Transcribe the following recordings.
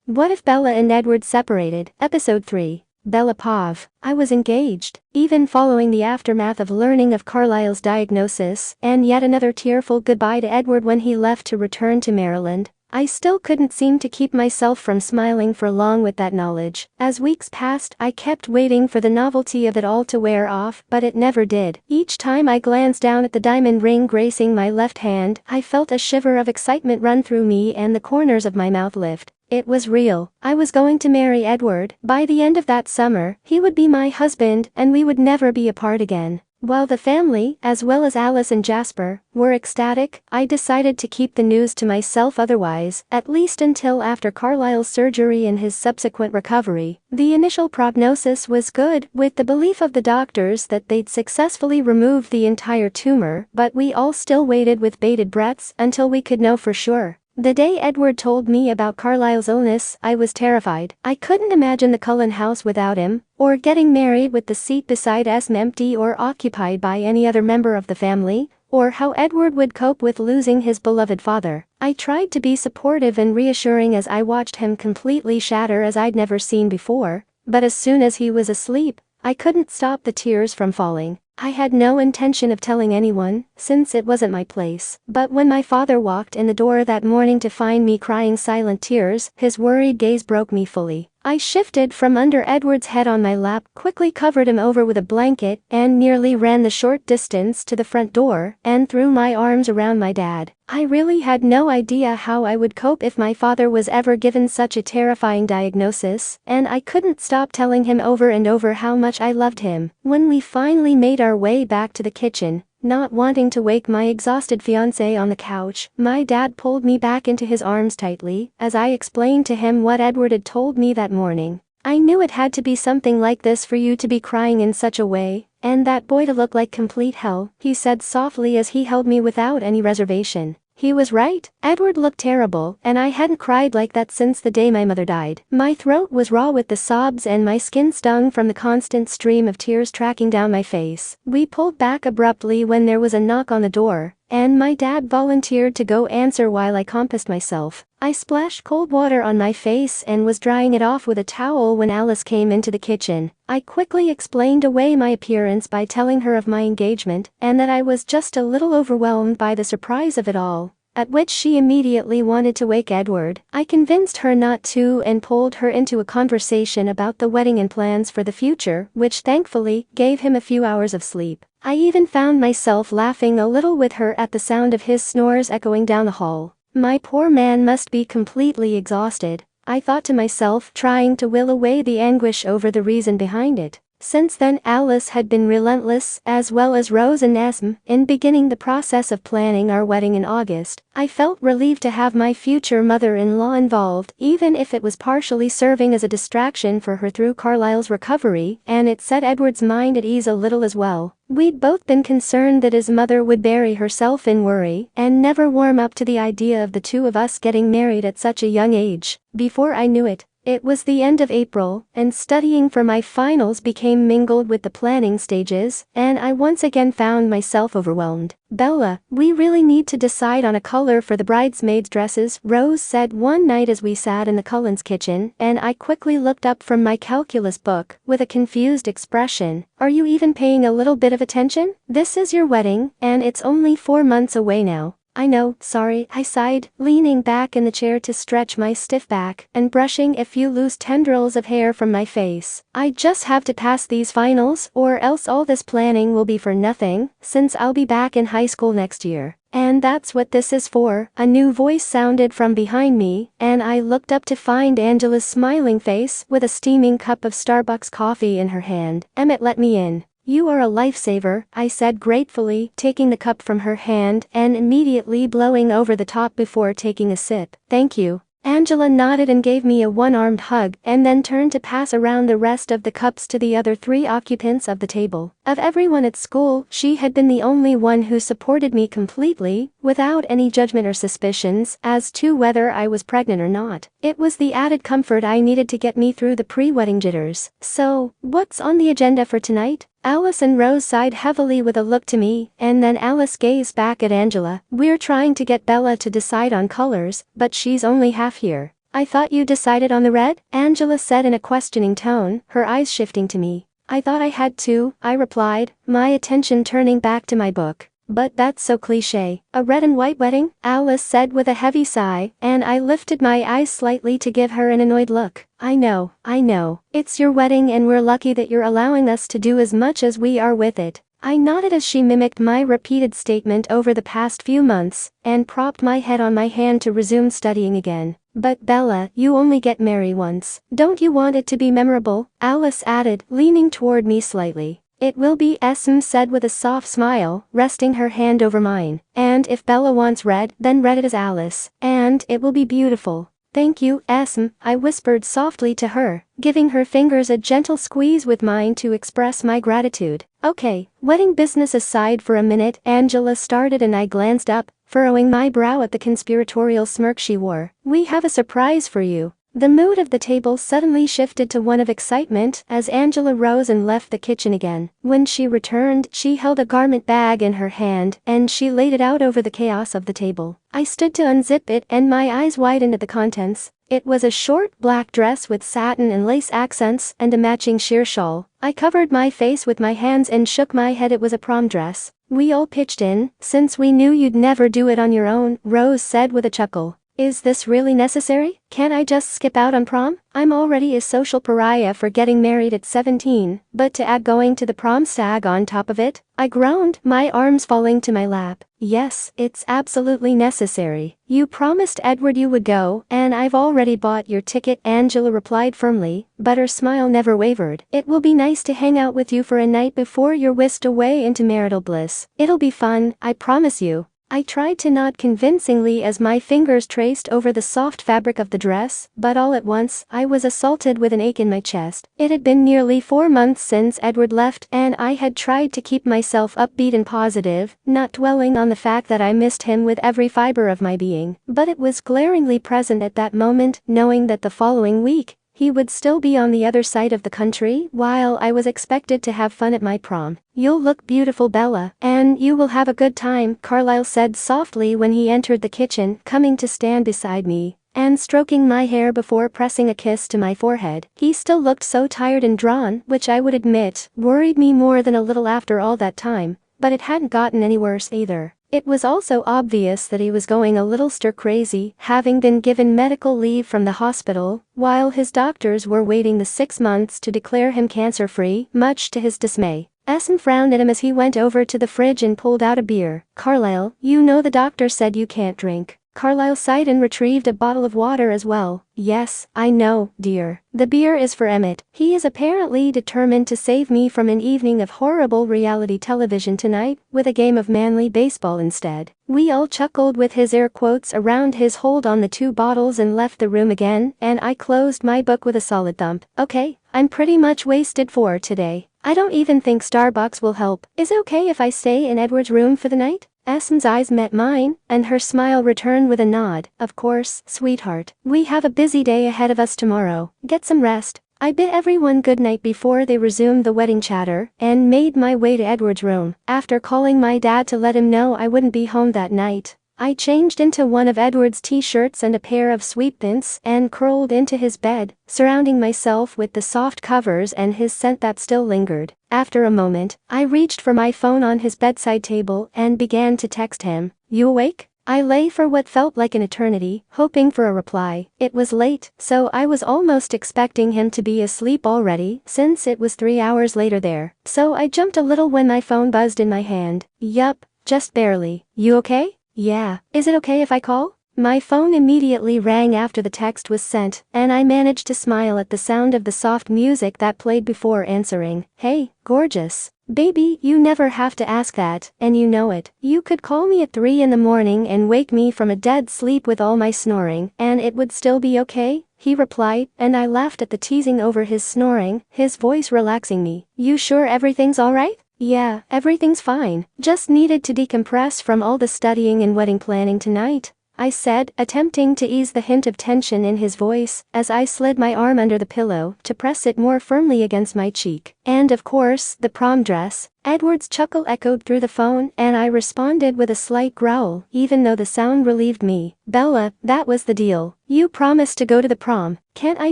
What if Bella and Edward separated? Episode 3. Bella Pav. I was engaged, even following the aftermath of learning of Carlisle's diagnosis, and yet another tearful goodbye to Edward when he left to return to Maryland. I still couldn't seem to keep myself from smiling for long with that knowledge. As weeks passed, I kept waiting for the novelty of it all to wear off, but it never did. Each time I glanced down at the diamond ring gracing my left hand, I felt a shiver of excitement run through me and the corners of my mouth lift. It was real. I was going to marry Edward. By the end of that summer, he would be my husband, and we would never be apart again. While the family, as well as Alice and Jasper, were ecstatic, I decided to keep the news to myself otherwise, at least until after Carlisle's surgery and his subsequent recovery. The initial prognosis was good, with the belief of the doctors that they'd successfully removed the entire tumor, but we all still waited with bated breaths until we could know for sure. The day Edward told me about Carlisle's illness, I was terrified. I couldn't imagine the Cullen house without him, or getting married with the seat beside us empty or occupied by any other member of the family, or how Edward would cope with losing his beloved father. I tried to be supportive and reassuring as I watched him completely shatter as I'd never seen before, but as soon as he was asleep, I couldn't stop the tears from falling. I had no intention of telling anyone, since it wasn't my place. But when my father walked in the door that morning to find me crying silent tears, his worried gaze broke me fully. I shifted from under Edward's head on my lap, quickly covered him over with a blanket, and nearly ran the short distance to the front door, and threw my arms around my dad. I really had no idea how I would cope if my father was ever given such a terrifying diagnosis, and I couldn't stop telling him over and over how much I loved him. When we finally made our way back to the kitchen, not wanting to wake my exhausted fiancé on the couch, my dad pulled me back into his arms tightly, as I explained to him what Edward had told me that morning. I knew it had to be something like this for you to be crying in such a way, and that boy to look like complete hell, he said softly as he held me without any reservation. He was right. Edward looked terrible, and I hadn't cried like that since the day my mother died. My throat was raw with the sobs and my skin stung from the constant stream of tears tracking down my face. We pulled back abruptly when there was a knock on the door, and my dad volunteered to go answer while I composed myself. I splashed cold water on my face and was drying it off with a towel when Alice came into the kitchen. I quickly explained away my appearance by telling her of my engagement, and that I was just a little overwhelmed by the surprise of it all, at which she immediately wanted to wake Edward. I convinced her not to and pulled her into a conversation about the wedding and plans for the future, which thankfully gave him a few hours of sleep. I even found myself laughing a little with her at the sound of his snores echoing down the hall. My poor man must be completely exhausted, I thought to myself, trying to will away the anguish over the reason behind it. Since then Alice had been relentless, as well as Rose and Esme, in beginning the process of planning our wedding in August. I felt relieved to have my future mother-in-law involved, even if it was partially serving as a distraction for her through Carlisle's recovery, and it set Edward's mind at ease a little as well. We'd both been concerned that his mother would bury herself in worry, and never warm up to the idea of the two of us getting married at such a young age. Before I knew it, it was the end of April, and studying for my finals became mingled with the planning stages, and I once again found myself overwhelmed. "Bella, we really need to decide on a color for the bridesmaids' dresses," Rose said one night as we sat in the Cullens' kitchen, and I quickly looked up from my calculus book, with a confused expression. "Are you even paying a little bit of attention? This is your wedding, and it's only 4 months away now." "I know, sorry," I sighed, leaning back in the chair to stretch my stiff back, and brushing a few loose tendrils of hair from my face. "I just have to pass these finals, or else all this planning will be for nothing, since I'll be back in high school next year. And that's what this is for." A new voice sounded from behind me, and I looked up to find Angela's smiling face with a steaming cup of Starbucks coffee in her hand. "Emmett let me in." "You are a lifesaver," I said gratefully, taking the cup from her hand and immediately blowing over the top before taking a sip. "Thank you." Angela nodded and gave me a one-armed hug, and then turned to pass around the rest of the cups to the other 3 occupants of the table. Of everyone at school, she had been the only one who supported me completely, without any judgment or suspicions as to whether I was pregnant or not. It was the added comfort I needed to get me through the pre-wedding jitters. "So, what's on the agenda for tonight?" Alice and Rose sighed heavily with a look to me, and then Alice gazed back at Angela. "We're trying to get Bella to decide on colors, but she's only half here." I thought you decided on the red? Angela said in a questioning tone, her eyes shifting to me. I thought I had to, I replied, my attention turning back to my book. But that's so cliché. A red and white wedding? Alice said with a heavy sigh, and I lifted my eyes slightly to give her an annoyed look. I know. It's your wedding and we're lucky that you're allowing us to do as much as we are with it. I nodded as she mimicked my repeated statement over the past few months, and propped my head on my hand to resume studying again. But Bella, you only get married once. Don't you want it to be memorable? Alice added, leaning toward me slightly. It will be, Esme said with a soft smile, resting her hand over mine. And if Bella wants red, then red it is, Alice. And it will be beautiful. Thank you, Esme, I whispered softly to her, giving her fingers a gentle squeeze with mine to express my gratitude. Okay, wedding business aside for a minute, Angela started and I glanced up, furrowing my brow at the conspiratorial smirk she wore. We have a surprise for you. The mood of the table suddenly shifted to one of excitement as Angela rose and left the kitchen again. When she returned, she held a garment bag in her hand, and she laid it out over the chaos of the table. I stood to unzip it and my eyes widened at the contents. It was a short, black dress with satin and lace accents and a matching sheer shawl. I covered my face with my hands and shook my head. It was a prom dress. We all pitched in, since we knew you'd never do it on your own, Rose said with a chuckle. Is this really necessary? Can't I just skip out on prom? I'm already a social pariah for getting married at 17, but to add going to the prom stag on top of it? I groaned, my arms falling to my lap. Yes, it's absolutely necessary. You promised Edward you would go, and I've already bought your ticket, Angela replied firmly, but her smile never wavered. It will be nice to hang out with you for a night before you're whisked away into marital bliss. It'll be fun, I promise you. I tried to nod convincingly as my fingers traced over the soft fabric of the dress, but all at once, I was assaulted with an ache in my chest. It had been nearly 4 months since Edward left, and I had tried to keep myself upbeat and positive, not dwelling on the fact that I missed him with every fiber of my being. But it was glaringly present at that moment, knowing that the following week, he would still be on the other side of the country while I was expected to have fun at my prom. You'll look beautiful, Bella, and you will have a good time, Carlisle said softly when he entered the kitchen, coming to stand beside me and stroking my hair before pressing a kiss to my forehead. He still looked so tired and drawn, which I would admit worried me more than a little after all that time, but it hadn't gotten any worse either. It was also obvious that he was going a little stir-crazy, having been given medical leave from the hospital, while his doctors were waiting the 6 months to declare him cancer-free, much to his dismay. Esme frowned at him as he went over to the fridge and pulled out a beer. Carlisle, you know the doctor said you can't drink. Carlisle sighed and retrieved a bottle of water as well. Yes, I know, dear. The beer is for Emmett. He is apparently determined to save me from an evening of horrible reality television tonight, with a game of manly baseball instead. We all chuckled with his air quotes around his hold on the 2 bottles and left the room again, and I closed my book with a solid thump. Okay, I'm pretty much wasted for today. I don't even think Starbucks will help. Is it okay if I stay in Edward's room for the night? Esme's eyes met mine, and her smile returned with a nod. Of course, sweetheart. We have a busy day ahead of us tomorrow. Get some rest. I bid everyone good night before they resumed the wedding chatter, and made my way to Edward's room. After calling my dad to let him know I wouldn't be home that night, I changed into one of Edward's t-shirts and a pair of sweatpants and curled into his bed, surrounding myself with the soft covers and his scent that still lingered. After a moment, I reached for my phone on his bedside table and began to text him. You awake? I lay for what felt like an eternity, hoping for a reply. It was late, so I was almost expecting him to be asleep already, since it was 3 hours later there. So I jumped a little when my phone buzzed in my hand. Yup, just barely. You okay? Yeah. Is it okay if I call? My phone immediately rang after the text was sent, and I managed to smile at the sound of the soft music that played before answering. Hey, gorgeous. Baby, you never have to ask that, and you know it. You could call me at 3 in the morning and wake me from a dead sleep with all my snoring, and it would still be okay, he replied, and I laughed at the teasing over his snoring, his voice relaxing me. You sure everything's alright? Yeah, everything's fine. Just needed to decompress from all the studying and wedding planning tonight. I said, attempting to ease the hint of tension in his voice, as I slid my arm under the pillow to press it more firmly against my cheek. And of course, the prom dress. Edward's chuckle echoed through the phone, and I responded with a slight growl, even though the sound relieved me. Bella, that was the deal. You promised to go to the prom. Can't I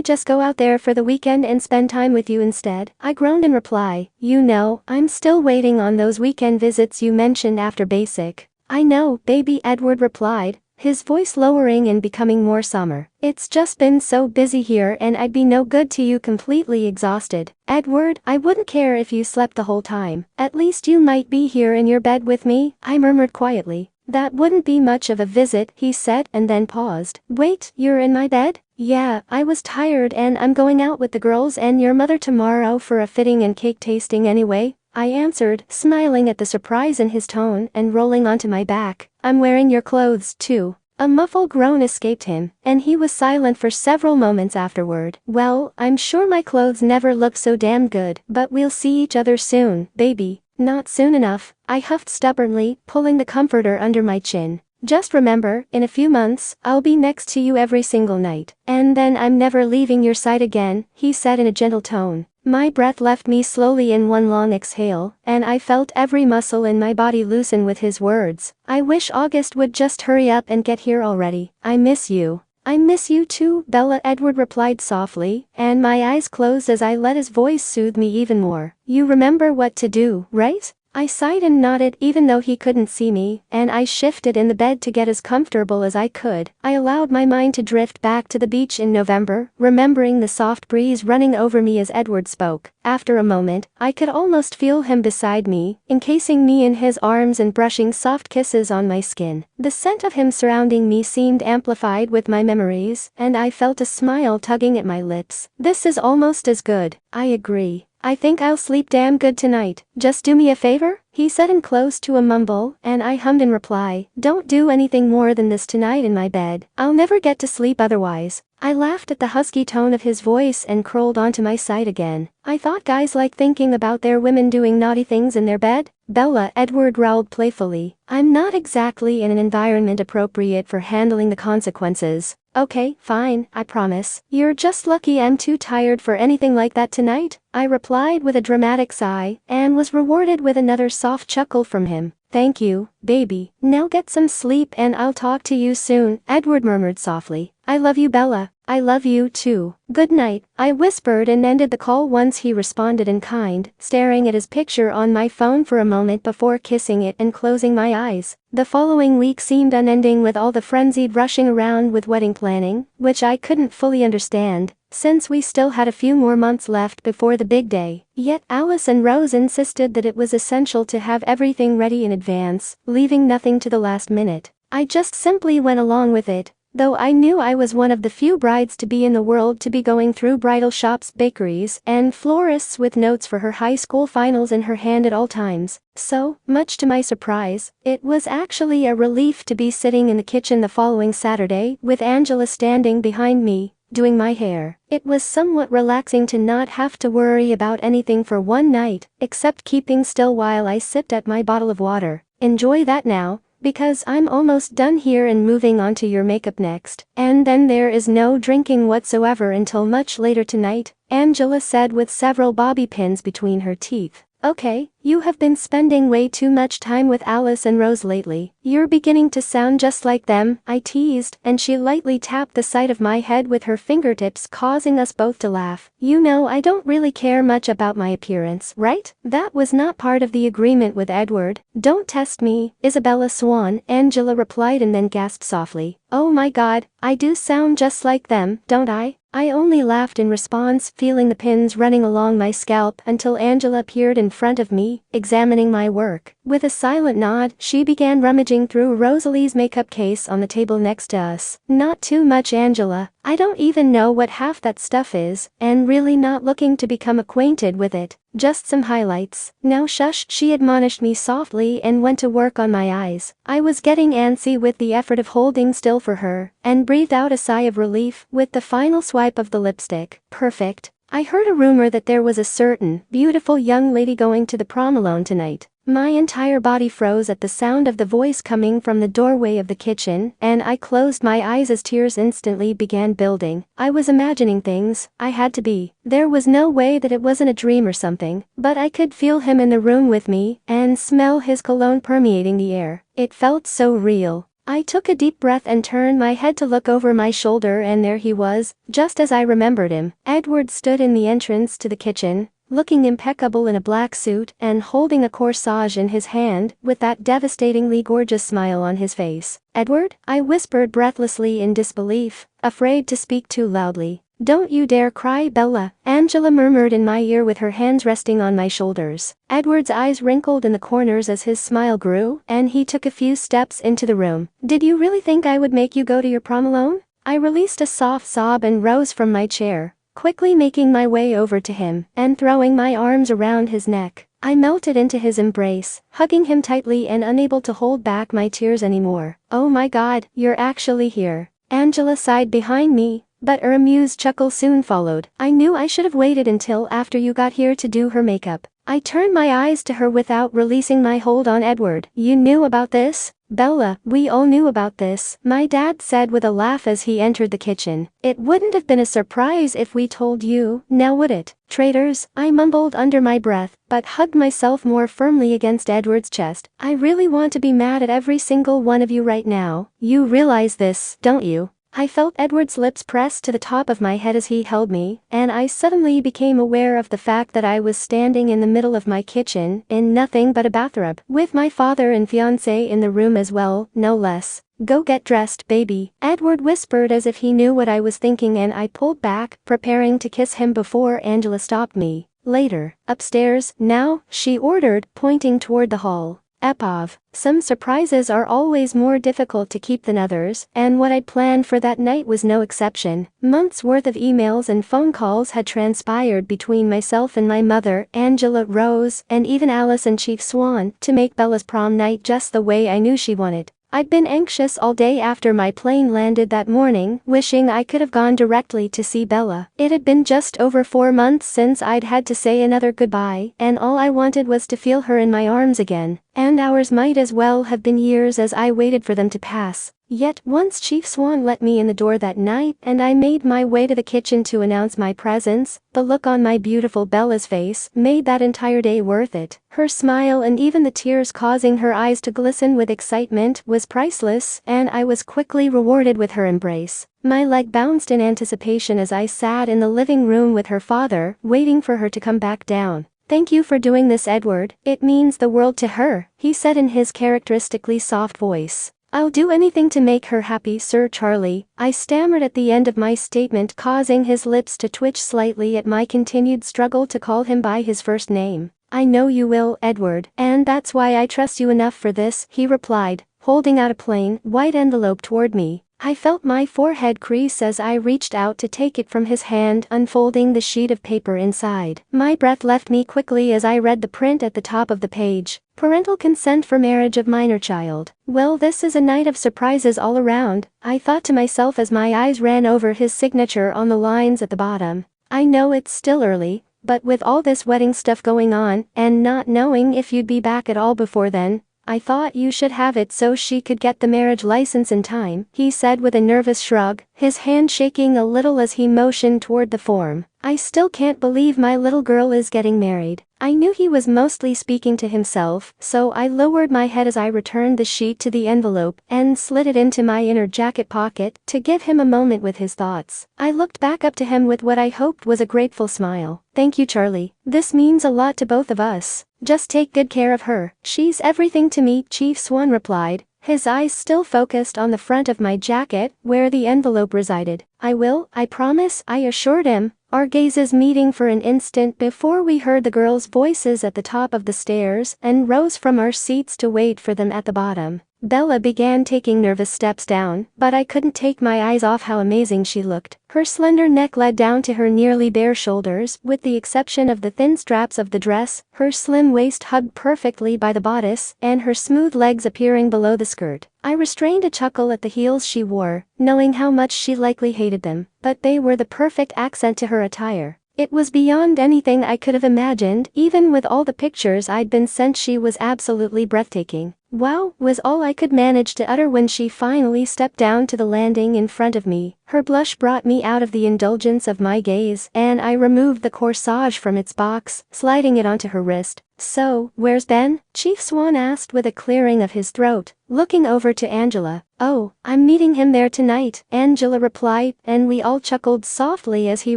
just go out there for the weekend and spend time with you instead? I groaned in reply. You know, I'm still waiting on those weekend visits you mentioned after basic. I know, baby, Edward replied, his voice lowering and becoming more summer. It's just been so busy here and I'd be no good to you, completely exhausted. Edward, I wouldn't care if you slept the whole time. At least you might be here in your bed with me, I murmured quietly. That wouldn't be much of a visit, he said, and then paused. Wait, you're in my bed? Yeah, I was tired and I'm going out with the girls and your mother tomorrow for a fitting and cake tasting anyway, I answered, smiling at the surprise in his tone and rolling onto my back. I'm wearing your clothes, too. A muffled groan escaped him, and he was silent for several moments afterward. Well, I'm sure my clothes never looked so damn good, but we'll see each other soon, baby. Not soon enough, I huffed stubbornly, pulling the comforter under my chin. Just remember, in a few months, I'll be next to you every single night. And then I'm never leaving your side again, he said in a gentle tone. My breath left me slowly in one long exhale, and I felt every muscle in my body loosen with his words. I wish August would just hurry up and get here already. I miss you. I miss you too, Bella, Edward replied softly, and my eyes closed as I let his voice soothe me even more. You remember what to do, right? I sighed and nodded even though he couldn't see me, and I shifted in the bed to get as comfortable as I could. I allowed my mind to drift back to the beach in November, remembering the soft breeze running over me as Edward spoke. After a moment, I could almost feel him beside me, encasing me in his arms and brushing soft kisses on my skin. The scent of him surrounding me seemed amplified with my memories, and I felt a smile tugging at my lips. This is almost as good, I agree. I think I'll sleep damn good tonight. Just do me a favor? He said in close to a mumble, and I hummed in reply. Don't do anything more than this tonight in my bed. I'll never get to sleep otherwise. I laughed at the husky tone of his voice and curled onto my side again. I thought guys liked thinking about their women doing naughty things in their bed. Bella, Edward growled playfully. I'm not exactly in an environment appropriate for handling the consequences. Okay, fine, I promise. You're just lucky I'm too tired for anything like that tonight, I replied with a dramatic sigh, and was rewarded with another soft chuckle from him. Thank you, baby. Now get some sleep and I'll talk to you soon, Edward murmured softly. I love you, Bella. I love you too. Good night, I whispered and ended the call once he responded in kind, staring at his picture on my phone for a moment before kissing it and closing my eyes. The following week seemed unending with all the frenzied rushing around with wedding planning, which I couldn't fully understand, since we still had a few more months left before the big day. Yet Alice and Rose insisted that it was essential to have everything ready in advance, leaving nothing to the last minute. I just simply went along with it, though I knew I was one of the few brides to be in the world to be going through bridal shops, bakeries, and florists with notes for her high school finals in her hand at all times. So, much to my surprise, it was actually a relief to be sitting in the kitchen the following Saturday with Angela standing behind me, doing my hair. It was somewhat relaxing to not have to worry about anything for one night, except keeping still while I sipped at my bottle of water. Enjoy that now, because I'm almost done here and moving on to your makeup next. And then there is no drinking whatsoever until much later tonight, Angela said with several bobby pins between her teeth. Okay, you have been spending way too much time with Alice and Rose lately. You're beginning to sound just like them, I teased, and she lightly tapped the side of my head with her fingertips, causing us both to laugh. You know I don't really care much about my appearance, right? That was not part of the agreement with Edward. Don't test me, Isabella Swan, Angela replied and then gasped softly. Oh my god, I do sound just like them, don't I? I only laughed in response, feeling the pins running along my scalp until Angela appeared in front of me, examining my work. With a silent nod, she began rummaging through Rosalie's makeup case on the table next to us. Not too much, Angela. I don't even know what half that stuff is, and really not looking to become acquainted with it. Just some highlights. Now shush, she admonished me softly and went to work on my eyes. I was getting antsy with the effort of holding still for her, and breathed out a sigh of relief with the final swipe of the lipstick. Perfect. I heard a rumor that there was a certain, beautiful young lady going to the prom alone tonight. My entire body froze at the sound of the voice coming from the doorway of the kitchen, and I closed my eyes as tears instantly began building. I was imagining things. I had to be. There was no way that it wasn't a dream or something, but I could feel him in the room with me, and smell his cologne permeating the air. It felt so real. I took a deep breath and turned my head to look over my shoulder, and there he was, just as I remembered him. Edward stood in the entrance to the kitchen, looking impeccable in a black suit and holding a corsage in his hand, with that devastatingly gorgeous smile on his face. "Edward?" I whispered breathlessly in disbelief, afraid to speak too loudly. "Don't you dare cry, Bella," Angela murmured in my ear with her hands resting on my shoulders. Edward's eyes wrinkled in the corners as his smile grew, and he took a few steps into the room. "Did you really think I would make you go to your prom alone?" I released a soft sob and rose from my chair, quickly making my way over to him and throwing my arms around his neck. I melted into his embrace, hugging him tightly and unable to hold back my tears anymore. "Oh my God, you're actually here." Angela sighed behind me, but her amused chuckle soon followed. "I knew I should have waited until after you got here to do her makeup." I turned my eyes to her without releasing my hold on Edward. "You knew about this?" "Bella, we all knew about this," my dad said with a laugh as he entered the kitchen. "It wouldn't have been a surprise if we told you, now would it?" "Traitors," I mumbled under my breath, but hugged myself more firmly against Edward's chest. "I really want to be mad at every single one of you right now. You realize this, don't you?" I felt Edward's lips press to the top of my head as he held me, and I suddenly became aware of the fact that I was standing in the middle of my kitchen, in nothing but a bathrobe, with my father and fiancé in the room as well, no less. "Go get dressed, baby," Edward whispered as if he knew what I was thinking, and I pulled back, preparing to kiss him before Angela stopped me. "Later. Upstairs, now," she ordered, pointing toward the hall. Epov. Some surprises are always more difficult to keep than others, and what I'd planned for that night was no exception. Months' worth of emails and phone calls had transpired between myself and my mother, Angela, Rose, and even Alice and Chief Swan, to make Bella's prom night just the way I knew she wanted. I'd been anxious all day after my plane landed that morning, wishing I could have gone directly to see Bella. It had been just over 4 months since I'd had to say another goodbye, and all I wanted was to feel her in my arms again. And hours might as well have been years as I waited for them to pass. Yet, once Chief Swan let me in the door that night and I made my way to the kitchen to announce my presence, the look on my beautiful Bella's face made that entire day worth it. Her smile and even the tears causing her eyes to glisten with excitement was priceless, and I was quickly rewarded with her embrace. My leg bounced in anticipation as I sat in the living room with her father, waiting for her to come back down. "Thank you for doing this, Edward. It means the world to her," he said in his characteristically soft voice. "I'll do anything to make her happy, Sir Charlie," I stammered at the end of my statement, causing his lips to twitch slightly at my continued struggle to call him by his first name. "I know you will, Edward, and that's why I trust you enough for this," he replied, holding out a plain, white envelope toward me. I felt my forehead crease as I reached out to take it from his hand, unfolding the sheet of paper inside. My breath left me quickly as I read the print at the top of the page. "Parental consent for marriage of minor child." Well, this is a night of surprises all around, I thought to myself as my eyes ran over his signature on the lines at the bottom. "I know it's still early, but with all this wedding stuff going on, and not knowing if you'd be back at all before then, I thought you should have it so she could get the marriage license in time," he said with a nervous shrug, his hand shaking a little as he motioned toward the form. "I still can't believe my little girl is getting married." I knew he was mostly speaking to himself, so I lowered my head as I returned the sheet to the envelope and slid it into my inner jacket pocket to give him a moment with his thoughts. I looked back up to him with what I hoped was a grateful smile. "Thank you, Charlie. This means a lot to both of us. Just take good care of her. She's everything to me," Chief Swan replied, his eyes still focused on the front of my jacket, where the envelope resided. "I will, I promise," I assured him, our gazes meeting for an instant before we heard the girls' voices at the top of the stairs and rose from our seats to wait for them at the bottom. Bella began taking nervous steps down, but I couldn't take my eyes off how amazing she looked. Her slender neck led down to her nearly bare shoulders, with the exception of the thin straps of the dress, her slim waist hugged perfectly by the bodice, and her smooth legs appearing below the skirt. I restrained a chuckle at the heels she wore, knowing how much she likely hated them, but they were the perfect accent to her attire. It was beyond anything I could have imagined. Even with all the pictures I'd been sent, she was absolutely breathtaking. Wow, was all I could manage to utter when she finally stepped down to the landing in front of me. Her blush brought me out of the indulgence of my gaze, and I removed the corsage from its box, sliding it onto her wrist. "So, where's Ben?" Chief Swan asked with a clearing of his throat, looking over to Angela. "Oh, I'm meeting him there tonight," Angela replied, and we all chuckled softly as he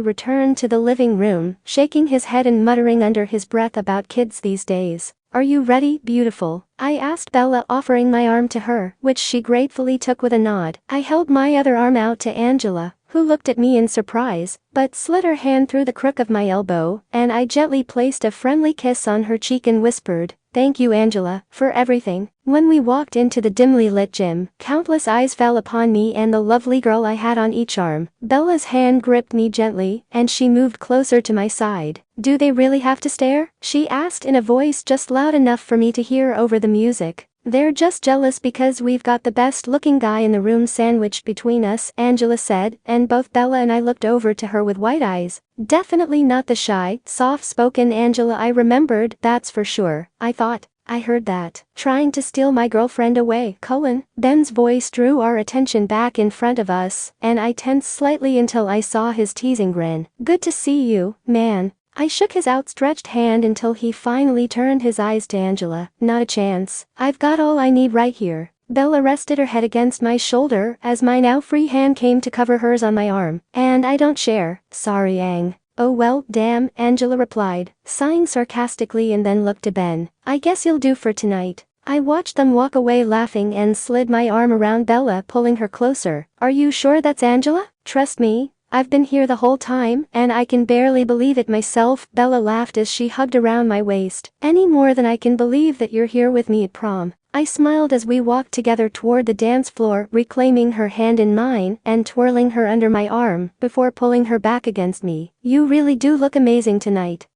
returned to the living room, shaking his head and muttering under his breath about kids these days. "Are you ready, beautiful?" I asked Bella, offering my arm to her, which she gratefully took with a nod. I held my other arm out to Angela, who looked at me in surprise, but slid her hand through the crook of my elbow, and I gently placed a friendly kiss on her cheek and whispered, "Thank you, Angela, for everything." When we walked into the dimly lit gym, countless eyes fell upon me and the lovely girl I had on each arm. Bella's hand gripped me gently, and she moved closer to my side. "Do they really have to stare?" she asked in a voice just loud enough for me to hear over the music. "They're just jealous because we've got the best-looking guy in the room sandwiched between us," Angela said, and both Bella and I looked over to her with wide eyes. Definitely not the shy, soft-spoken Angela I remembered, that's for sure. I thought, "I heard that. Trying to steal my girlfriend away, Cullen." Ben's voice drew our attention back in front of us, and I tensed slightly until I saw his teasing grin. "Good to see you, man." I shook his outstretched hand until he finally turned his eyes to Angela. "Not a chance. I've got all I need right here." Bella rested her head against my shoulder as my now free hand came to cover hers on my arm. "And I don't share. Sorry, Ang." "Oh well, damn," Angela replied, sighing sarcastically, and then looked to Ben. "I guess you'll do for tonight." I watched them walk away laughing and slid my arm around Bella, pulling her closer. "Are you sure that's Angela?" "Trust me. I've been here the whole time, and I can barely believe it myself," Bella laughed as she hugged around my waist. "Any more than I can believe that you're here with me at prom." I smiled as we walked together toward the dance floor, reclaiming her hand in mine and twirling her under my arm before pulling her back against me. "You really do look amazing tonight."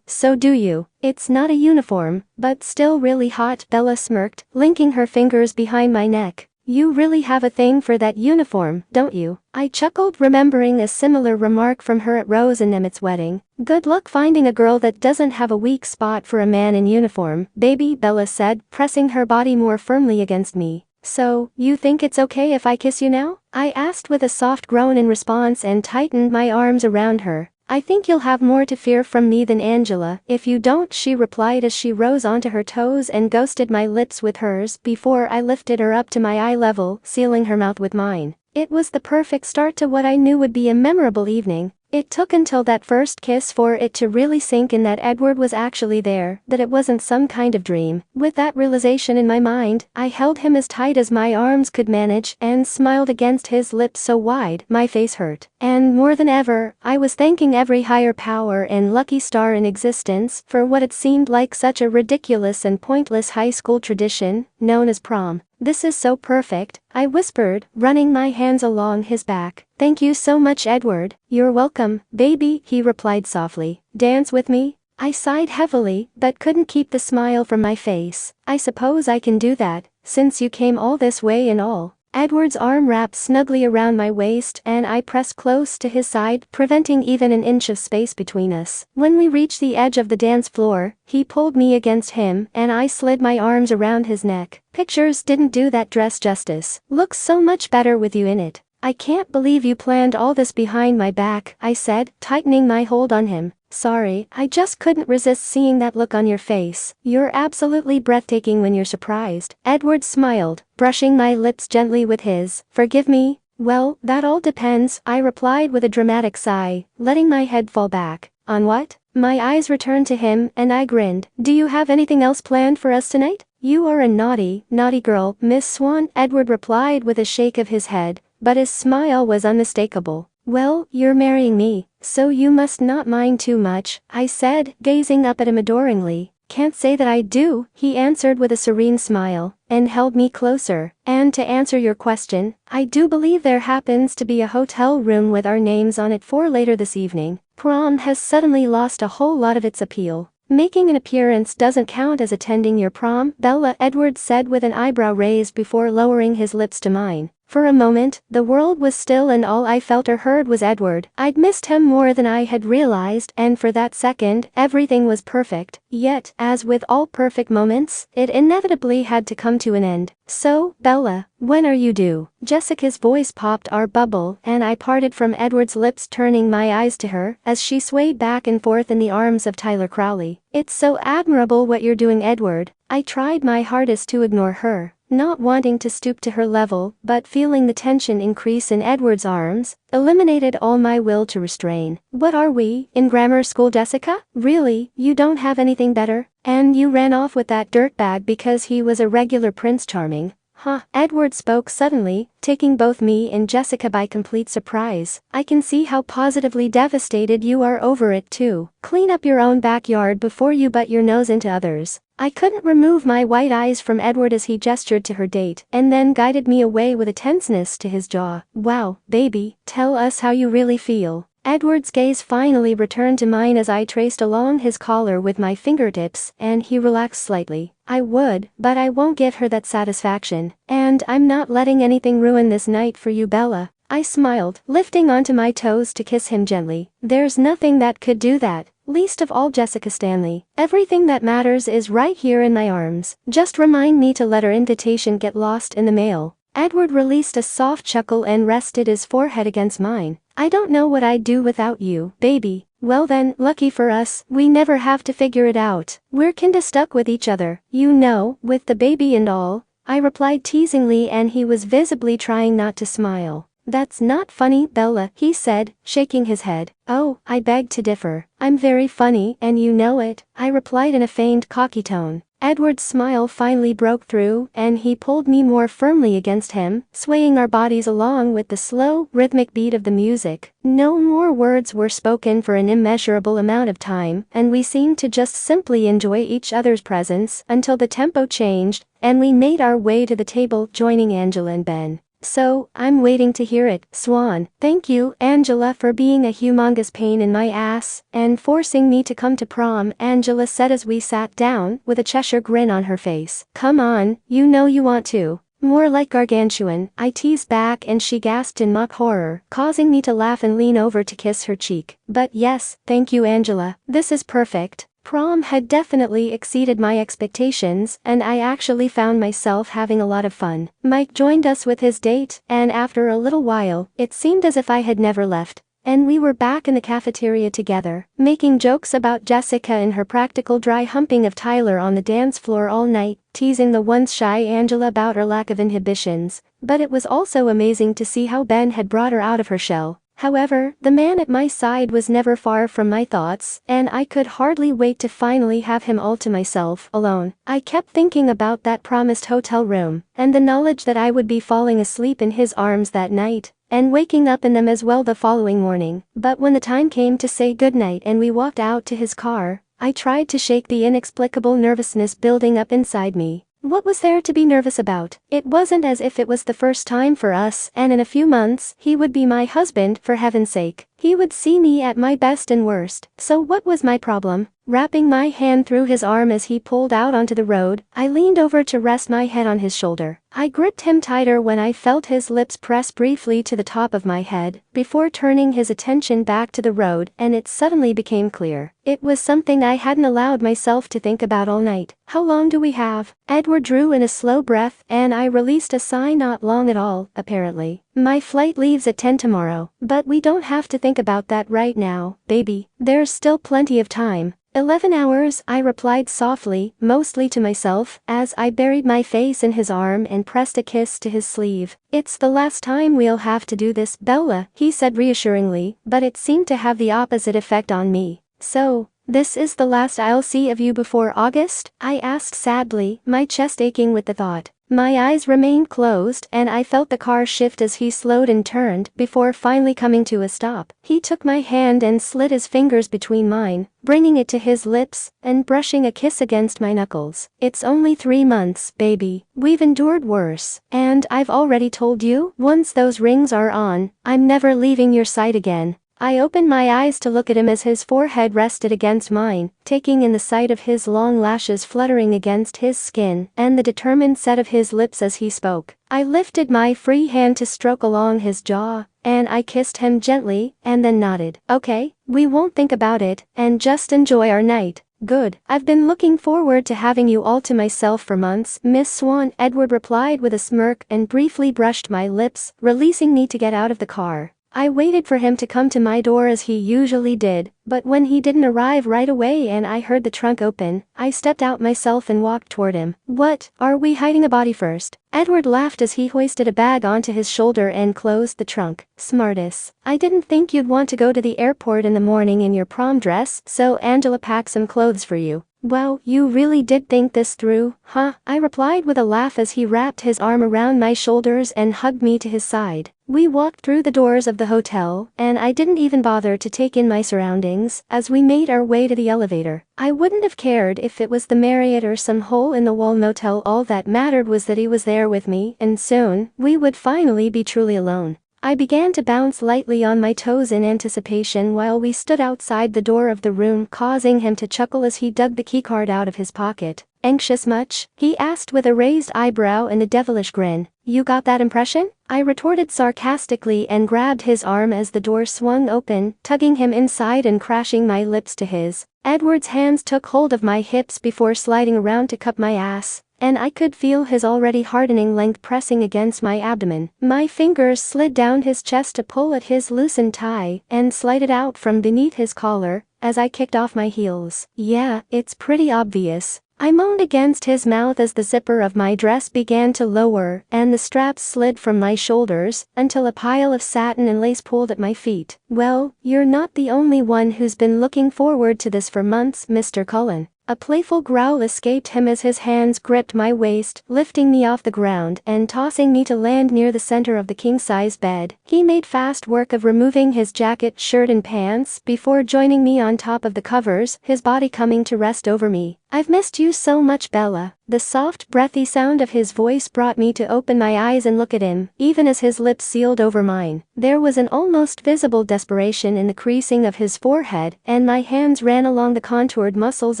So do you. It's not a uniform, but still really hot," Bella smirked, linking her fingers behind my neck. "You really have a thing for that uniform, don't you?" I chuckled, remembering a similar remark from her at Rose and Emmett's wedding. "Good luck finding a girl that doesn't have a weak spot for a man in uniform, baby," Bella said, pressing her body more firmly against me. "So, you think it's okay if I kiss you now?" I asked with a soft groan in response and tightened my arms around her. "I think you'll have more to fear from me than Angela if you don't," she replied as she rose onto her toes and ghosted my lips with hers before I lifted her up to my eye level, sealing her mouth with mine. It was the perfect start to what I knew would be a memorable evening. It took until that first kiss for it to really sink in that Edward was actually there, that it wasn't some kind of dream. With that realization in my mind, I held him as tight as my arms could manage and smiled against his lips so wide my face hurt. And more than ever, I was thanking every higher power and lucky star in existence for what it seemed like such a ridiculous and pointless high school tradition known as prom. "This is so perfect," I whispered, running my hands along his back. "Thank you so much, Edward." "You're welcome, baby," he replied softly. "Dance with me?" I sighed heavily, but couldn't keep the smile from my face. "I suppose I can do that, since you came all this way and all." Edward's arm wrapped snugly around my waist and I pressed close to his side, preventing even an inch of space between us. When we reached the edge of the dance floor, he pulled me against him and I slid my arms around his neck. "Pictures didn't do that dress justice. Looks so much better with you in it." "I can't believe you planned all this behind my back," I said, tightening my hold on him. "Sorry, I just couldn't resist seeing that look on your face. You're absolutely breathtaking when you're surprised." Edward smiled, brushing my lips gently with his. "Forgive me?" "Well, that all depends," I replied with a dramatic sigh, letting my head fall back. "On what?" My eyes returned to him and I grinned. "Do you have anything else planned for us tonight?" "You are a naughty, naughty girl, Miss Swan," Edward replied with a shake of his head, but his smile was unmistakable. "Well, you're marrying me, so you must not mind too much," I said, gazing up at him adoringly. "Can't say that I do," he answered with a serene smile, and held me closer. "And to answer your question, I do believe there happens to be a hotel room with our names on it for later this evening. Prom has suddenly lost a whole lot of its appeal." "Making an appearance doesn't count as attending your prom, Bella," Edward said with an eyebrow raised before lowering his lips to mine. For a moment, the world was still and all I felt or heard was Edward. I'd missed him more than I had realized, and for that second, everything was perfect. Yet, as with all perfect moments, it inevitably had to come to an end. "So, Bella, when are you due?" Jessica's voice popped our bubble, and I parted from Edward's lips, turning my eyes to her as she swayed back and forth in the arms of Tyler Crowley. "It's so admirable what you're doing, Edward." I tried my hardest to ignore her, not wanting to stoop to her level, but feeling the tension increase in Edward's arms, eliminated all my will to restrain. "What are we, in grammar school, Jessica? Really, you don't have anything better? And you ran off with that dirtbag because he was a regular Prince Charming, huh?" Edward spoke suddenly, taking both me and Jessica by complete surprise. "I can see how positively devastated you are over it too. Clean up your own backyard before you butt your nose into others." I couldn't remove my white eyes from Edward as he gestured to her date, and then guided me away with a tenseness to his jaw. "Wow, baby, tell us how you really feel." Edward's gaze finally returned to mine as I traced along his collar with my fingertips, and he relaxed slightly. "I would, but I won't give her that satisfaction. And I'm not letting anything ruin this night for you, Bella." I smiled, lifting onto my toes to kiss him gently. "There's nothing that could do that. Least of all Jessica Stanley. Everything that matters is right here in my arms. Just remind me to let her invitation get lost in the mail." Edward released a soft chuckle and rested his forehead against mine. "I don't know what I'd do without you, baby." "Well then, lucky for us, we never have to figure it out. We're kinda stuck with each other, you know, with the baby and all," I replied teasingly, and he was visibly trying not to smile. "That's not funny, Bella," he said, shaking his head. "Oh, I beg to differ. I'm very funny, and you know it," I replied in a feigned cocky tone. Edward's smile finally broke through, and he pulled me more firmly against him, swaying our bodies along with the slow, rhythmic beat of the music. No more words were spoken for an immeasurable amount of time, and we seemed to just simply enjoy each other's presence until the tempo changed, and we made our way to the table, joining Angela and Ben. "So, I'm waiting to hear it, Swan." "Thank you, Angela, for being a humongous pain in my ass and forcing me to come to prom," Angela said as we sat down, with a Cheshire grin on her face. "Come on, you know you want to." "More like gargantuan," I teased back, and she gasped in mock horror, causing me to laugh and lean over to kiss her cheek. "But yes, thank you, Angela. This is perfect." Prom had definitely exceeded my expectations, and I actually found myself having a lot of fun. Mike joined us with his date, and after a little while, it seemed as if I had never left. And we were back in the cafeteria together, making jokes about Jessica and her practical dry humping of Tyler on the dance floor all night, teasing the once shy Angela about her lack of inhibitions. But it was also amazing to see how Ben had brought her out of her shell. However, the man at my side was never far from my thoughts, and I could hardly wait to finally have him all to myself, alone. I kept thinking about that promised hotel room, and the knowledge that I would be falling asleep in his arms that night, and waking up in them as well the following morning. But when the time came to say goodnight and we walked out to his car, I tried to shake the inexplicable nervousness building up inside me. What was there to be nervous about? It wasn't as if it was the first time for us, and in a few months, he would be my husband, for heaven's sake. He would see me at my best and worst. So what was my problem? Wrapping my hand through his arm as he pulled out onto the road, I leaned over to rest my head on his shoulder. I gripped him tighter when I felt his lips press briefly to the top of my head, before turning his attention back to the road, and it suddenly became clear. It was something I hadn't allowed myself to think about all night. "How long do we have?" Edward drew in a slow breath, and I released a sigh. "Not long at all, apparently. My flight leaves at 10 tomorrow, but we don't have to think about that right now, baby. There's still plenty of time." 11 hours, I replied softly, mostly to myself, as I buried my face in his arm and pressed a kiss to his sleeve. "It's the last time we'll have to do this, Bella," he said reassuringly, but it seemed to have the opposite effect on me. "So, this is the last I'll see of you before August?" I asked sadly, my chest aching with the thought. My eyes remained closed, and I felt the car shift as he slowed and turned, before finally coming to a stop. He took my hand and slid his fingers between mine, bringing it to his lips, and brushing a kiss against my knuckles. "It's only 3 months, baby. We've endured worse. And I've already told you, once those rings are on, I'm never leaving your side again." I opened my eyes to look at him as his forehead rested against mine, taking in the sight of his long lashes fluttering against his skin and the determined set of his lips as he spoke. I lifted my free hand to stroke along his jaw, and I kissed him gently, and then nodded. Okay, we won't think about it, and just enjoy our night. Good. I've been looking forward to having you all to myself for months, Miss Swan, Edward replied with a smirk and briefly brushed my lips, releasing me to get out of the car. I waited for him to come to my door as he usually did, but when he didn't arrive right away and I heard the trunk open, I stepped out myself and walked toward him. What, are we hiding a body first? Edward laughed as he hoisted a bag onto his shoulder and closed the trunk. Smartass. I didn't think you'd want to go to the airport in the morning in your prom dress, so Angela packed some clothes for you. Well, you really did think this through, huh? I replied with a laugh as he wrapped his arm around my shoulders and hugged me to his side. We walked through the doors of the hotel, and I didn't even bother to take in my surroundings as we made our way to the elevator. I wouldn't have cared if it was the Marriott or some hole-in-the-wall motel. All that mattered was that he was there with me, and soon, we would finally be truly alone. I began to bounce lightly on my toes in anticipation while we stood outside the door of the room, causing him to chuckle as he dug the keycard out of his pocket. Anxious much? He asked with a raised eyebrow and a devilish grin. You got that impression? I retorted sarcastically and grabbed his arm as the door swung open, tugging him inside and crashing my lips to his. Edward's hands took hold of my hips before sliding around to cup my ass, and I could feel his already hardening length pressing against my abdomen. My fingers slid down his chest to pull at his loosened tie and slide it out from beneath his collar as I kicked off my heels. Yeah, it's pretty obvious. I moaned against his mouth as the zipper of my dress began to lower and the straps slid from my shoulders until a pile of satin and lace pulled at my feet. Well, you're not the only one who's been looking forward to this for months, Mr. Cullen. A playful growl escaped him as his hands gripped my waist, lifting me off the ground and tossing me to land near the center of the king-size bed. He made fast work of removing his jacket, shirt and pants before joining me on top of the covers, his body coming to rest over me. I've missed you so much, Bella. The soft, breathy sound of his voice brought me to open my eyes and look at him, even as his lips sealed over mine. There was an almost visible desperation in the creasing of his forehead, and my hands ran along the contoured muscles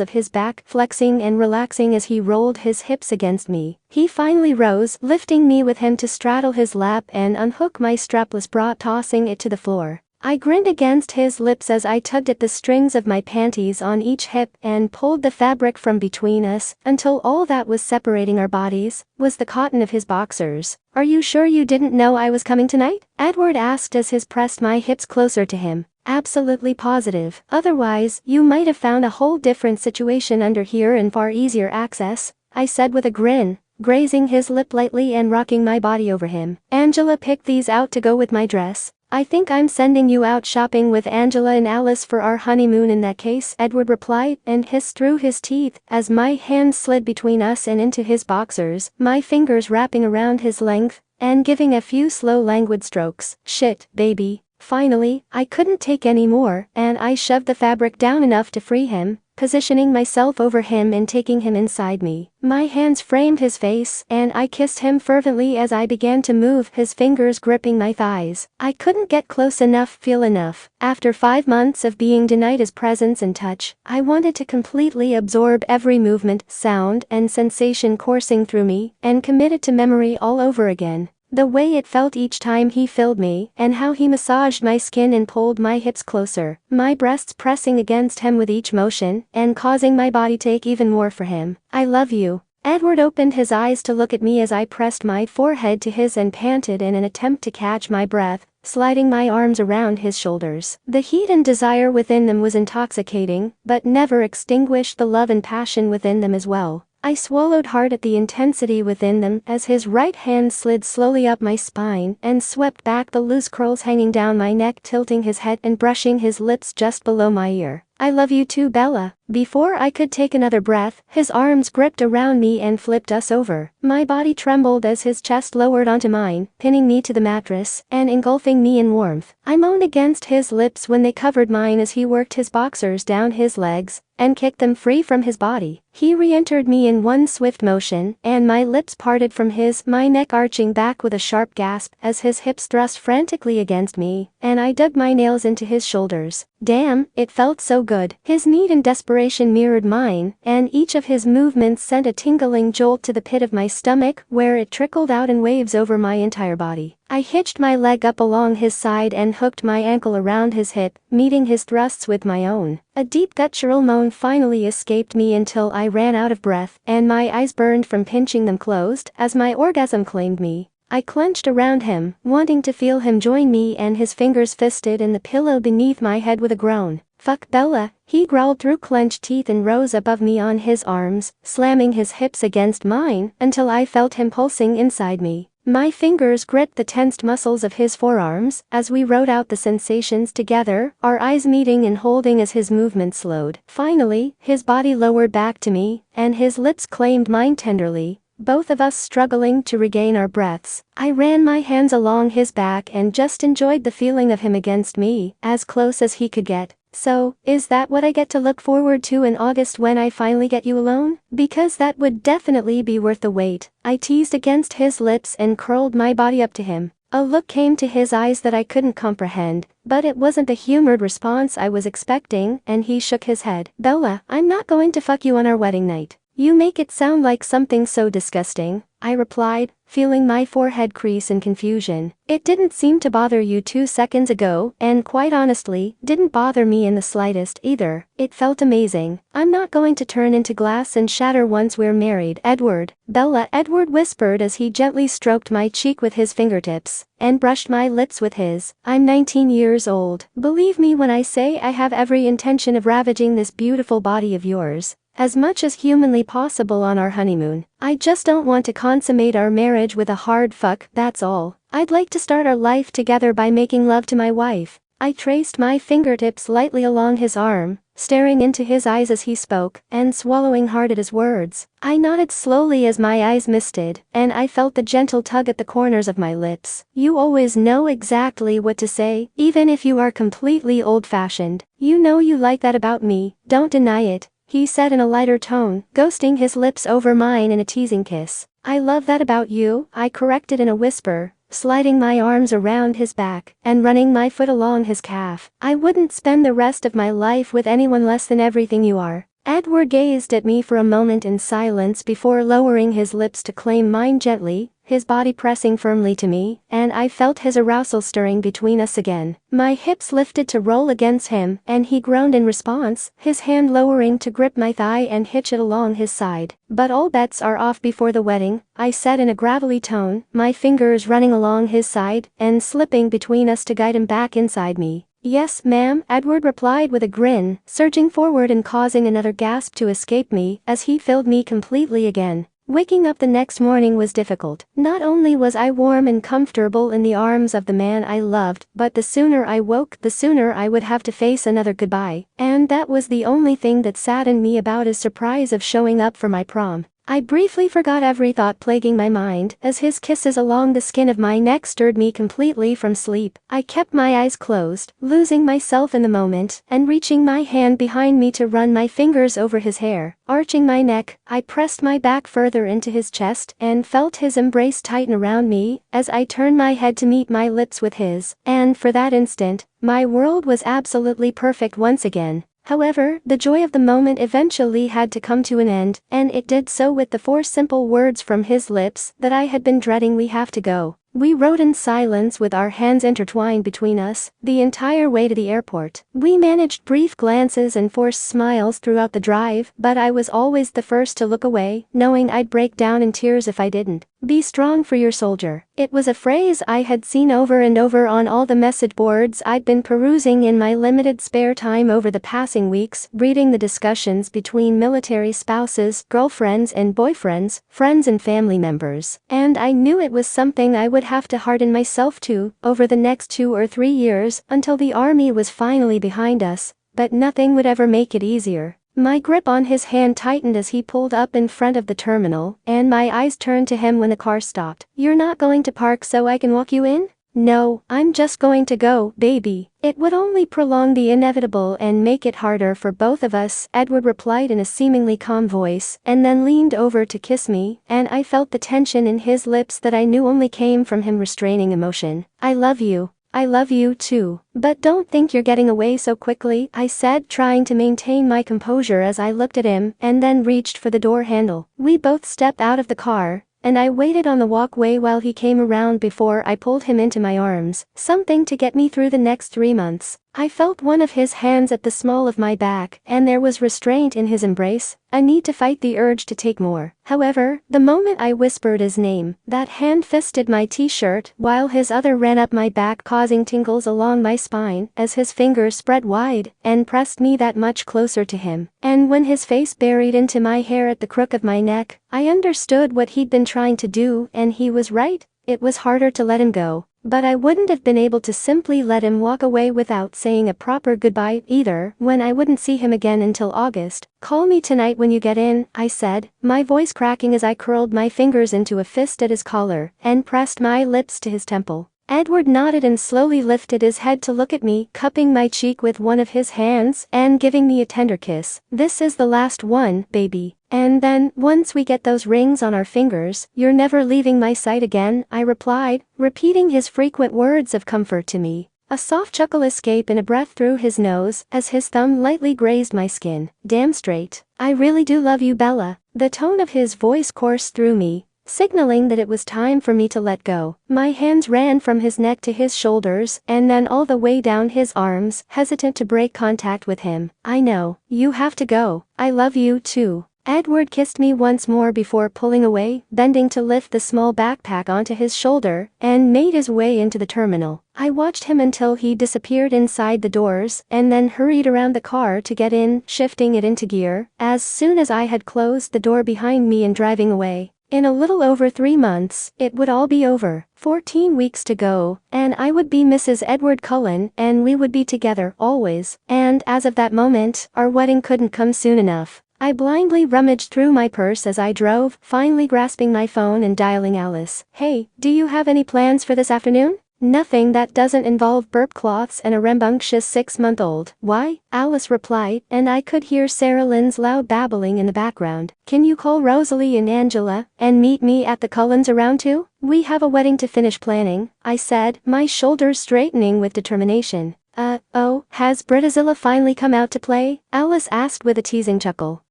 of his back, flexing and relaxing as he rolled his hips against me. He finally rose, lifting me with him to straddle his lap and unhook my strapless bra, tossing it to the floor. I grinned against his lips as I tugged at the strings of my panties on each hip and pulled the fabric from between us until all that was separating our bodies was the cotton of his boxers. Are you sure you didn't know I was coming tonight? Edward asked as he pressed my hips closer to him. Absolutely positive. Otherwise, you might have found a whole different situation under here and far easier access, I said with a grin, grazing his lip lightly and rocking my body over him. Angela picked these out to go with my dress. I think I'm sending you out shopping with Angela and Alice for our honeymoon in that case, Edward replied and hissed through his teeth as my hand slid between us and into his boxers, my fingers wrapping around his length and giving a few slow languid strokes. Shit, baby. Finally, I couldn't take any more, and I shoved the fabric down enough to free him, positioning myself over him and taking him inside me. My hands framed his face, and I kissed him fervently as I began to move, his fingers gripping my thighs. I couldn't get close enough, feel enough. After 5 months of being denied his presence and touch, I wanted to completely absorb every movement, sound, and sensation coursing through me, and committed to memory all over again. The way it felt each time he filled me, and how he massaged my skin and pulled my hips closer, my breasts pressing against him with each motion, and causing my body to ache even more for him. I love you. Edward opened his eyes to look at me as I pressed my forehead to his and panted in an attempt to catch my breath, sliding my arms around his shoulders. The heat and desire within them was intoxicating, but never extinguished the love and passion within them as well. I swallowed hard at the intensity within them as his right hand slid slowly up my spine and swept back the loose curls hanging down my neck, tilting his head and brushing his lips just below my ear. I love you too, Bella." Before I could take another breath, his arms gripped around me and flipped us over. My body trembled as his chest lowered onto mine, pinning me to the mattress and engulfing me in warmth. I moaned against his lips when they covered mine as he worked his boxers down his legs and kicked them free from his body. He re-entered me in one swift motion, and my lips parted from his, my neck arching back with a sharp gasp as his hips thrust frantically against me, and I dug my nails into his shoulders. Damn, it felt so good. His need and desperation mirrored mine, and each of his movements sent a tingling jolt to the pit of my stomach, where it trickled out in waves over my entire body. I hitched my leg up along his side and hooked my ankle around his hip, meeting his thrusts with my own. A deep guttural moan finally escaped me until I ran out of breath, and my eyes burned from pinching them closed as my orgasm claimed me. I clenched around him, wanting to feel him join me, and his fingers fisted in the pillow beneath my head with a groan. "Fuck, Bella," he growled through clenched teeth and rose above me on his arms, slamming his hips against mine until I felt him pulsing inside me. My fingers gripped the tensed muscles of his forearms as we rode out the sensations together, our eyes meeting and holding as his movement slowed. Finally, his body lowered back to me, and his lips claimed mine tenderly, both of us struggling to regain our breaths. I ran my hands along his back and just enjoyed the feeling of him against me, as close as he could get. "So, is that what I get to look forward to in August when I finally get you alone? Because that would definitely be worth the wait." I teased against his lips and curled my body up to him. A look came to his eyes that I couldn't comprehend, but it wasn't the humored response I was expecting, and he shook his head. "Bella, I'm not going to fuck you on our wedding night. You make it sound like something so disgusting," I replied, feeling my forehead crease in confusion. "It didn't seem to bother you 2 seconds ago, and quite honestly, didn't bother me in the slightest either. It felt amazing. I'm not going to turn into glass and shatter once we're married, Edward." "Bella," Edward whispered as he gently stroked my cheek with his fingertips and brushed my lips with his. "I'm 19 years old. Believe me when I say I have every intention of ravaging this beautiful body of yours as much as humanly possible on our honeymoon. I just don't want to consummate our marriage with a hard fuck, that's all. I'd like to start our life together by making love to my wife." I traced my fingertips lightly along his arm, staring into his eyes as he spoke, and swallowing hard at his words. I nodded slowly as my eyes misted, and I felt the gentle tug at the corners of my lips. "You always know exactly what to say, even if you are completely old-fashioned. You know you like that about me, don't deny it," he said in a lighter tone, ghosting his lips over mine in a teasing kiss. "I love that about you," I corrected in a whisper, sliding my arms around his back and running my foot along his calf. "I wouldn't spend the rest of my life with anyone less than everything you are." Edward gazed at me for a moment in silence before lowering his lips to claim mine gently, his body pressing firmly to me, and I felt his arousal stirring between us again. My hips lifted to roll against him, and he groaned in response, his hand lowering to grip my thigh and hitch it along his side. "But all bets are off before the wedding," I said in a gravelly tone, my fingers running along his side and slipping between us to guide him back inside me. "Yes, ma'am," Edward replied with a grin, surging forward and causing another gasp to escape me as he filled me completely again. Waking up the next morning was difficult. Not only was I warm and comfortable in the arms of the man I loved, but the sooner I woke, the sooner I would have to face another goodbye, and that was the only thing that saddened me about his surprise of showing up for my prom. I briefly forgot every thought plaguing my mind as his kisses along the skin of my neck stirred me completely from sleep. I kept my eyes closed, losing myself in the moment, and reaching my hand behind me to run my fingers over his hair. Arching my neck, I pressed my back further into his chest and felt his embrace tighten around me as I turned my head to meet my lips with his, and for that instant, my world was absolutely perfect once again. However, the joy of the moment eventually had to come to an end, and it did so with the 4 simple words from his lips that I had been dreading: "We have to go." We rode in silence with our hands intertwined between us, the entire way to the airport. We managed brief glances and forced smiles throughout the drive, but I was always the first to look away, knowing I'd break down in tears if I didn't. "Be strong for your soldier." It was a phrase I had seen over and over on all the message boards I'd been perusing in my limited spare time over the passing weeks, reading the discussions between military spouses, girlfriends and boyfriends, friends and family members, and I knew it was something I would have to harden myself to over the next 2 or 3 years until the army was finally behind us. but nothing would ever make it easier. My grip on his hand tightened as he pulled up in front of the terminal, and my eyes turned to him when the car stopped. "You're not going to park so I can walk you in?" "No, I'm just going to go, baby. It would only prolong the inevitable and make it harder for both of us," Edward replied in a seemingly calm voice, and then leaned over to kiss me, and I felt the tension in his lips that I knew only came from him restraining emotion. "I love you. I love you too. But don't think you're getting away so quickly," I said, trying to maintain my composure as I looked at him and then reached for the door handle. We both stepped out of the car, and I waited on the walkway while he came around before I pulled him into my arms, something to get me through the next 3 months. I felt one of his hands at the small of my back, and there was restraint in his embrace, a need to fight the urge to take more. However, the moment I whispered his name, that hand fisted my t-shirt while his other ran up my back, causing tingles along my spine as his fingers spread wide and pressed me that much closer to him. And when his face buried into my hair at the crook of my neck, I understood what he'd been trying to do, and he was right. It was harder to let him go. But I wouldn't have been able to simply let him walk away without saying a proper goodbye either, when I wouldn't see him again until August. "Call me tonight when you get in," I said, my voice cracking as I curled my fingers into a fist at his collar and pressed my lips to his temple. Edward nodded and slowly lifted his head to look at me, cupping my cheek with one of his hands and giving me a tender kiss. "This is the last one, baby. And then, once we get those rings on our fingers, you're never leaving my sight again," I replied, repeating his frequent words of comfort to me. A soft chuckle escaped in a breath through his nose as his thumb lightly grazed my skin. "Damn straight. I really do love you, Bella." The tone of his voice coursed through me, signaling that it was time for me to let go. My hands ran from his neck to his shoulders and then all the way down his arms, hesitant to break contact with him. "I know. You have to go. I love you too." Edward kissed me once more before pulling away, bending to lift the small backpack onto his shoulder, and made his way into the terminal. I watched him until he disappeared inside the doors, and then hurried around the car to get in, shifting it into gear, as soon as I had closed the door behind me and driving away. In a little over 3 months, it would all be over. 14 weeks to go, and I would be Mrs. Edward Cullen, and we would be together, always. And as of that moment, our wedding couldn't come soon enough. I blindly rummaged through my purse as I drove, finally grasping my phone and dialing Alice. "Hey, do you have any plans for this afternoon?" "Nothing that doesn't involve burp cloths and a rambunctious 6-month-old. Why?" Alice replied, and I could hear Sarah Lynn's loud babbling in the background. "Can you call Rosalie and Angela and meet me at the Cullens around 2? We have a wedding to finish planning," I said, my shoulders straightening with determination. Oh, has Brittazilla finally come out to play?" Alice asked with a teasing chuckle.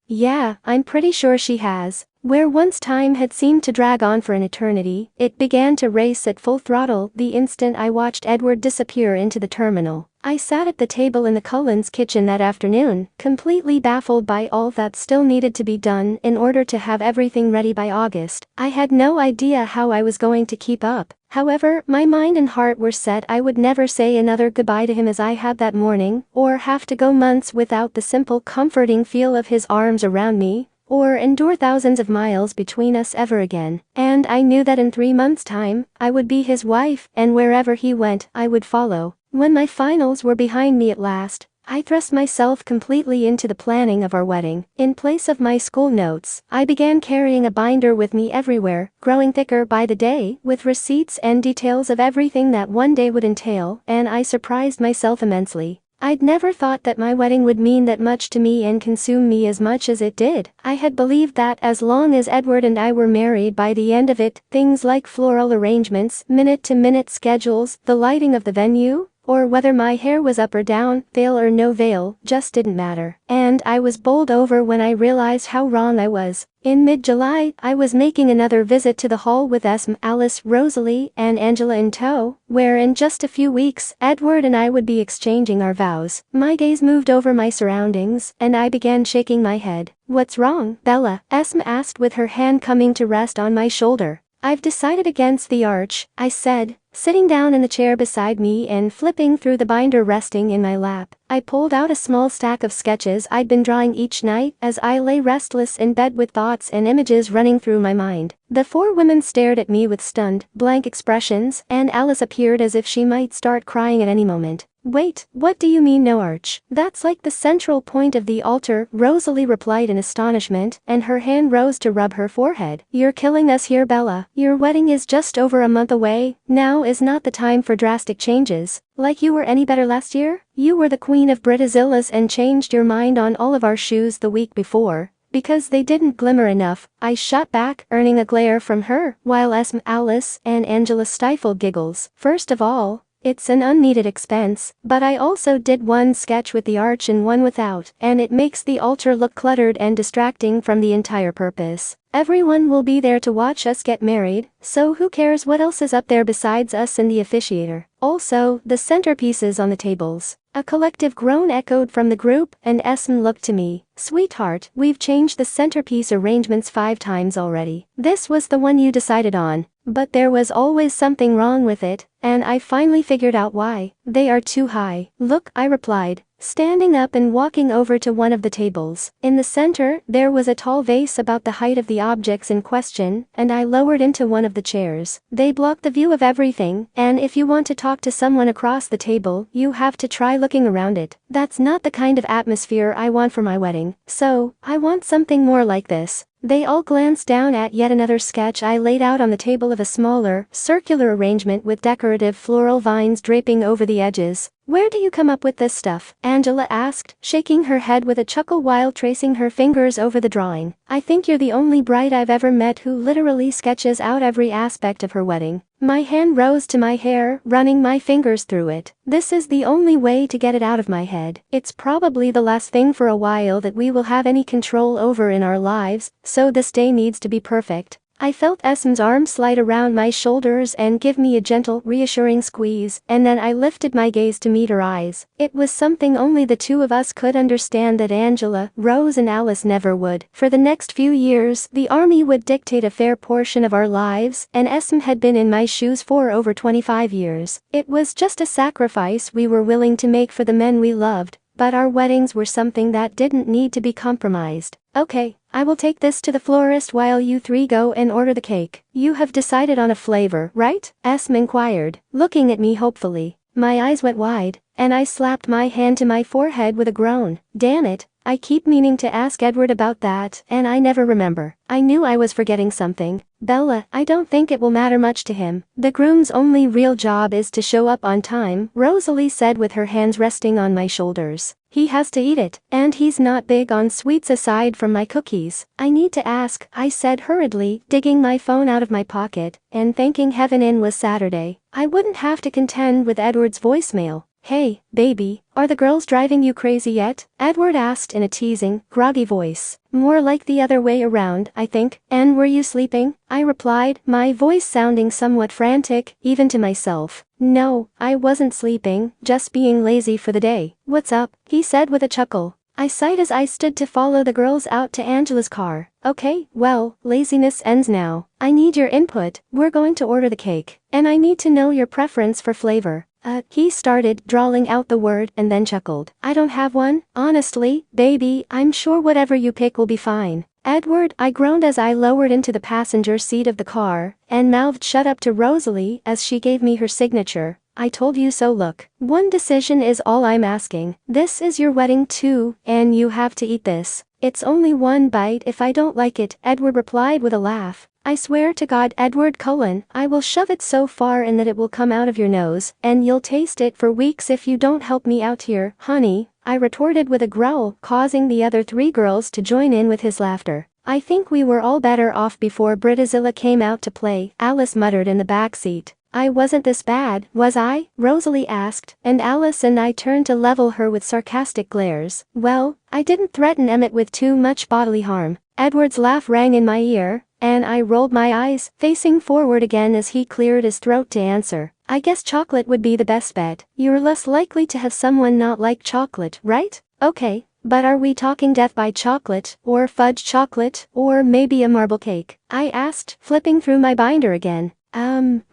"Yeah, I'm pretty sure she has." Where once time had seemed to drag on for an eternity, it began to race at full throttle the instant I watched Edward disappear into the terminal. I sat at the table in the Cullens' kitchen that afternoon, completely baffled by all that still needed to be done in order to have everything ready by August. I had no idea how I was going to keep up. However, my mind and heart were set I would never say another goodbye to him as I had that morning, or have to go months without the simple comforting feel of his arms around me, or endure thousands of miles between us ever again. And I knew that in 3 months' time, I would be his wife, and wherever he went, I would follow. When my finals were behind me at last, I thrust myself completely into the planning of our wedding. In place of my school notes, I began carrying a binder with me everywhere, growing thicker by the day, with receipts and details of everything that one day would entail, and I surprised myself immensely. I'd never thought that my wedding would mean that much to me and consume me as much as it did. I had believed that as long as Edward and I were married by the end of it, things like floral arrangements, minute-to-minute schedules, the lighting of the venue, or whether my hair was up or down, veil or no veil, just didn't matter. And I was bowled over when I realized how wrong I was. In mid-July, I was making another visit to the hall with Esme, Alice, Rosalie, and Angela in tow, where in just a few weeks, Edward and I would be exchanging our vows. My gaze moved over my surroundings, and I began shaking my head. "What's wrong, Bella?" Esme asked with her hand coming to rest on my shoulder. "I've decided against the arch," I said, sitting down in the chair beside me and flipping through the binder resting in my lap. I pulled out a small stack of sketches I'd been drawing each night as I lay restless in bed with thoughts and images running through my mind. The 4 women stared at me with stunned, blank expressions, and Alice appeared as if she might start crying at any moment. Wait, what do you mean no arch? That's like the central point of the altar, Rosalie replied in astonishment, and her hand rose to rub her forehead. You're killing us here, Bella. Your wedding is just over a month away. Now is not the time for drastic changes. Like you were any better last year? You were the queen of Brittazilla's and changed your mind on all of our shoes the week before. Because they didn't glimmer enough, I shot back, earning a glare from her, while Esme, Alice, and Angela stifled giggles. First of all, it's an unneeded expense, but I also did one sketch with the arch and one without, and it makes the altar look cluttered and distracting from the entire purpose. Everyone will be there to watch us get married, so who cares what else is up there besides us and the officiator. Also, the centerpieces on the tables. A collective groan echoed from the group, and Esme looked to me. Sweetheart, we've changed the centerpiece arrangements 5 times already. This was the one you decided on. But there was always something wrong with it, and I finally figured out why. They are too high. Look, I replied, standing up and walking over to one of the tables. In the center, there was a tall vase about the height of the objects in question, and I lowered into one of the chairs. They block the view of everything, and if you want to talk to someone across the table, you have to try looking around it. That's not the kind of atmosphere I want for my wedding, so I want something more like this. They all glanced down at yet another sketch I laid out on the table of a smaller, circular arrangement with decorative floral vines draping over the edges. Where do you come up with this stuff? Angela asked, shaking her head with a chuckle while tracing her fingers over the drawing. I think you're the only bride I've ever met who literally sketches out every aspect of her wedding. My hand rose to my hair, running my fingers through it. This is the only way to get it out of my head. It's probably the last thing for a while that we will have any control over in our lives, so this day needs to be perfect. I felt Esme's arm slide around my shoulders and give me a gentle, reassuring squeeze, and then I lifted my gaze to meet her eyes. It was something only the two of us could understand that Angela, Rose and Alice never would. For the next few years, the army would dictate a fair portion of our lives, and Esme had been in my shoes for over 25 years. It was just a sacrifice we were willing to make for the men we loved, but our weddings were something that didn't need to be compromised. Okay, I will take this to the florist while you 3 go and order the cake. You have decided on a flavor, right? Esme inquired, looking at me hopefully. My eyes went wide, and I slapped my hand to my forehead with a groan. Damn it, I keep meaning to ask Edward about that, and I never remember. I knew I was forgetting something. Bella, I don't think it will matter much to him. The groom's only real job is to show up on time, Rosalie said with her hands resting on my shoulders. He has to eat it, and he's not big on sweets aside from my cookies. I need to ask, I said hurriedly, digging my phone out of my pocket, and thanking heaven it was Saturday. I wouldn't have to contend with Edward's voicemail. Hey, baby, are the girls driving you crazy yet? Edward asked in a teasing, groggy voice. More like the other way around, I think. And were you sleeping? I replied, my voice sounding somewhat frantic, even to myself. No, I wasn't sleeping, just being lazy for the day. What's up? He said with a chuckle. I sighed as I stood to follow the girls out to Angela's car. Okay, well, laziness ends now. I need your input. We're going to order the cake, and I need to know your preference for flavor. He started, drawling out the word, and then chuckled. I don't have one, honestly, baby, I'm sure whatever you pick will be fine. Edward, I groaned as I lowered into the passenger seat of the car, and mouthed shut up to Rosalie as she gave me her signature. I told you so. Look, one decision is all I'm asking. This is your wedding too, and you have to eat this. It's only one bite if I don't like it, Edward replied with a laugh. I swear to God, Edward Cullen, I will shove it so far in that it will come out of your nose, and you'll taste it for weeks if you don't help me out here, honey, I retorted with a growl, causing the other 3 girls to join in with his laughter. I think we were all better off before Brittazilla came out to play, Alice muttered in the back seat. I wasn't this bad, was I? Rosalie asked, and Alice and I turned to level her with sarcastic glares. Well, I didn't threaten Emmett with too much bodily harm. Edward's laugh rang in my ear, and I rolled my eyes, facing forward again as he cleared his throat to answer. I guess chocolate would be the best bet. You're less likely to have someone not like chocolate, right? Okay, but are we talking death by chocolate, or fudge chocolate, or maybe a marble cake? I asked, flipping through my binder again.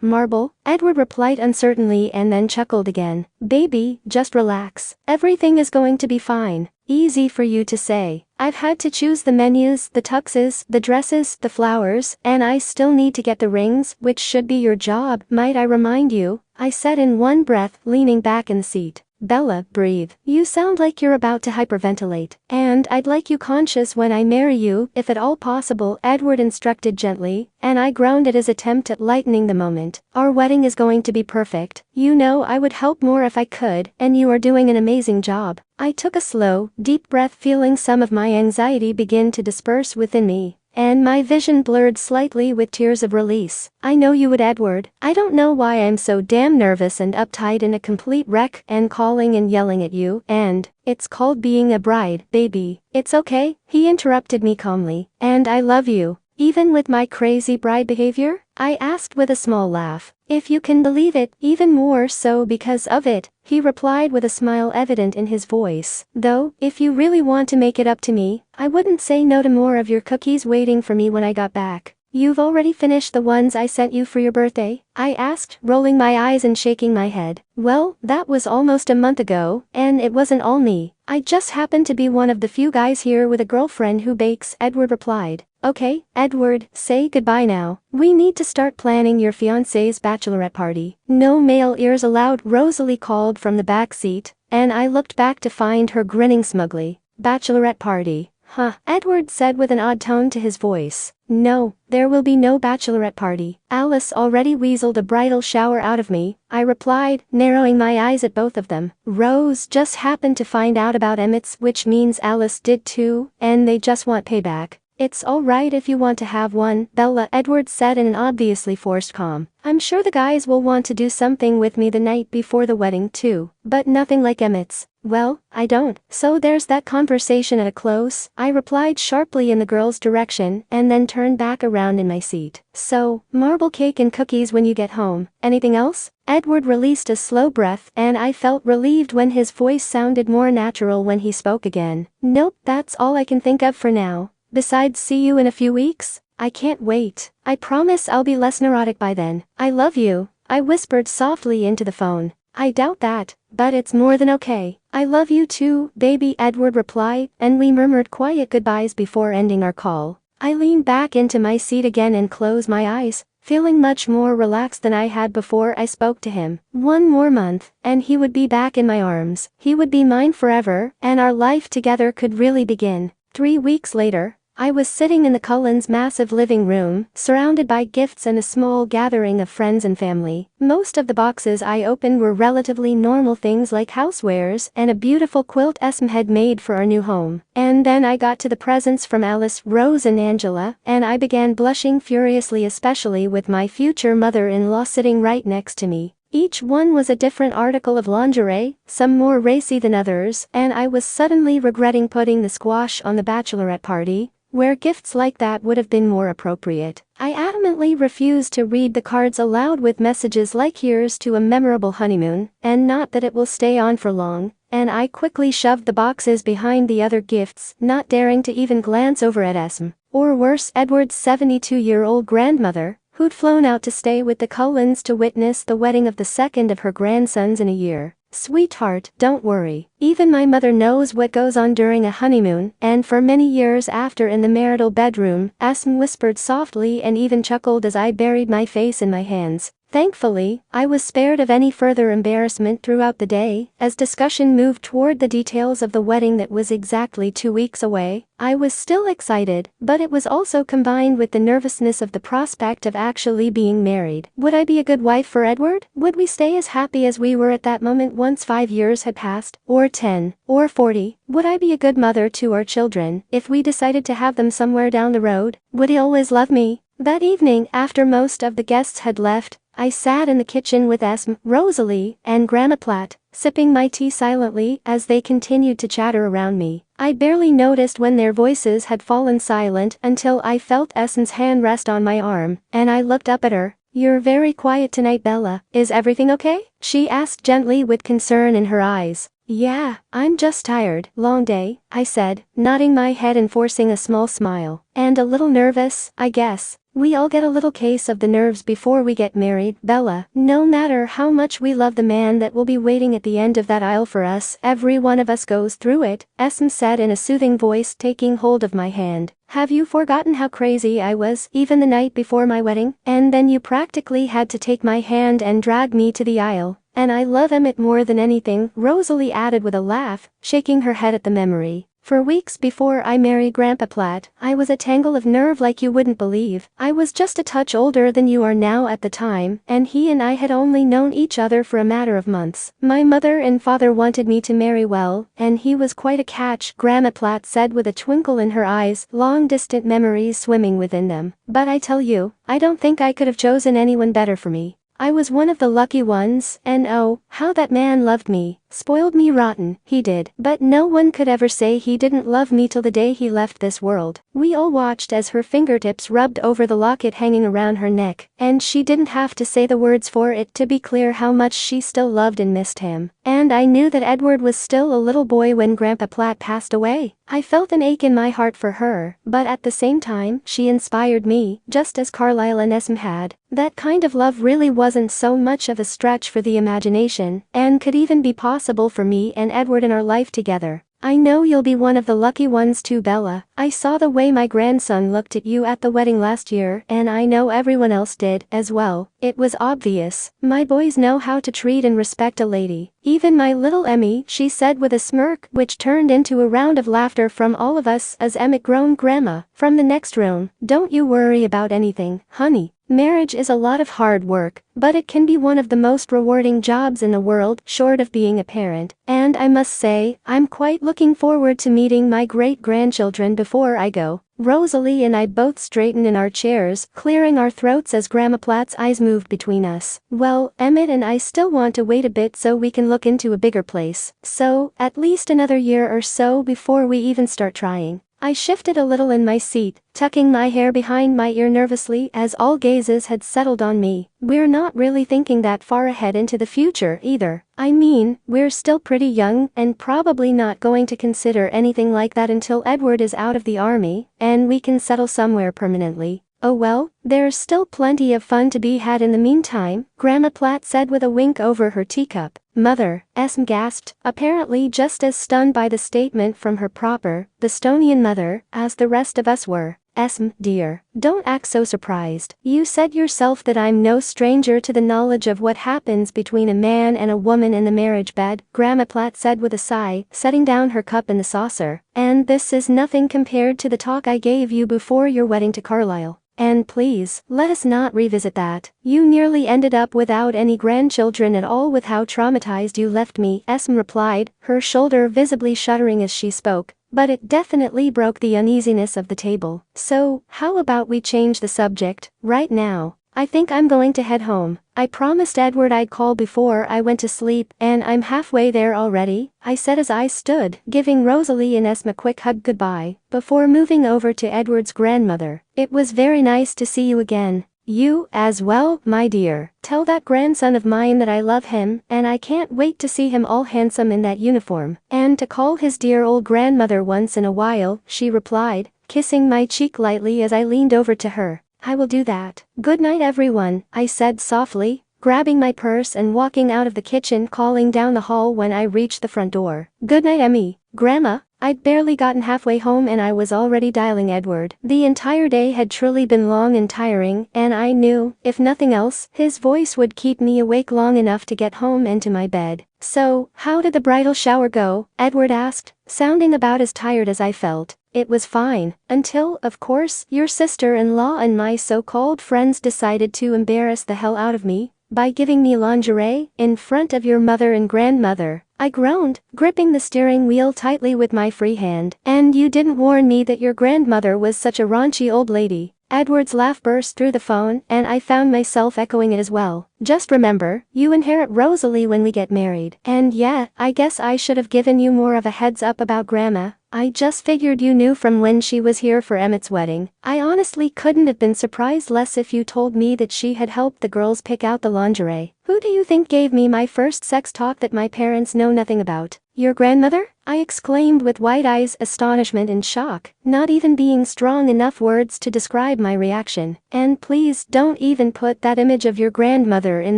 Marble? Edward replied uncertainly and then chuckled again. Baby, just relax. Everything is going to be fine. Easy for you to say. I've had to choose the menus, the tuxes, the dresses, the flowers, and I still need to get the rings, which should be your job, might I remind you, I said in one breath, leaning back in the seat. Bella, breathe. You sound like you're about to hyperventilate. And I'd like you conscious when I marry you, if at all possible, Edward instructed gently, and I groaned at his attempt at lightening the moment. Our wedding is going to be perfect. You know I would help more if I could, and you are doing an amazing job. I took a slow, deep breath, feeling some of my anxiety begin to disperse within me. And my vision blurred slightly with tears of release. I know you would, Edward. I don't know why I'm so damn nervous and uptight and a complete wreck and calling and yelling at you, and it's called being a bride, baby. It's okay, he interrupted me calmly. And I love you. Even with my crazy bride behavior? I asked with a small laugh. If you can believe it, even more so because of it, he replied with a smile evident in his voice. Though, if you really want to make it up to me, I wouldn't say no to more of your cookies waiting for me when I got back. You've already finished the ones I sent you for your birthday? I asked, rolling my eyes and shaking my head. Well, that was almost a month ago, and it wasn't all me. I just happened to be one of the few guys here with a girlfriend who bakes, Edward replied. Okay, Edward, say goodbye now. We need to start planning your fiancé's bachelorette party. No male ears allowed, Rosalie called from the back seat, and I looked back to find her grinning smugly. Bachelorette party. Huh, Edward said with an odd tone to his voice. No, there will be no bachelorette party. Alice already weaseled a bridal shower out of me, I replied, narrowing my eyes at both of them. Rose just happened to find out about Emmett's, which means Alice did too, and they just want payback. It's alright if you want to have one, Bella, Edward said in an obviously forced calm. I'm sure the guys will want to do something with me the night before the wedding too, but nothing like Emmett's. Well, I don't. So there's that conversation at a close, I replied sharply in the girl's direction, and then turned back around in my seat. So, marble cake and cookies when you get home. Anything else? Edward released a slow breath, and I felt relieved when his voice sounded more natural when he spoke again. Nope, that's all I can think of for now. Besides, see you in a few weeks? I can't wait. I promise I'll be less neurotic by then. I love you, I whispered softly into the phone. I doubt that, but it's more than okay. I love you too, baby, Edward replied, and we murmured quiet goodbyes before ending our call. I leaned back into my seat again and closed my eyes, feeling much more relaxed than I had before I spoke to him. One more month, and he would be back in my arms. He would be mine forever, and our life together could really begin. 3 weeks later, I was sitting in the Cullens' massive living room, surrounded by gifts and a small gathering of friends and family. Most of the boxes I opened were relatively normal things like housewares and a beautiful quilt Esme had made for our new home. And then I got to the presents from Alice, Rose and Angela, and I began blushing furiously, especially with my future mother-in-law sitting right next to me. Each one was a different article of lingerie, some more racy than others, and I was suddenly regretting putting the squash on the bachelorette party, where gifts like that would have been more appropriate. I adamantly refused to read the cards aloud with messages like "Here's to a memorable honeymoon," and "Not that it will stay on for long," and I quickly shoved the boxes behind the other gifts, not daring to even glance over at Esme, or worse, Edward's 72-year-old grandmother, who'd flown out to stay with the Cullens to witness the wedding of the second of her grandsons in a year. Sweetheart, don't worry. Even my mother knows what goes on during a honeymoon, and for many years after in the marital bedroom, Esme whispered softly and even chuckled as I buried my face in my hands. Thankfully, I was spared of any further embarrassment throughout the day. As discussion moved toward the details of the wedding that was exactly 2 weeks away, I was still excited, but it was also combined with the nervousness of the prospect of actually being married. Would I be a good wife for Edward? Would we stay as happy as we were at that moment once 5 years had passed, or 10, or 40? Would I be a good mother to our children if we decided to have them somewhere down the road? Would he always love me? That evening, after most of the guests had left, I sat in the kitchen with Esme, Rosalie, and Grandma Platt, sipping my tea silently as they continued to chatter around me. I barely noticed when their voices had fallen silent until I felt Esme's hand rest on my arm, and I looked up at her. You're very quiet tonight, Bella. Is everything okay? She asked gently with concern in her eyes. Yeah, I'm just tired. Long day, I said, nodding my head and forcing a small smile. And a little nervous, I guess. We all get a little case of the nerves before we get married, Bella. No matter how much we love the man that will be waiting at the end of that aisle for us, every one of us goes through it, Esme said in a soothing voice, taking hold of my hand. Have you forgotten how crazy I was even the night before my wedding? And then you practically had to take my hand and drag me to the aisle. And I love Emmett more than anything," Rosalie added with a laugh, shaking her head at the memory. "For weeks before I married Grandpa Platt, I was a tangle of nerve like you wouldn't believe. I was just a touch older than you are now at the time, and he and I had only known each other for a matter of months. My mother and father wanted me to marry well, and he was quite a catch," Grandma Platt said with a twinkle in her eyes, long-distant memories swimming within them. "But I tell you, I don't think I could have chosen anyone better for me. I was one of the lucky ones, and oh, how that man loved me. Spoiled me rotten, he did. But no one could ever say he didn't love me till the day he left this world." We all watched as her fingertips rubbed over the locket hanging around her neck, and she didn't have to say the words for it to be clear how much she still loved and missed him. And I knew that Edward was still a little boy when Grandpa Platt passed away. I felt an ache in my heart for her, but at the same time, she inspired me, just as Carlisle and Esme had. That kind of love really wasn't so much of a stretch for the imagination, and could even be possible for me and Edward in our life together. "I know you'll be one of the lucky ones too, Bella. I saw the way my grandson looked at you at the wedding last year, and I know everyone else did, as well. It was obvious. My boys know how to treat and respect a lady. Even my little Emmy," she said with a smirk which turned into a round of laughter from all of us as Emmett groaned Grandma from the next room. "Don't you worry about anything, honey. Marriage is a lot of hard work, but it can be one of the most rewarding jobs in the world, short of being a parent. And I must say, I'm quite looking forward to meeting my great-grandchildren before I go." Rosalie and I both straightened in our chairs, clearing our throats as Grandma Platt's eyes moved between us. "Well, Emmett and I still want to wait a bit so we can look into a bigger place. So, at least another year or so before we even start trying." I shifted a little in my seat, tucking my hair behind my ear nervously as all gazes had settled on me. "We're not really thinking that far ahead into the future either. I mean, we're still pretty young and probably not going to consider anything like that until Edward is out of the army and we can settle somewhere permanently. Oh well, there's still plenty of fun to be had in the meantime," Grandma Platt said with a wink over her teacup. "Mother," Esme gasped, apparently just as stunned by the statement from her proper, Bostonian mother, as the rest of us were. "Esme, dear, don't act so surprised. You said yourself that I'm no stranger to the knowledge of what happens between a man and a woman in the marriage bed," Grandma Platt said with a sigh, setting down her cup in the saucer. "And this is nothing compared to the talk I gave you before your wedding to Carlisle. And please, let us not revisit that. You nearly ended up without any grandchildren at all with how traumatized you left me," Esme replied, her shoulder visibly shuddering as she spoke. "But it definitely broke the uneasiness of the table. So, how about we change the subject, right now? I think I'm going to head home. I promised Edward I'd call before I went to sleep, and I'm halfway there already," I said as I stood, giving Rosalie and Esme a quick hug goodbye, before moving over to Edward's grandmother. "It was very nice to see you again. You, as well, my dear. Tell that grandson of mine that I love him, and I can't wait to see him all handsome in that uniform, and to call his dear old grandmother once in a while," she replied, kissing my cheek lightly as I leaned over to her. "I will do that. Good night everyone," I said softly, grabbing my purse and walking out of the kitchen calling down the hall when I reached the front door. "Good night Emmy, Grandma." I'd barely gotten halfway home and I was already dialing Edward. The entire day had truly been long and tiring, and I knew, if nothing else, his voice would keep me awake long enough to get home and to my bed. "So, how did the bridal shower go?" Edward asked, sounding about as tired as I felt. "It was fine, until, of course, your sister-in-law and my so-called friends decided to embarrass the hell out of me by giving me lingerie in front of your mother and grandmother," I groaned, gripping the steering wheel tightly with my free hand. "And you didn't warn me that your grandmother was such a raunchy old lady." Edward's laugh burst through the phone, and I found myself echoing it as well. "Just remember, you inherit Rosalie when we get married. And yeah, I guess I should have given you more of a heads up about Grandma. I just figured you knew from when she was here for Emmett's wedding. I honestly couldn't have been surprised less if you told me that she had helped the girls pick out the lingerie. Who do you think gave me my first sex talk that my parents know nothing about? Your grandmother?" I exclaimed with wide eyes, astonishment and shock, not even being strong enough words to describe my reaction. "And please don't even put that image of your grandmother in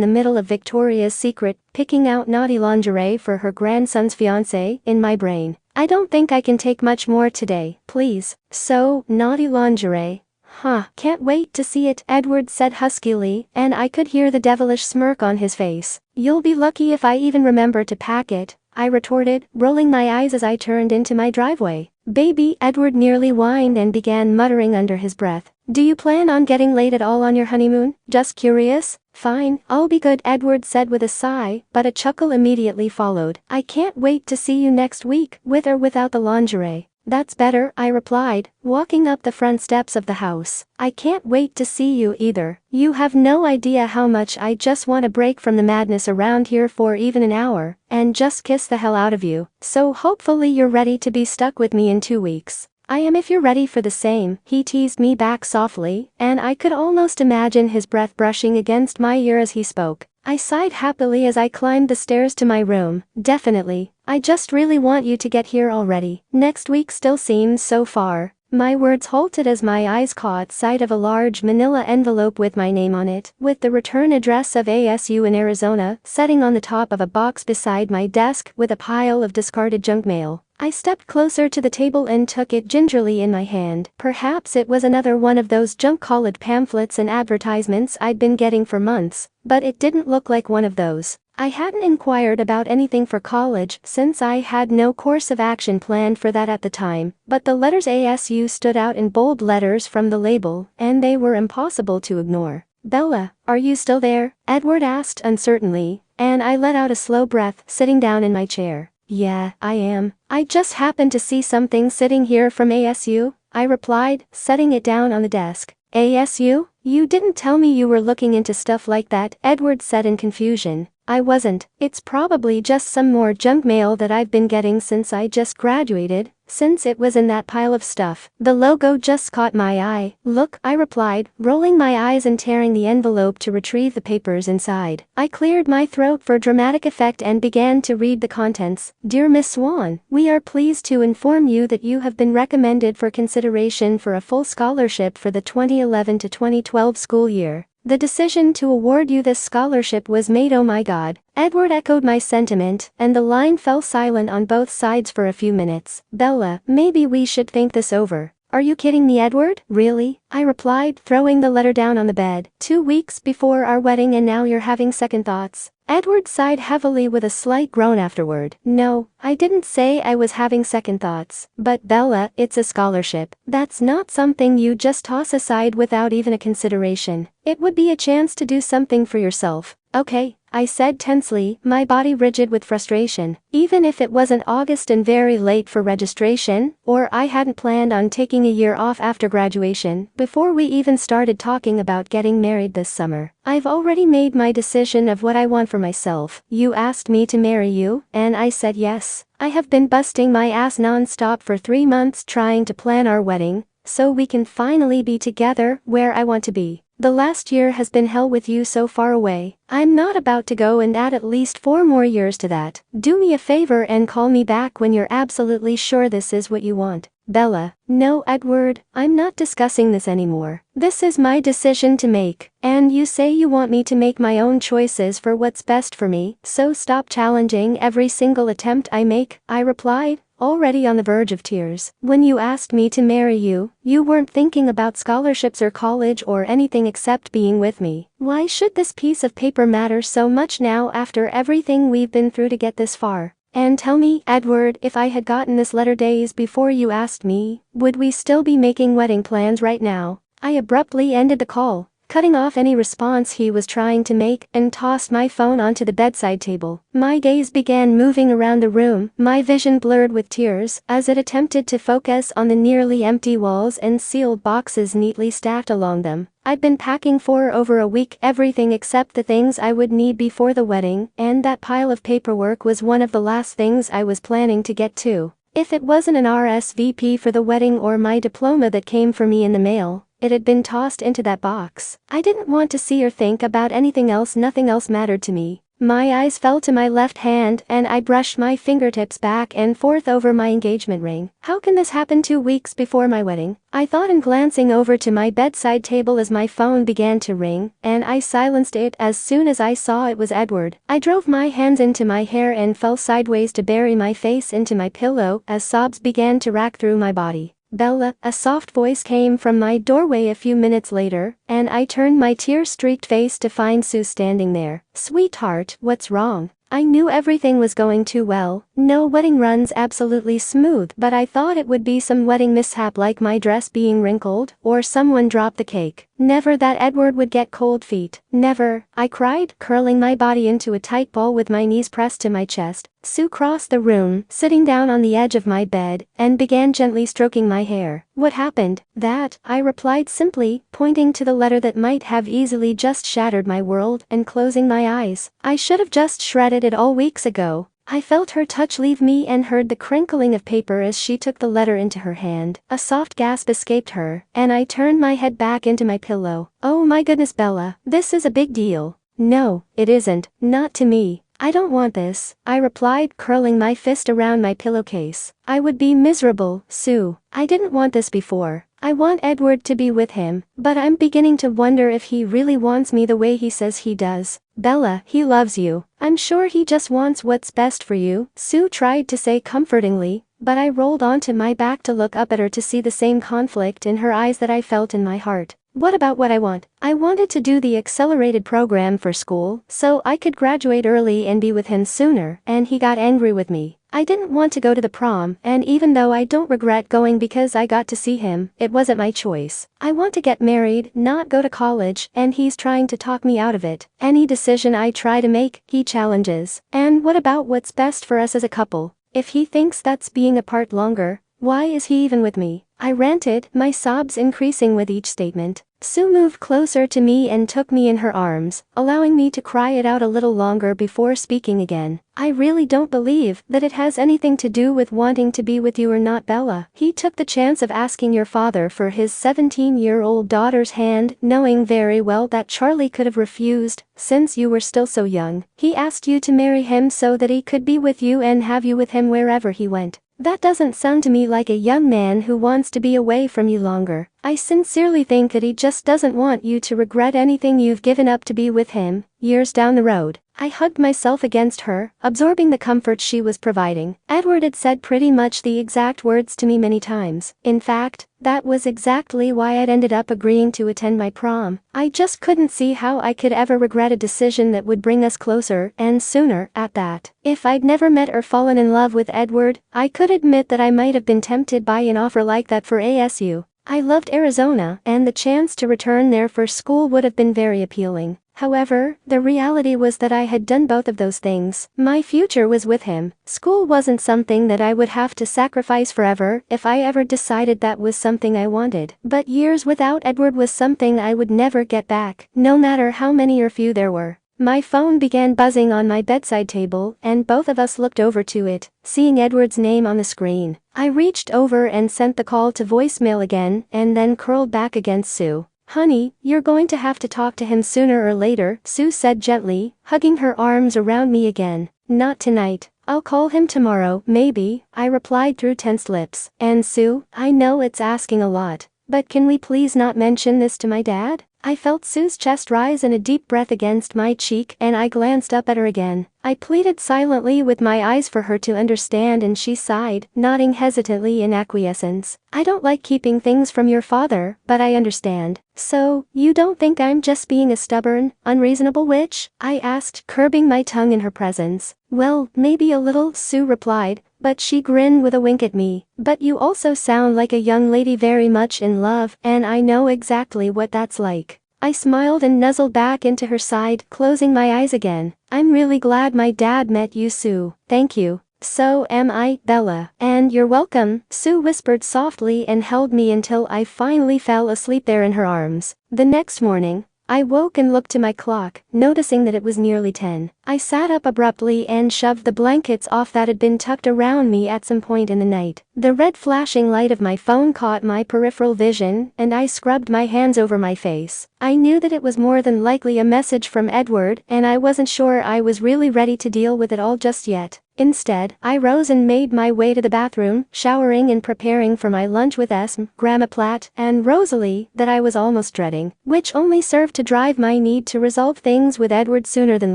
the middle of Victoria's Secret, picking out naughty lingerie for her grandson's fiancé, in my brain. I don't think I can take much more today, please. So, naughty lingerie. Huh, can't wait to see it, Edward said huskily, and I could hear the devilish smirk on his face. You'll be lucky if I even remember to pack it, I retorted, rolling my eyes as I turned into my driveway. Baby, Edward nearly whined and began muttering under his breath. Do you plan on getting laid at all on your honeymoon? Just curious? Fine, I'll be good, Edward said with a sigh, but a chuckle immediately followed. I can't wait to see you next week, with or without the lingerie. That's better, I replied, walking up the front steps of the house. I can't wait to see you either. You have no idea how much I just want a break from the madness around here for even an hour, and just kiss the hell out of you. So hopefully you're ready to be stuck with me in 2 weeks. I am if you're ready for the same, he teased me back softly, and I could almost imagine his breath brushing against my ear as he spoke. I sighed happily as I climbed the stairs to my room. Definitely. I just really want you to get here already. Next week still seems so far. My words halted as my eyes caught sight of a large manila envelope with my name on it, with the return address of ASU in Arizona, sitting on the top of a box beside my desk with a pile of discarded junk mail. I stepped closer to the table and took it gingerly in my hand. Perhaps it was another one of those junk college pamphlets and advertisements I'd been getting for months, but it didn't look like one of those. I hadn't inquired about anything for college since I had no course of action planned for that at the time, but the letters ASU stood out in bold letters from the label, and they were impossible to ignore. Bella, are you still there? Edward asked uncertainly, and I let out a slow breath, sitting down in my chair. Yeah, I am. I just happened to see something sitting here from ASU, I replied, setting it down on the desk. ASU? You didn't tell me you were looking into stuff like that, Edward said in confusion. I wasn't. It's probably just some more junk mail that I've been getting since I just graduated, since it was in that pile of stuff. The logo just caught my eye. Look, I replied, rolling my eyes and tearing the envelope to retrieve the papers inside. I cleared my throat for dramatic effect and began to read the contents. Dear Miss Swan, we are pleased to inform you that you have been recommended for consideration for a full scholarship for the 2011 to 2012 school year. The decision to award you this scholarship was made. Oh my God. Edward echoed my sentiment, and the line fell silent on both sides for a few minutes. Bella, maybe we should think this over. Are you kidding me, Edward? Really? I replied, throwing the letter down on the bed. 2 weeks before our wedding and now you're having second thoughts. Edward sighed heavily with a slight groan afterward. No, I didn't say I was having second thoughts. But Bella, it's a scholarship. That's not something you just toss aside without even a consideration. It would be a chance to do something for yourself. Okay, I said tensely, my body rigid with frustration. Even if it wasn't August and very late for registration, or I hadn't planned on taking a year off after graduation, before we even started talking about getting married this summer, I've already made my decision of what I want for myself. You asked me to marry you, and I said yes. I have been busting my ass non-stop for 3 months trying to plan our wedding, so we can finally be together where I want to be. The last year has been hell with you so far away. I'm not about to go and add at least 4 more years to that. Do me a favor and call me back when you're absolutely sure this is what you want. Bella. No, Edward, I'm not discussing this anymore. This is my decision to make, and you say you want me to make my own choices for what's best for me, so stop challenging every single attempt I make, I replied, already on the verge of tears. When you asked me to marry you, you weren't thinking about scholarships or college or anything except being with me. Why should this piece of paper matter so much now after everything we've been through to get this far? And tell me, Edward, if I had gotten this letter days before you asked me, would we still be making wedding plans right now? I abruptly ended the call, cutting off any response he was trying to make, and tossed my phone onto the bedside table. My gaze began moving around the room, my vision blurred with tears, as it attempted to focus on the nearly empty walls and sealed boxes neatly stacked along them. I'd been packing for over a week, everything except the things I would need before the wedding, and that pile of paperwork was one of the last things I was planning to get to. If it wasn't an RSVP for the wedding or my diploma that came for me in the mail, it had been tossed into that box. I didn't want to see or think about anything else. Nothing else mattered to me. My eyes fell to my left hand and I brushed my fingertips back and forth over my engagement ring. How can this happen 2 weeks before my wedding? I thought, and glancing over to my bedside table as my phone began to ring, and I silenced it as soon as I saw it was Edward. I drove my hands into my hair and fell sideways to bury my face into my pillow as sobs began to rack through my body. Bella, a soft voice came from my doorway a few minutes later, and I turned my tear-streaked face to find Sue standing there. Sweetheart, what's wrong? I knew everything was going too well. No wedding runs absolutely smooth, but I thought it would be some wedding mishap like my dress being wrinkled, or someone dropped the cake. Never that Edward would get cold feet. Never, I cried, curling my body into a tight ball with my knees pressed to my chest. Sue crossed the room, sitting down on the edge of my bed, and began gently stroking my hair. What happened? That, I replied simply, pointing to the letter that might have easily just shattered my world, and closing my eyes. I should have just shredded it all weeks ago. I felt her touch leave me and heard the crinkling of paper as she took the letter into her hand. A soft gasp escaped her, and I turned my head back into my pillow. Oh my goodness, Bella, this is a big deal. No, it isn't, not to me. I don't want this, I replied, curling my fist around my pillowcase. I would be miserable, Sue. I didn't want this before. I want Edward to be with him, but I'm beginning to wonder if he really wants me the way he says he does. Bella, he loves you. I'm sure he just wants what's best for you, Sue tried to say comfortingly, but I rolled onto my back to look up at her to see the same conflict in her eyes that I felt in my heart. What about what I want? I wanted to do the accelerated program for school, so I could graduate early and be with him sooner, and he got angry with me. I didn't want to go to the prom, and even though I don't regret going because I got to see him, it wasn't my choice. I want to get married, not go to college, and he's trying to talk me out of it. Any decision I try to make, he challenges. And what about what's best for us as a couple? If he thinks that's being apart longer, why is he even with me? I ranted, my sobs increasing with each statement. Sue moved closer to me and took me in her arms, allowing me to cry it out a little longer before speaking again. I really don't believe that it has anything to do with wanting to be with you or not, Bella. He took the chance of asking your father for his 17-year-old daughter's hand, knowing very well that Charlie could have refused, since you were still so young. He asked you to marry him so that he could be with you and have you with him wherever he went. That doesn't sound to me like a young man who wants to be away from you longer. I sincerely think that he just doesn't want you to regret anything you've given up to be with him, years down the road. I hugged myself against her, absorbing the comfort she was providing. Edward had said pretty much the exact words to me many times. In fact, that was exactly why I'd ended up agreeing to attend my prom. I just couldn't see how I could ever regret a decision that would bring us closer, and sooner, at that. If I'd never met or fallen in love with Edward, I could admit that I might have been tempted by an offer like that for ASU. I loved Arizona, and the chance to return there for school would have been very appealing. However, the reality was that I had done both of those things. My future was with him. School wasn't something that I would have to sacrifice forever if I ever decided that was something I wanted. But years without Edward was something I would never get back, no matter how many or few there were. My phone began buzzing on my bedside table, and both of us looked over to it, seeing Edward's name on the screen. I reached over and sent the call to voicemail again, and then curled back against Sue. Honey, you're going to have to talk to him sooner or later, Sue said gently, hugging her arms around me again. Not tonight. I'll call him tomorrow, maybe, I replied through tense lips. And Sue, I know it's asking a lot, but can we please not mention this to my dad? I felt Sue's chest rise and a deep breath against my cheek, and I glanced up at her again. I pleaded silently with my eyes for her to understand, and she sighed, nodding hesitantly in acquiescence. I don't like keeping things from your father, but I understand. So, you don't think I'm just being a stubborn, unreasonable witch? I asked, curbing my tongue in her presence. Well, maybe a little, Sue replied, but she grinned with a wink at me. But you also sound like a young lady very much in love, and I know exactly what that's like. I smiled and nuzzled back into her side, closing my eyes again. I'm really glad my dad met you, Sue. Thank you. So am I, Bella. And you're welcome, Sue whispered softly and held me until I finally fell asleep there in her arms. The next morning, I woke and looked to my clock, noticing that it was nearly 10. I sat up abruptly and shoved the blankets off that had been tucked around me at some point in the night. The red flashing light of my phone caught my peripheral vision, and I scrubbed my hands over my face. I knew that it was more than likely a message from Edward, and I wasn't sure I was really ready to deal with it all just yet. Instead, I rose and made my way to the bathroom, showering and preparing for my lunch with Grandma Platt and Rosalie that I was almost dreading, which only served to drive my need to resolve things with Edward sooner than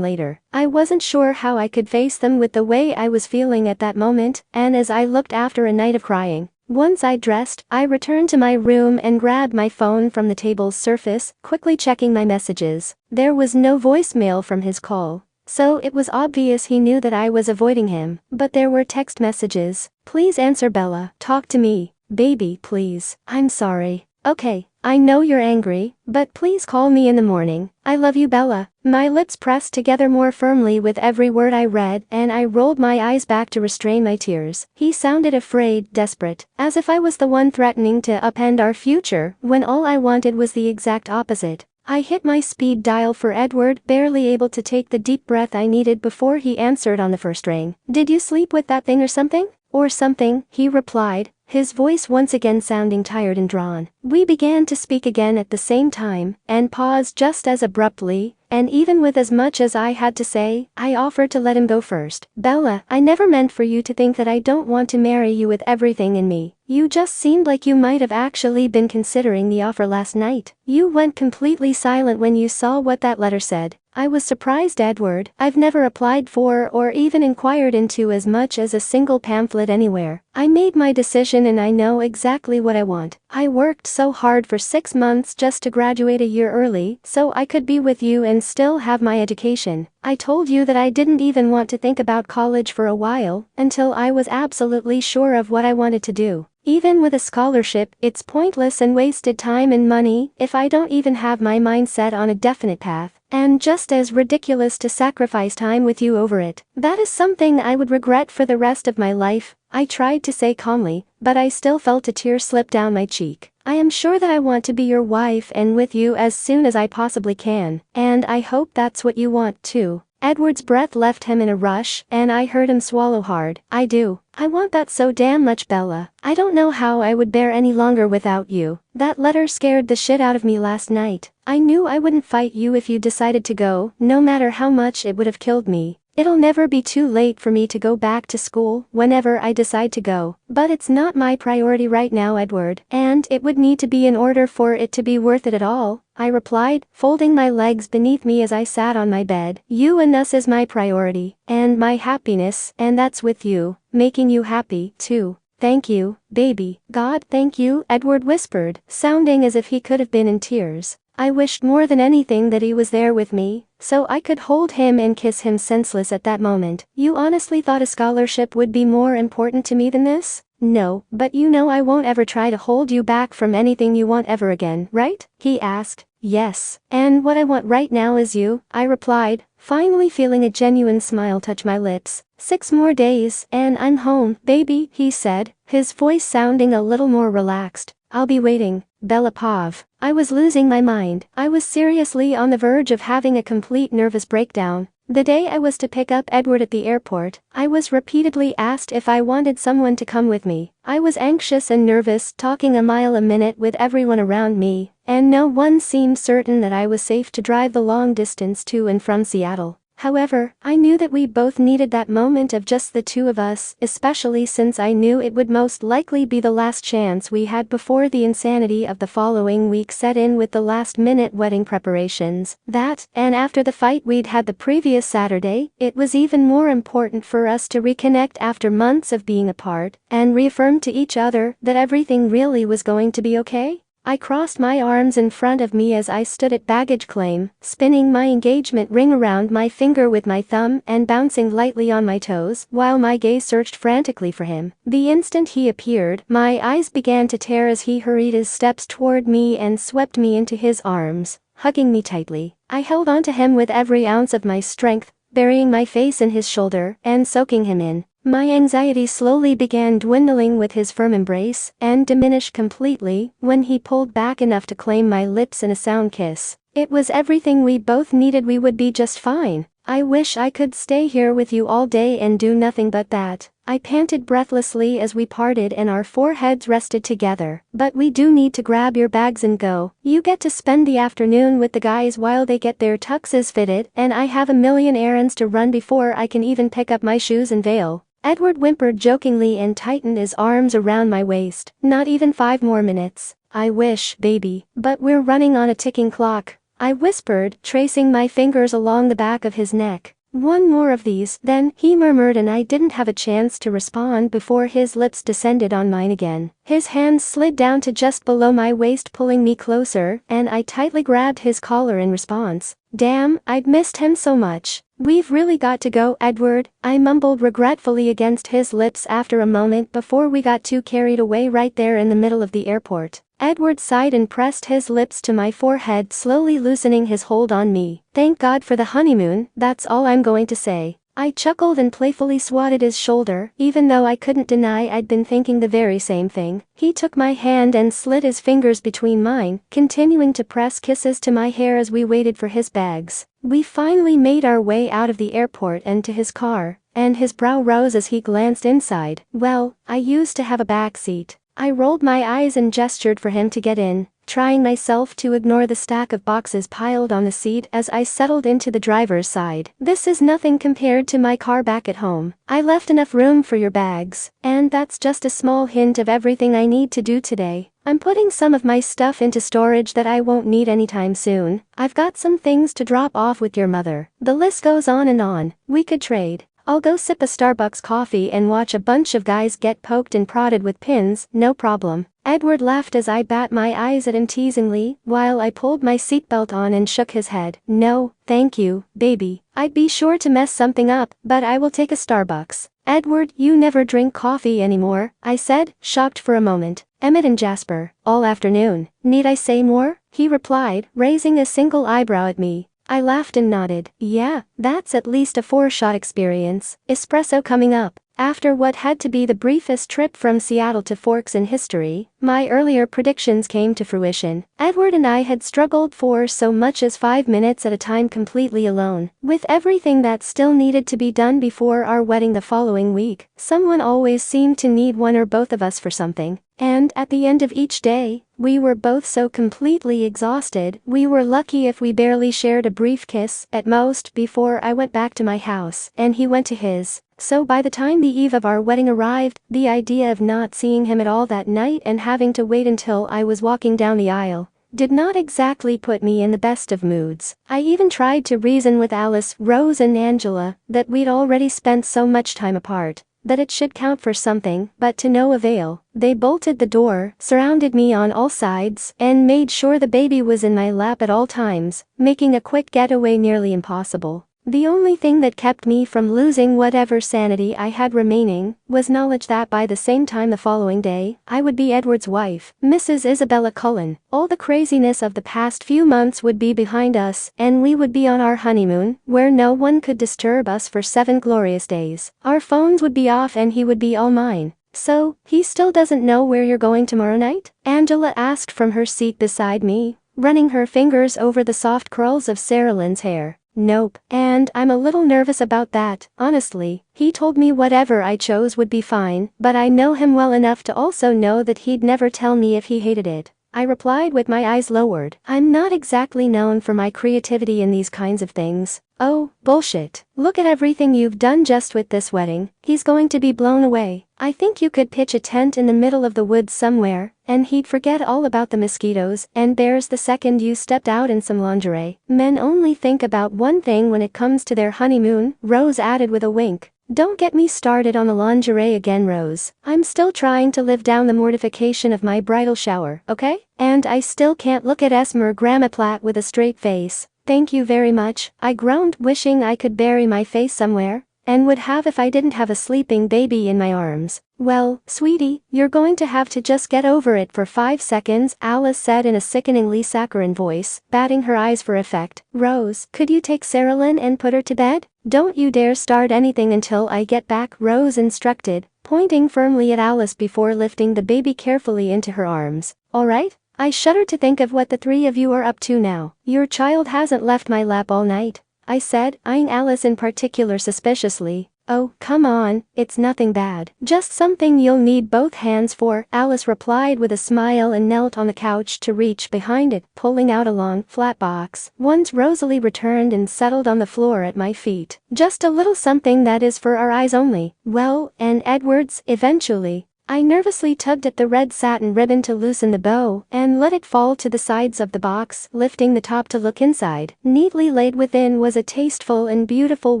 later. I wasn't sure how I could face them with the way I was feeling at that moment, and as I looked after a night of crying. Once I dressed, I returned to my room and grabbed my phone from the table's surface, quickly checking my messages. There was no voicemail from his call. So it was obvious he knew that I was avoiding him, but there were text messages. Please answer Bella. Talk to me. Baby, please. I'm sorry. Okay, I know you're angry, but please call me in the morning. I love you, Bella. My lips pressed together more firmly with every word I read, and I rolled my eyes back to restrain my tears. He sounded afraid, desperate, as if I was the one threatening to upend our future, when all I wanted was the exact opposite. I hit my speed dial for Edward, barely able to take the deep breath I needed before he answered on the first ring. Did you sleep with that thing or something? Or something, he replied, his voice once again sounding tired and drawn. We began to speak again at the same time, and paused just as abruptly, and even with as much as I had to say, I offered to let him go first. Bella, I never meant for you to think that I don't want to marry you with everything in me. You just seemed like you might have actually been considering the offer last night. You went completely silent when you saw what that letter said. I was surprised, Edward. I've never applied for or even inquired into as much as a single pamphlet anywhere. I made my decision and I know exactly what I want. I worked so hard for 6 months just to graduate a year early so I could be with you and still have my education. I told you that I didn't even want to think about college for a while, until I was absolutely sure of what I wanted to do. Even with a scholarship, it's pointless and wasted time and money if I don't even have my mind set on a definite path. And just as ridiculous to sacrifice time with you over it. That is something I would regret for the rest of my life, I tried to say calmly, but I still felt a tear slip down my cheek. I am sure that I want to be your wife and with you as soon as I possibly can, and I hope that's what you want too. Edward's breath left him in a rush, and I heard him swallow hard. I do. I want that so damn much, Bella. I don't know how I would bear any longer without you. That letter scared the shit out of me last night. I knew I wouldn't fight you if you decided to go, no matter how much it would have killed me. It'll never be too late for me to go back to school whenever I decide to go, but it's not my priority right now, Edward, and it would need to be in order for it to be worth it at all, I replied, folding my legs beneath me as I sat on my bed. You and us is my priority, and my happiness, and that's with you, making you happy, too. Thank you, baby. God, thank you, Edward whispered, sounding as if he could have been in tears. I wished more than anything that he was there with me, so I could hold him and kiss him senseless at that moment. You honestly thought a scholarship would be more important to me than this? No, but you know I won't ever try to hold you back from anything you want ever again, right? He asked. Yes, and what I want right now is you, I replied, finally feeling a genuine smile touch my lips. 6 more days, and I'm home, baby, he said, his voice sounding a little more relaxed. I'll be waiting. Bella Pav. I was losing my mind. I was seriously on the verge of having a complete nervous breakdown. The day I was to pick up Edward at the airport, I was repeatedly asked if I wanted someone to come with me. I was anxious and nervous, talking a mile a minute with everyone around me, and no one seemed certain that I was safe to drive the long distance to and from Seattle. However, I knew that we both needed that moment of just the two of us, especially since I knew it would most likely be the last chance we had before the insanity of the following week set in with the last-minute wedding preparations. That, and after the fight we'd had the previous Saturday, it was even more important for us to reconnect after months of being apart, and reaffirm to each other that everything really was going to be okay. I crossed my arms in front of me as I stood at baggage claim, spinning my engagement ring around my finger with my thumb and bouncing lightly on my toes while my gaze searched frantically for him. The instant he appeared, my eyes began to tear as he hurried his steps toward me and swept me into his arms, hugging me tightly. I held onto him with every ounce of my strength, burying my face in his shoulder and soaking him in. My anxiety slowly began dwindling with his firm embrace, and diminished completely when he pulled back enough to claim my lips in a sound kiss. It was everything we both needed. We would be just fine. I wish I could stay here with you all day and do nothing but that. I panted breathlessly as we parted and our foreheads rested together. But we do need to grab your bags and go. You get to spend the afternoon with the guys while they get their tuxes fitted, and I have a million errands to run before I can even pick up my shoes and veil. Edward whimpered jokingly and tightened his arms around my waist. Not even 5 more minutes. I wish, baby, but we're running on a ticking clock, I whispered, tracing my fingers along the back of his neck. 1 more of these, then, he murmured, and I didn't have a chance to respond before his lips descended on mine again. His hands slid down to just below my waist, pulling me closer, and I tightly grabbed his collar in response. Damn, I'd missed him so much. We've really got to go, Edward, I mumbled regretfully against his lips after a moment before we got too carried away right there in the middle of the airport. Edward sighed and pressed his lips to my forehead, slowly loosening his hold on me. Thank God for the honeymoon, that's all I'm going to say. I chuckled and playfully swatted his shoulder, even though I couldn't deny I'd been thinking the very same thing. He took my hand and slid his fingers between mine, continuing to press kisses to my hair as we waited for his bags. We finally made our way out of the airport and to his car, and his brow rose as he glanced inside. Well, I used to have a back seat. I rolled my eyes and gestured for him to get in, trying myself to ignore the stack of boxes piled on the seat as I settled into the driver's side. This is nothing compared to my car back at home. I left enough room for your bags, and that's just a small hint of everything I need to do today. I'm putting some of my stuff into storage that I won't need anytime soon. I've got some things to drop off with your mother. The list goes on and on. We could trade. I'll go sip a Starbucks coffee and watch a bunch of guys get poked and prodded with pins, no problem. Edward laughed as I bat my eyes at him teasingly, while I pulled my seatbelt on and shook his head. No, thank you, baby. I'd be sure to mess something up, but I will take a Starbucks. Edward, you never drink coffee anymore, I said, shocked for a moment. Emmett and Jasper, all afternoon. Need I say more? He replied, raising a single eyebrow at me. I laughed and nodded. Yeah, that's at least a 4-shot experience. Espresso coming up. After what had to be the briefest trip from Seattle to Forks in history, my earlier predictions came to fruition. Edward and I had struggled for so much as 5 minutes at a time completely alone. With everything that still needed to be done before our wedding the following week, someone always seemed to need one or both of us for something. And at the end of each day, we were both so completely exhausted, we were lucky if we barely shared a brief kiss, at most, before I went back to my house, and he went to his. So by the time the eve of our wedding arrived, the idea of not seeing him at all that night and having to wait until I was walking down the aisle did not exactly put me in the best of moods. I even tried to reason with Alice, Rose and Angela that we'd already spent so much time apart that it should count for something, but to no avail. They bolted the door, surrounded me on all sides, and made sure the baby was in my lap at all times, making a quick getaway nearly impossible. The only thing that kept me from losing whatever sanity I had remaining was knowledge that by the same time the following day, I would be Edward's wife, Mrs. Isabella Cullen. All the craziness of the past few months would be behind us, and we would be on our honeymoon, where no one could disturb us for 7 glorious days. Our phones would be off and he would be all mine. So, he still doesn't know where you're going tomorrow night? Angela asked from her seat beside me, running her fingers over the soft curls of Sarah Lynn's hair. Nope, and I'm a little nervous about that, honestly. He told me whatever I chose would be fine, but I know him well enough to also know that he'd never tell me if he hated it. I replied with my eyes lowered. I'm not exactly known for my creativity in these kinds of things. Oh, bullshit. Look at everything you've done just with this wedding. He's going to be blown away. I think you could pitch a tent in the middle of the woods somewhere, and he'd forget all about the mosquitoes and bears the second you stepped out in some lingerie. Men only think about one thing when it comes to their honeymoon, Rose added with a wink. Don't get me started on the lingerie again, Rose. I'm still trying to live down the mortification of my bridal shower, okay? And I still can't look at Esmer Grammaplatt with a straight face. Thank you very much, I groaned, wishing I could bury my face somewhere, and would have if I didn't have a sleeping baby in my arms. Well, sweetie, you're going to have to just get over it for 5 seconds, Alice said in a sickeningly saccharine voice, batting her eyes for effect. Rose, could you take Sarah Lynn and put her to bed? Don't you dare start anything until I get back, Rose instructed, pointing firmly at Alice before lifting the baby carefully into her arms. Alright? I shudder to think of what the three of you are up to now. Your child hasn't left my lap all night, I said, eyeing Alice in particular suspiciously. Oh, come on, it's nothing bad. Just something you'll need both hands for, Alice replied with a smile and knelt on the couch to reach behind it, pulling out a long, flat box. Once Rosalie returned and settled on the floor at my feet. Just a little something that is for our eyes only. Well, and Edward's, eventually. I nervously tugged at the red satin ribbon to loosen the bow and let it fall to the sides of the box, lifting the top to look inside. Neatly laid within was a tasteful and beautiful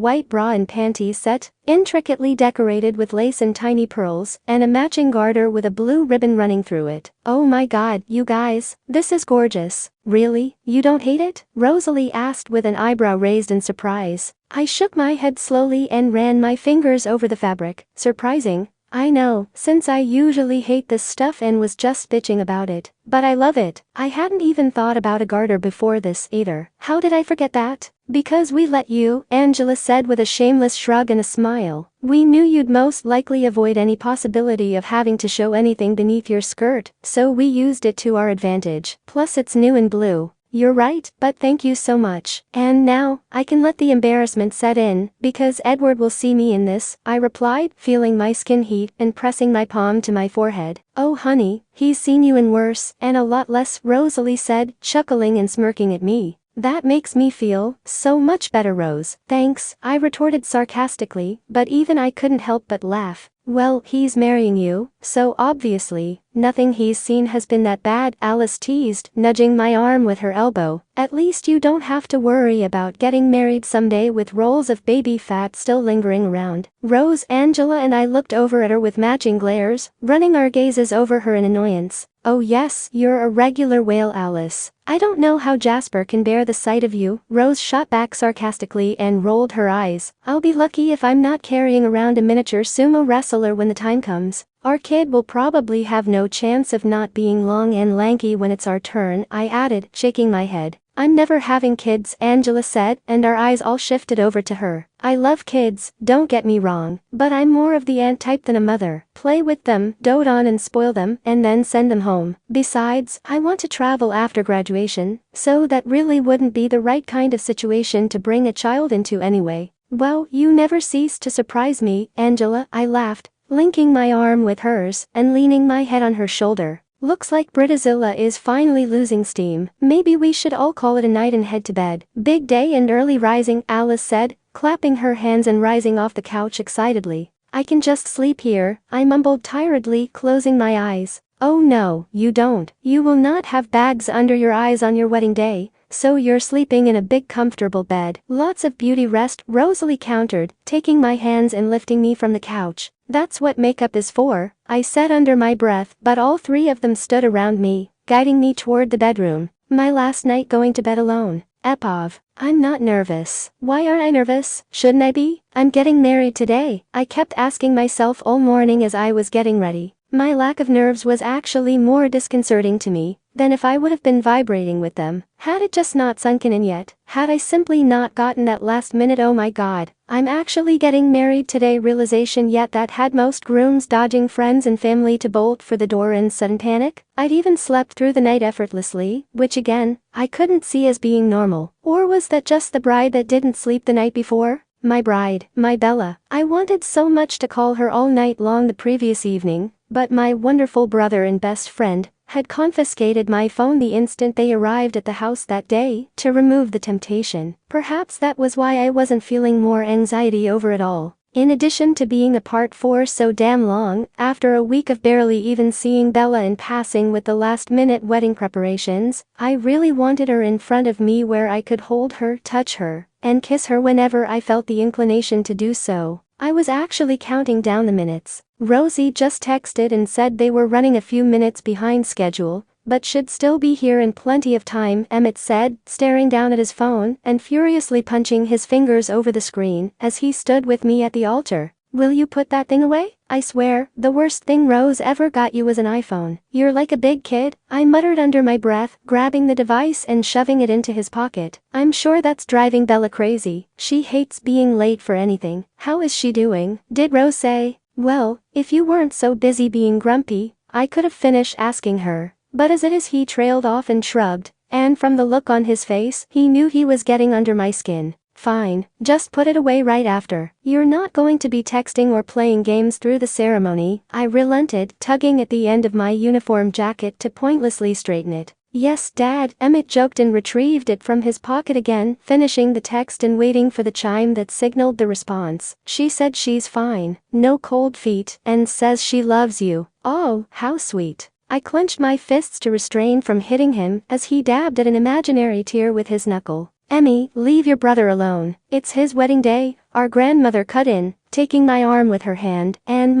white bra and panties set, intricately decorated with lace and tiny pearls, and a matching garter with a blue ribbon running through it. Oh my god, you guys, this is gorgeous. Really? You don't hate it? Rosalie asked with an eyebrow raised in surprise. I shook my head slowly and ran my fingers over the fabric. Surprising? I know, since I usually hate this stuff and was just bitching about it. But I love it. I hadn't even thought about a garter before this either. How did I forget that? Because we let you, Angela said with a shameless shrug and a smile. We knew you'd most likely avoid any possibility of having to show anything beneath your skirt, so we used it to our advantage. Plus it's new and blue. You're right, but thank you so much. And now, I can let the embarrassment set in, because Edward will see me in this, I replied, feeling my skin heat and pressing my palm to my forehead. Oh honey, he's seen you in worse, and a lot less, Rosalie said, chuckling and smirking at me. That makes me feel so much better, Rose. Thanks, I retorted sarcastically, but even I couldn't help but laugh. Well, he's marrying you, so obviously, nothing he's seen has been that bad, Alice teased, nudging my arm with her elbow. At least you don't have to worry about getting married someday with rolls of baby fat still lingering around. Rose, Angela and I looked over at her with matching glares, running our gazes over her in annoyance. Oh yes, you're a regular whale, Alice. I don't know how Jasper can bear the sight of you, Rose shot back sarcastically and rolled her eyes. I'll be lucky if I'm not carrying around a miniature sumo wrestler when the time comes. Our kid will probably have no chance of not being long and lanky when it's our turn, I added, shaking my head. I'm never having kids, Angela said, and our eyes all shifted over to her. I love kids, don't get me wrong, but I'm more of the aunt type than a mother. Play with them, dote on and spoil them, and then send them home. Besides, I want to travel after graduation, so that really wouldn't be the right kind of situation to bring a child into anyway. Well, you never cease to surprise me, Angela, I laughed, linking my arm with hers and leaning my head on her shoulder. Looks like Britazilla is finally losing steam. Maybe we should all call it a night and head to bed. Big day and early rising, Alice said, clapping her hands and rising off the couch excitedly. I can just sleep here, I mumbled tiredly, closing my eyes. Oh no, you don't. You will not have bags under your eyes on your wedding day, so you're sleeping in a big comfortable bed. Lots of beauty rest, Rosalie countered, taking my hands and lifting me from the couch. That's what makeup is for, I said under my breath, but all three of them stood around me, guiding me toward the bedroom. My last night going to bed alone. Epov. I'm not nervous. Why aren't I nervous? Shouldn't I be? I'm getting married today, I kept asking myself all morning as I was getting ready. My lack of nerves was actually more disconcerting to me than if I would have been vibrating with them. Had it just not sunken in yet? Had I simply not gotten that last minute "oh my god, I'm actually getting married today" realization yet that had most grooms dodging friends and family to bolt for the door in sudden panic? I'd even slept through the night effortlessly, which again, I couldn't see as being normal. Or was that just the bride that didn't sleep the night before? My bride, my Bella. I wanted so much to call her all night long the previous evening, but my wonderful brother and best friend had confiscated my phone the instant they arrived at the house that day to remove the temptation. Perhaps that was why I wasn't feeling more anxiety over it all. In addition to being apart for so damn long, after a week of barely even seeing Bella in passing with the last-minute wedding preparations, I really wanted her in front of me where I could hold her, touch her, and kiss her whenever I felt the inclination to do so. I was actually counting down the minutes. Rosie just texted and said they were running a few minutes behind schedule, but should still be here in plenty of time, Emmett said, staring down at his phone and furiously punching his fingers over the screen as he stood with me at the altar. Will you put that thing away? I swear, the worst thing Rose ever got you was an iPhone. You're like a big kid, I muttered under my breath, grabbing the device and shoving it into his pocket. I'm sure that's driving Bella crazy. She hates being late for anything. How is she doing? Did Rose say? Well, if you weren't so busy being grumpy, I could have finished asking her. But as it is, he trailed off and shrugged, and from the look on his face, he knew he was getting under my skin. Fine, just put it away right after. You're not going to be texting or playing games through the ceremony, I relented, tugging at the end of my uniform jacket to pointlessly straighten it. Yes, Dad, Emmett joked and retrieved it from his pocket again, finishing the text and waiting for the chime that signaled the response. She said she's fine, no cold feet, and says she loves you. Oh, how sweet. I clenched my fists to restrain from hitting him as he dabbed at an imaginary tear with his knuckle. Emmy, leave your brother alone. It's his wedding day, our grandmother cut in, taking my arm with her hand, and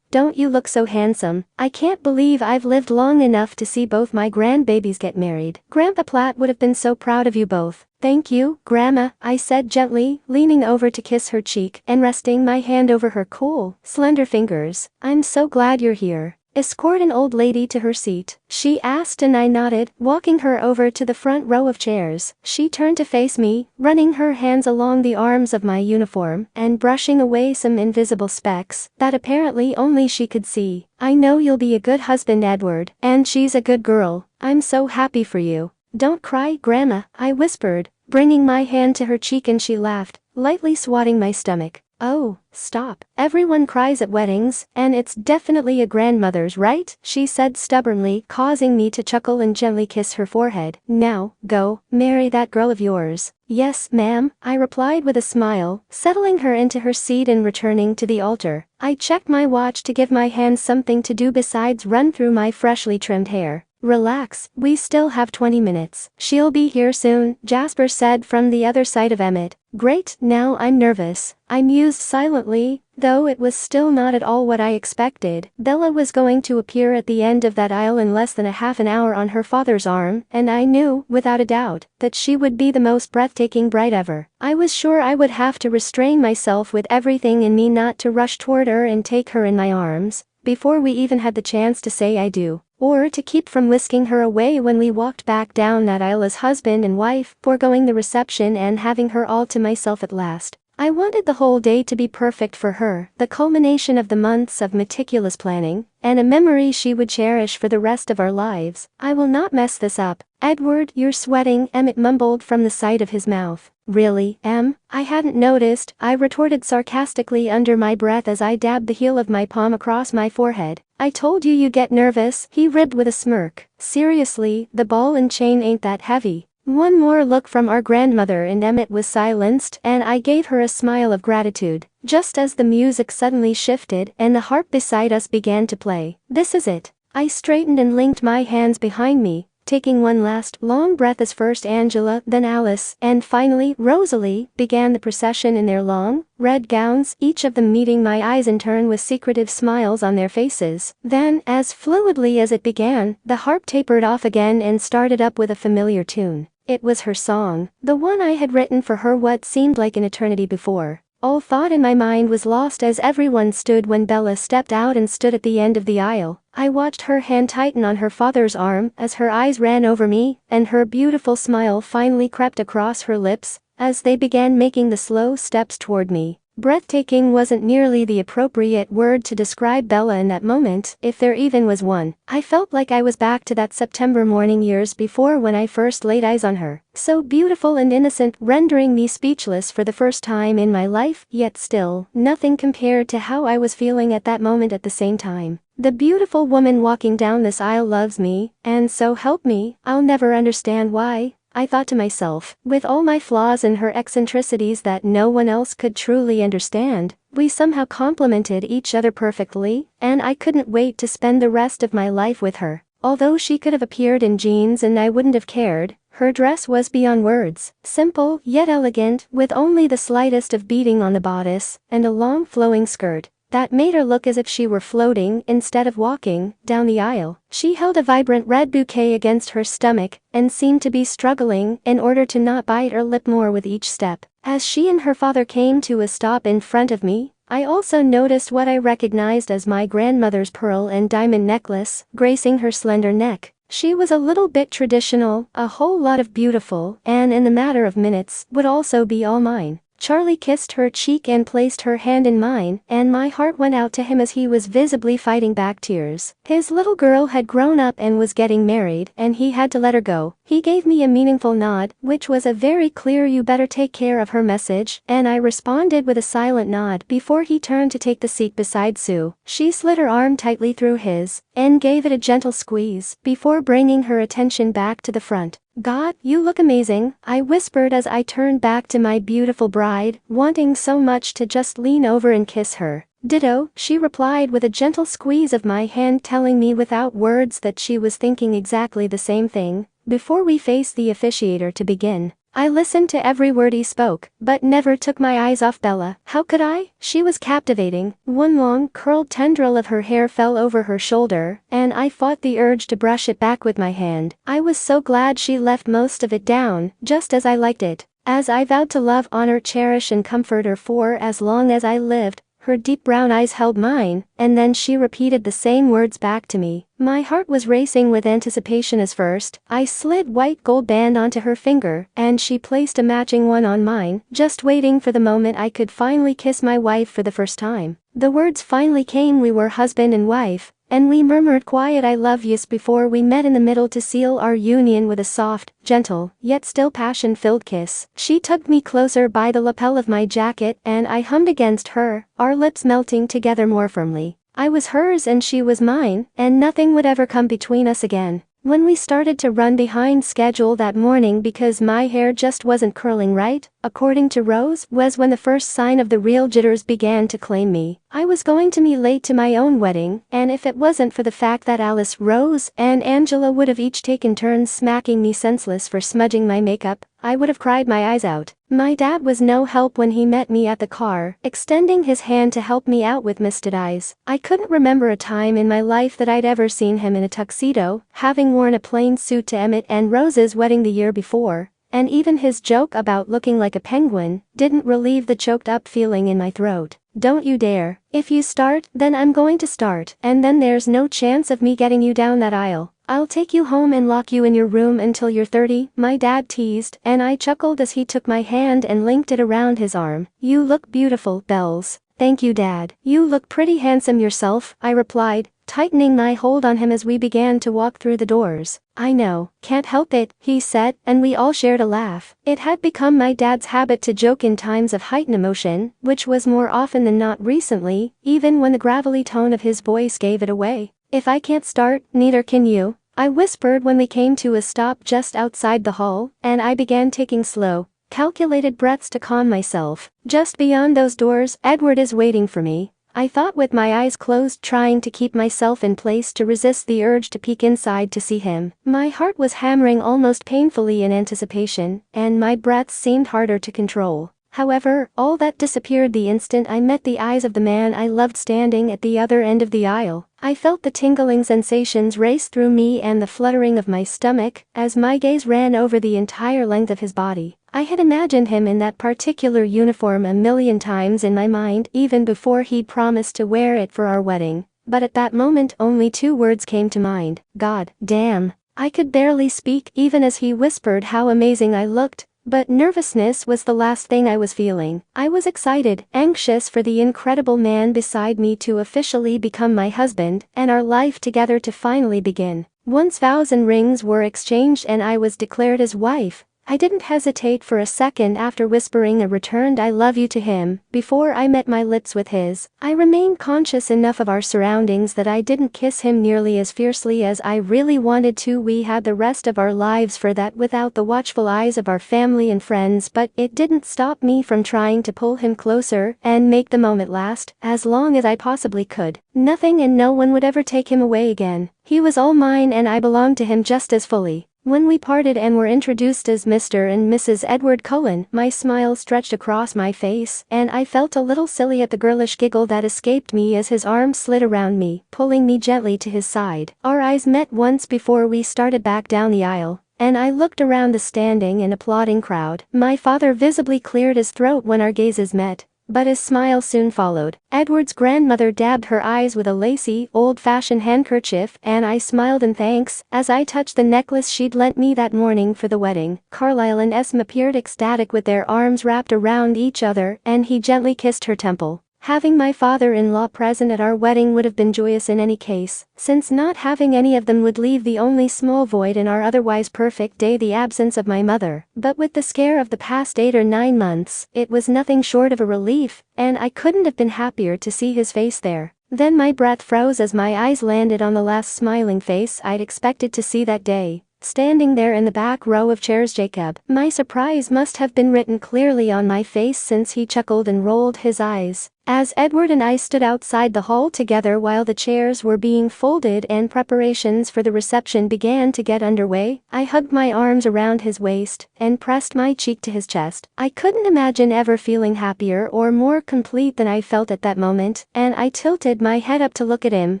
don't you look so handsome. I can't believe I've lived long enough to see both my grandbabies get married. Grandpa Platt would have been so proud of you both. Thank you, Grandma, I said gently, leaning over to kiss her cheek and resting my hand over her cool, slender fingers. I'm so glad you're here. Escort an old lady to her seat, she asked, and I nodded, walking her over to the front row of chairs. She turned to face me, running her hands along the arms of my uniform and brushing away some invisible specks that apparently only she could see. I know you'll be a good husband, Edward, and she's a good girl. I'm so happy for you. Don't cry, Grandma, I whispered, bringing my hand to her cheek, and she laughed, lightly swatting my stomach. Oh, stop. Everyone cries at weddings, and it's definitely a grandmother's, right? She said stubbornly, causing me to chuckle and gently kiss her forehead. Now, go, marry that girl of yours. Yes, ma'am, I replied with a smile, settling her into her seat and returning to the altar. I checked my watch to give my hands something to do besides run through my freshly trimmed hair. Relax, we still have 20 minutes. She'll be here soon, Jasper said from the other side of Emmett. Great, now I'm nervous. I mused silently, though it was still not at all what I expected. Bella was going to appear at the end of that aisle in less than a half an hour on her father's arm, and I knew, without a doubt, that she would be the most breathtaking bride ever. I was sure I would have to restrain myself with everything in me not to rush toward her and take her in my arms, before we even had the chance to say I do. Or to keep from whisking her away when we walked back down that aisle as husband and wife, foregoing the reception and having her all to myself at last. I wanted the whole day to be perfect for her, the culmination of the months of meticulous planning, and a memory she would cherish for the rest of our lives. I will not mess this up. Edward, you're sweating, Emmett mumbled from the side of his mouth. Really, Em? I hadn't noticed, I retorted sarcastically under my breath as I dabbed the heel of my palm across my forehead. I told you you'd get nervous, he ribbed with a smirk. Seriously, the ball and chain ain't that heavy. One more look from our grandmother and Emmett was silenced, and I gave her a smile of gratitude, just as the music suddenly shifted and the harp beside us began to play. This is it. I straightened and linked my hands behind me, taking one last long breath as first Angela, then Alice, and finally Rosalie began the procession in their long, red gowns, each of them meeting my eyes in turn with secretive smiles on their faces. Then, as fluidly as it began, the harp tapered off again and started up with a familiar tune. It was her song, the one I had written for her what seemed like an eternity before. All thought in my mind was lost as everyone stood when Bella stepped out and stood at the end of the aisle. I watched her hand tighten on her father's arm as her eyes ran over me, and her beautiful smile finally crept across her lips as they began making the slow steps toward me. Breathtaking wasn't nearly the appropriate word to describe Bella in that moment, if there even was one. I felt like I was back to that September morning years before when I first laid eyes on her. So beautiful and innocent, rendering me speechless for the first time in my life, yet still, nothing compared to how I was feeling at that moment at the same time. The beautiful woman walking down this aisle loves me, and so help me, I'll never understand why. I thought to myself, with all my flaws and her eccentricities that no one else could truly understand, we somehow complemented each other perfectly, and I couldn't wait to spend the rest of my life with her. Although she could have appeared in jeans and I wouldn't have cared, her dress was beyond words, simple yet elegant, with only the slightest of beading on the bodice, and a long flowing skirt that made her look as if she were floating instead of walking down the aisle. She held a vibrant red bouquet against her stomach and seemed to be struggling in order to not bite her lip more with each step. As she and her father came to a stop in front of me, I also noticed what I recognized as my grandmother's pearl and diamond necklace, gracing her slender neck. She was a little bit traditional, a whole lot of beautiful, and in the matter of minutes, would also be all mine. Charlie kissed her cheek and placed her hand in mine, and my heart went out to him as he was visibly fighting back tears. His little girl had grown up and was getting married, and he had to let her go. He gave me a meaningful nod, which was a very clear "you better take care of her" message, and I responded with a silent nod before he turned to take the seat beside Sue. She slid her arm tightly through his, and gave it a gentle squeeze, before bringing her attention back to the front. "God, you look amazing," I whispered as I turned back to my beautiful bride, wanting so much to just lean over and kiss her. "Ditto," she replied with a gentle squeeze of my hand, telling me without words that she was thinking exactly the same thing. Before we faced the officiator to begin, I listened to every word he spoke, but never took my eyes off Bella. How could I? She was captivating. One long, curled tendril of her hair fell over her shoulder, and I fought the urge to brush it back with my hand. I was so glad she left most of it down, just as I liked it. As I vowed to love, honor, cherish and comfort her for as long as I lived, her deep brown eyes held mine, and then she repeated the same words back to me. My heart was racing with anticipation as first I slid white gold band onto her finger, and she placed a matching one on mine, just waiting for the moment I could finally kiss my wife for the first time. The words finally came. We were husband and wife, and we murmured quiet "I love yous" before we met in the middle to seal our union with a soft, gentle, yet still passion-filled kiss. She tugged me closer by the lapel of my jacket, and I hummed against her, our lips melting together more firmly. I was hers and she was mine, and nothing would ever come between us again. When we started to run behind schedule that morning because my hair just wasn't curling right, according to Rose, was when the first sign of the real jitters began to claim me. I was going to be late to my own wedding, and if it wasn't for the fact that Alice, Rose, and Angela would have each taken turns smacking me senseless for smudging my makeup, I would have cried my eyes out. My dad was no help when he met me at the car, extending his hand to help me out with misted eyes. I couldn't remember a time in my life that I'd ever seen him in a tuxedo, having worn a plain suit to Emmett and Rose's wedding the year before, and even his joke about looking like a penguin didn't relieve the choked up feeling in my throat. "Don't you dare. If you start, then I'm going to start, and then there's no chance of me getting you down that aisle. I'll take you home and lock you in your room until you're 30, my dad teased, and I chuckled as he took my hand and linked it around his arm. "You look beautiful, Bells." "Thank you, Dad. You look pretty handsome yourself," I replied, tightening my hold on him as we began to walk through the doors. "I know, can't help it," he said, and we all shared a laugh. It had become my dad's habit to joke in times of heightened emotion, which was more often than not recently, even when the gravelly tone of his voice gave it away. "If I can't start, neither can you," I whispered when we came to a stop just outside the hall, and I began taking slow, calculated breaths to calm myself. "Just beyond those doors, Edward is waiting for me," I thought with my eyes closed, trying to keep myself in place to resist the urge to peek inside to see him. My heart was hammering almost painfully in anticipation, and my breath seemed harder to control. However, all that disappeared the instant I met the eyes of the man I loved standing at the other end of the aisle. I felt the tingling sensations race through me and the fluttering of my stomach as my gaze ran over the entire length of his body. I had imagined him in that particular uniform a million times in my mind even before he'd promised to wear it for our wedding. But at that moment only two words came to mind: "God damn." I could barely speak even as he whispered how amazing I looked. But nervousness was the last thing I was feeling. I was excited, anxious for the incredible man beside me to officially become my husband, and our life together to finally begin. Once vows and rings were exchanged and I was declared his wife, I didn't hesitate for a second after whispering a returned "I love you" to him. Before I met my lips with his, I remained conscious enough of our surroundings that I didn't kiss him nearly as fiercely as I really wanted to. We had the rest of our lives for that without the watchful eyes of our family and friends, but it didn't stop me from trying to pull him closer and make the moment last as long as I possibly could. Nothing and no one would ever take him away again. He was all mine and I belonged to him just as fully. When we parted and were introduced as Mr. and Mrs. Edward Cullen, my smile stretched across my face, and I felt a little silly at the girlish giggle that escaped me as his arm slid around me, pulling me gently to his side. Our eyes met once before we started back down the aisle, and I looked around the standing and applauding crowd. My father visibly cleared his throat when our gazes met, but his smile soon followed. Edward's grandmother dabbed her eyes with a lacy, old-fashioned handkerchief, and I smiled in thanks as I touched the necklace she'd lent me that morning for the wedding. Carlisle and Esme appeared ecstatic with their arms wrapped around each other, and he gently kissed her temple. Having my father-in-law present at our wedding would have been joyous in any case, since not having any of them would leave the only small void in our otherwise perfect day, the absence of my mother. But with the scare of the past 8 or 9 months, it was nothing short of a relief, and I couldn't have been happier to see his face there. Then my breath froze as my eyes landed on the last smiling face I'd expected to see that day. Standing there in the back row of chairs, Jacob. My surprise must have been written clearly on my face, since he chuckled and rolled his eyes as Edward and I stood outside the hall together while the chairs were being folded and preparations for the reception began to get underway. I hugged my arms around his waist and pressed my cheek to his chest. I couldn't imagine ever feeling happier or more complete than I felt at that moment, and I tilted my head up to look at him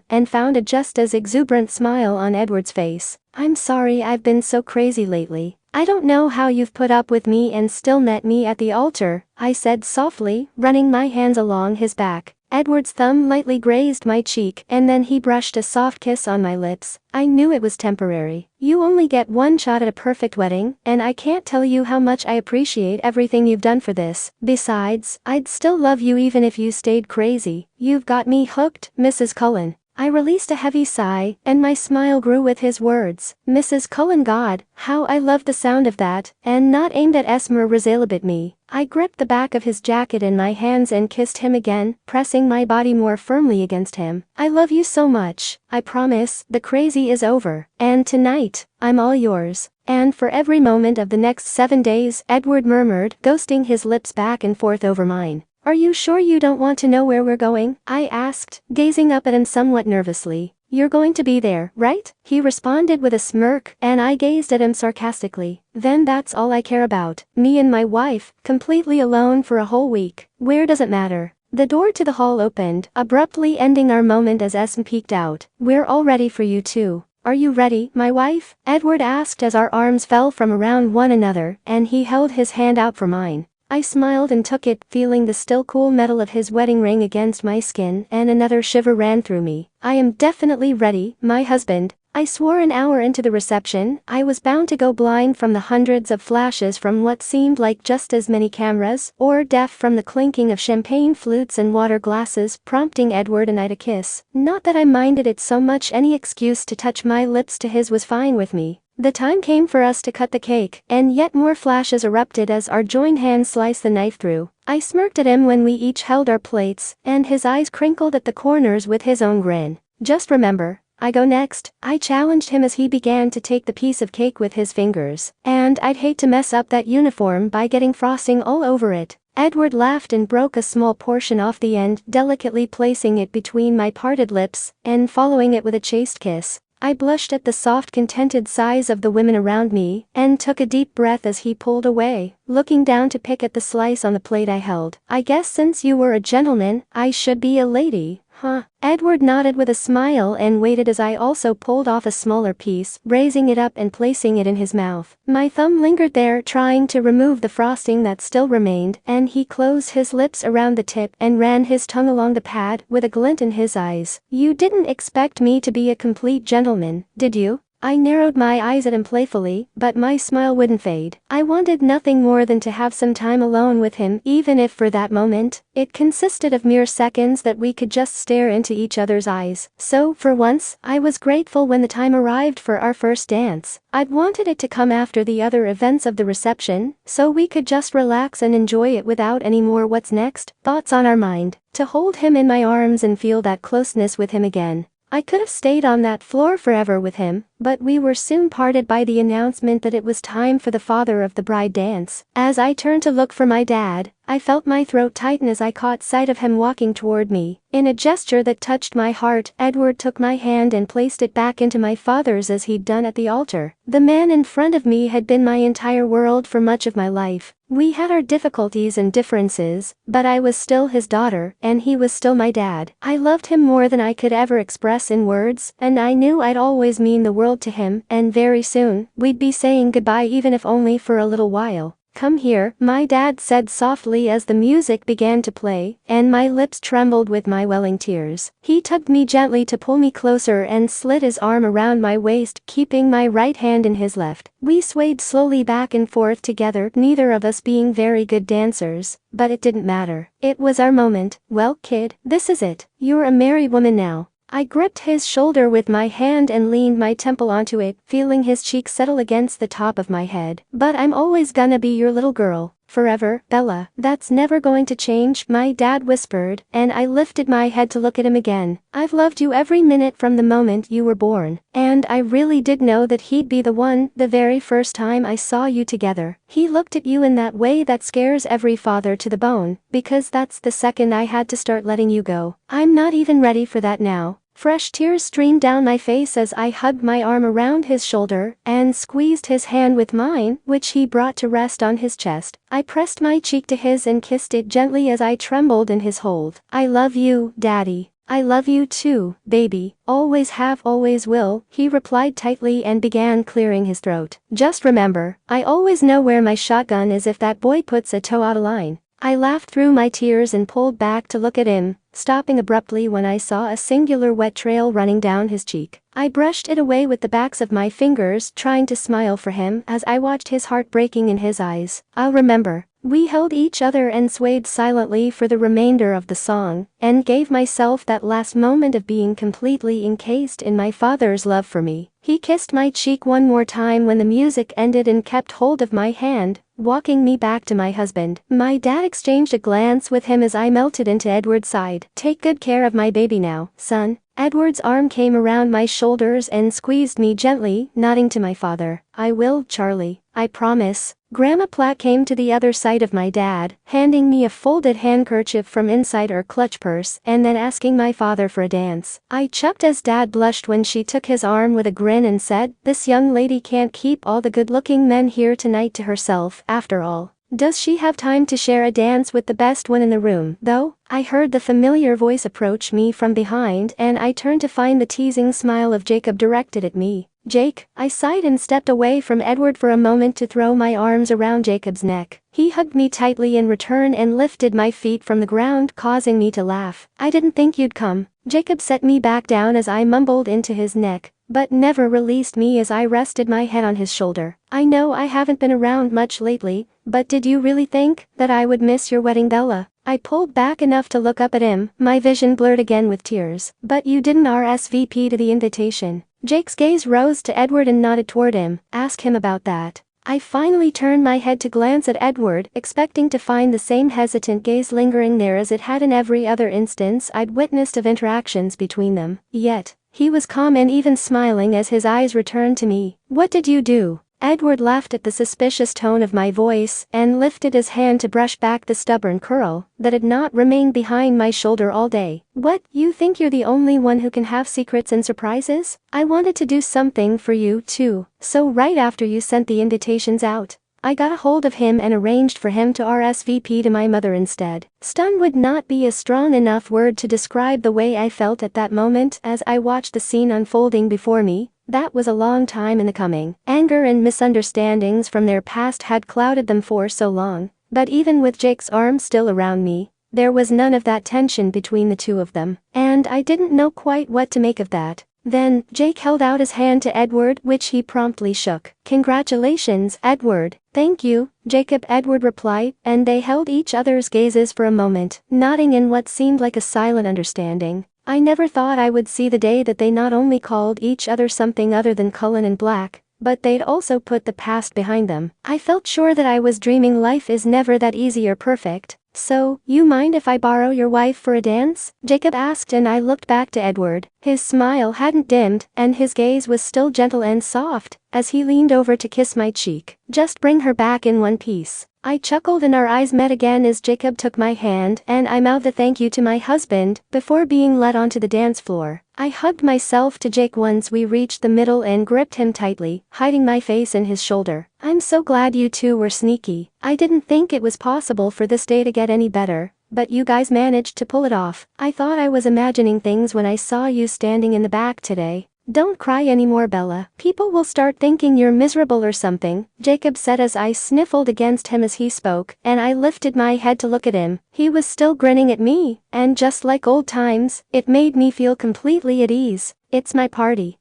and found a just as exuberant smile on Edward's face. I'm sorry I've been so crazy lately. I don't know how you've put up with me and still met me at the altar, I said softly, running my hands along his back. Edward's thumb lightly grazed my cheek, and then he brushed a soft kiss on my lips. I knew it was temporary. You only get one shot at a perfect wedding, and I can't tell you how much I appreciate everything you've done for this. Besides, I'd still love you even if you stayed crazy. You've got me hooked, Mrs. Cullen. I released a heavy sigh, and my smile grew with his words. Mrs. Cullen, God, how I loved the sound of that, and not aimed at Esme or Rosalba, me. I gripped the back of his jacket in my hands and kissed him again, pressing my body more firmly against him. I love you so much. I promise, the crazy is over, and tonight, I'm all yours. And for every moment of the next 7 days, Edward murmured, ghosting his lips back and forth over mine. Are you sure you don't want to know where we're going? I asked, gazing up at him somewhat nervously. You're going to be there, right? He responded with a smirk, and I gazed at him sarcastically. Then that's all I care about. Me and my wife, completely alone for a whole week. Where does it matter? The door to the hall opened, abruptly ending our moment as Esme peeked out. We're all ready for you too. Are you ready, my wife? Edward asked as our arms fell from around one another, and he held his hand out for mine. I smiled and took it, feeling the still cool metal of his wedding ring against my skin, and another shiver ran through me. I am definitely ready, my husband. I swore an hour into the reception, I was bound to go blind from the hundreds of flashes from what seemed like just as many cameras, or deaf from the clinking of champagne flutes and water glasses prompting Edward and I to kiss. Not that I minded it so much, any excuse to touch my lips to his was fine with me. The time came for us to cut the cake, and yet more flashes erupted as our joined hands sliced the knife through. I smirked at him when we each held our plates, and his eyes crinkled at the corners with his own grin. Just remember, I go next, I challenged him as he began to take the piece of cake with his fingers. And I'd hate to mess up that uniform by getting frosting all over it. Edward laughed and broke a small portion off the end, delicately placing it between my parted lips, and following it with a chaste kiss. I blushed at the soft, contented sighs of the women around me, and took a deep breath as he pulled away, looking down to pick at the slice on the plate I held. I guess since you were a gentleman, I should be a lady, huh? Edward nodded with a smile and waited as I also pulled off a smaller piece, raising it up and placing it in his mouth. My thumb lingered there, trying to remove the frosting that still remained, and he closed his lips around the tip and ran his tongue along the pad, with a glint in his eyes. You didn't expect me to be a complete gentleman, did you? I narrowed my eyes at him playfully, but my smile wouldn't fade. I wanted nothing more than to have some time alone with him, even if for that moment, it consisted of mere seconds that we could just stare into each other's eyes. So, for once, I was grateful when the time arrived for our first dance. I'd wanted it to come after the other events of the reception, so we could just relax and enjoy it without any more what's next thoughts on our mind. To hold him in my arms and feel that closeness with him again. I could have stayed on that floor forever with him, but we were soon parted by the announcement that it was time for the father of the bride dance. As I turned to look for my dad, I felt my throat tighten as I caught sight of him walking toward me. In a gesture that touched my heart, Edward took my hand and placed it back into my father's as he'd done at the altar. The man in front of me had been my entire world for much of my life. We had our difficulties and differences, but I was still his daughter, and he was still my dad. I loved him more than I could ever express in words, and I knew I'd always mean the world to him, and very soon, we'd be saying goodbye even if only for a little while. "Come here," my dad said softly as the music began to play, and my lips trembled with my welling tears. He tugged me gently to pull me closer and slid his arm around my waist, keeping my right hand in his left. We swayed slowly back and forth together, neither of us being very good dancers, but it didn't matter. It was our moment. "Well, kid, this is it. You're a married woman now." I gripped his shoulder with my hand and leaned my temple onto it, feeling his cheek settle against the top of my head. "But I'm always gonna be your little girl. Forever, Bella. That's never going to change," my dad whispered, and I lifted my head to look at him again. "I've loved you every minute from the moment you were born." And I really did know that he'd be the one, the very first time I saw you together. He looked at you in that way that scares every father to the bone, because that's the second I had to start letting you go. I'm not even ready for that now. Fresh tears streamed down my face as I hugged my arm around his shoulder and squeezed his hand with mine, which he brought to rest on his chest. I pressed my cheek to his and kissed it gently as I trembled in his hold. "I love you, Daddy." "I love you too, baby. Always have, always will," he replied tightly and began clearing his throat. "Just remember, I always know where my shotgun is if that boy puts a toe out of line." I laughed through my tears and pulled back to look at him, stopping abruptly when I saw a singular wet trail running down his cheek. I brushed it away with the backs of my fingers, trying to smile for him as I watched his heart breaking in his eyes. "I'll remember." We held each other and swayed silently for the remainder of the song, and gave myself that last moment of being completely encased in my father's love for me. He kissed my cheek one more time when the music ended and kept hold of my hand, walking me back to my husband. My dad exchanged a glance with him as I melted into Edward's side. "Take good care of my baby now, son." Edward's arm came around my shoulders and squeezed me gently, nodding to my father. "I will, Charlie. I promise." Grandma Platt came to the other side of my dad, handing me a folded handkerchief from inside her clutch purse and then asking my father for a dance. I chucked as Dad blushed when she took his arm with a grin and said, "This young lady can't keep all the good-looking men here tonight to herself, after all. Does she have time to share a dance with the best one in the room, though?" I heard the familiar voice approach me from behind and I turned to find the teasing smile of Jacob directed at me. "Jake," I sighed and stepped away from Edward for a moment to throw my arms around Jacob's neck. He hugged me tightly in return and lifted my feet from the ground, causing me to laugh. "I didn't think you'd come." Jacob set me back down as I mumbled into his neck, but never released me as I rested my head on his shoulder. "I know I haven't been around much lately, but did you really think that I would miss your wedding, Bella?" I pulled back enough to look up at him, my vision blurred again with tears. "But you didn't RSVP to the invitation." Jake's gaze rose to Edward and nodded toward him. "Ask him about that." I finally turned my head to glance at Edward, expecting to find the same hesitant gaze lingering there as it had in every other instance I'd witnessed of interactions between them. Yet, he was calm and even smiling as his eyes returned to me. "What did you do?" Edward laughed at the suspicious tone of my voice and lifted his hand to brush back the stubborn curl that had not remained behind my shoulder all day. "What, you think you're the only one who can have secrets and surprises? I wanted to do something for you too, so right after you sent the invitations out, I got a hold of him and arranged for him to RSVP to my mother instead." Stun would not be a strong enough word to describe the way I felt at that moment as I watched the scene unfolding before me. That was a long time in the coming. Anger and misunderstandings from their past had clouded them for so long, but even with Jake's arm still around me, there was none of that tension between the two of them, and I didn't know quite what to make of that. Then, Jake held out his hand to Edward, which he promptly shook. "Congratulations, Edward." "Thank you, Jacob," Edward replied, and they held each other's gazes for a moment, nodding in what seemed like a silent understanding. I never thought I would see the day that they not only called each other something other than Cullen and Black, but they'd also put the past behind them. I felt sure that I was dreaming. Life is never that easy or perfect. "So, you mind if I borrow your wife for a dance?" Jacob asked, and I looked back to Edward. His smile hadn't dimmed, and his gaze was still gentle and soft, as he leaned over to kiss my cheek. "Just bring her back in one piece." I chuckled and our eyes met again as Jacob took my hand and I mouthed a thank you to my husband before being led onto the dance floor. I hugged myself to Jake once we reached the middle and gripped him tightly, hiding my face in his shoulder. "I'm so glad you two were sneaky. I didn't think it was possible for this day to get any better, but you guys managed to pull it off. I thought I was imagining things when I saw you standing in the back today, "Don't cry anymore, Bella. People will start thinking you're miserable or something," Jacob said as I sniffled against him as he spoke, and I lifted my head to look at him. He was still grinning at me, and just like old times, it made me feel completely at ease. "It's my party."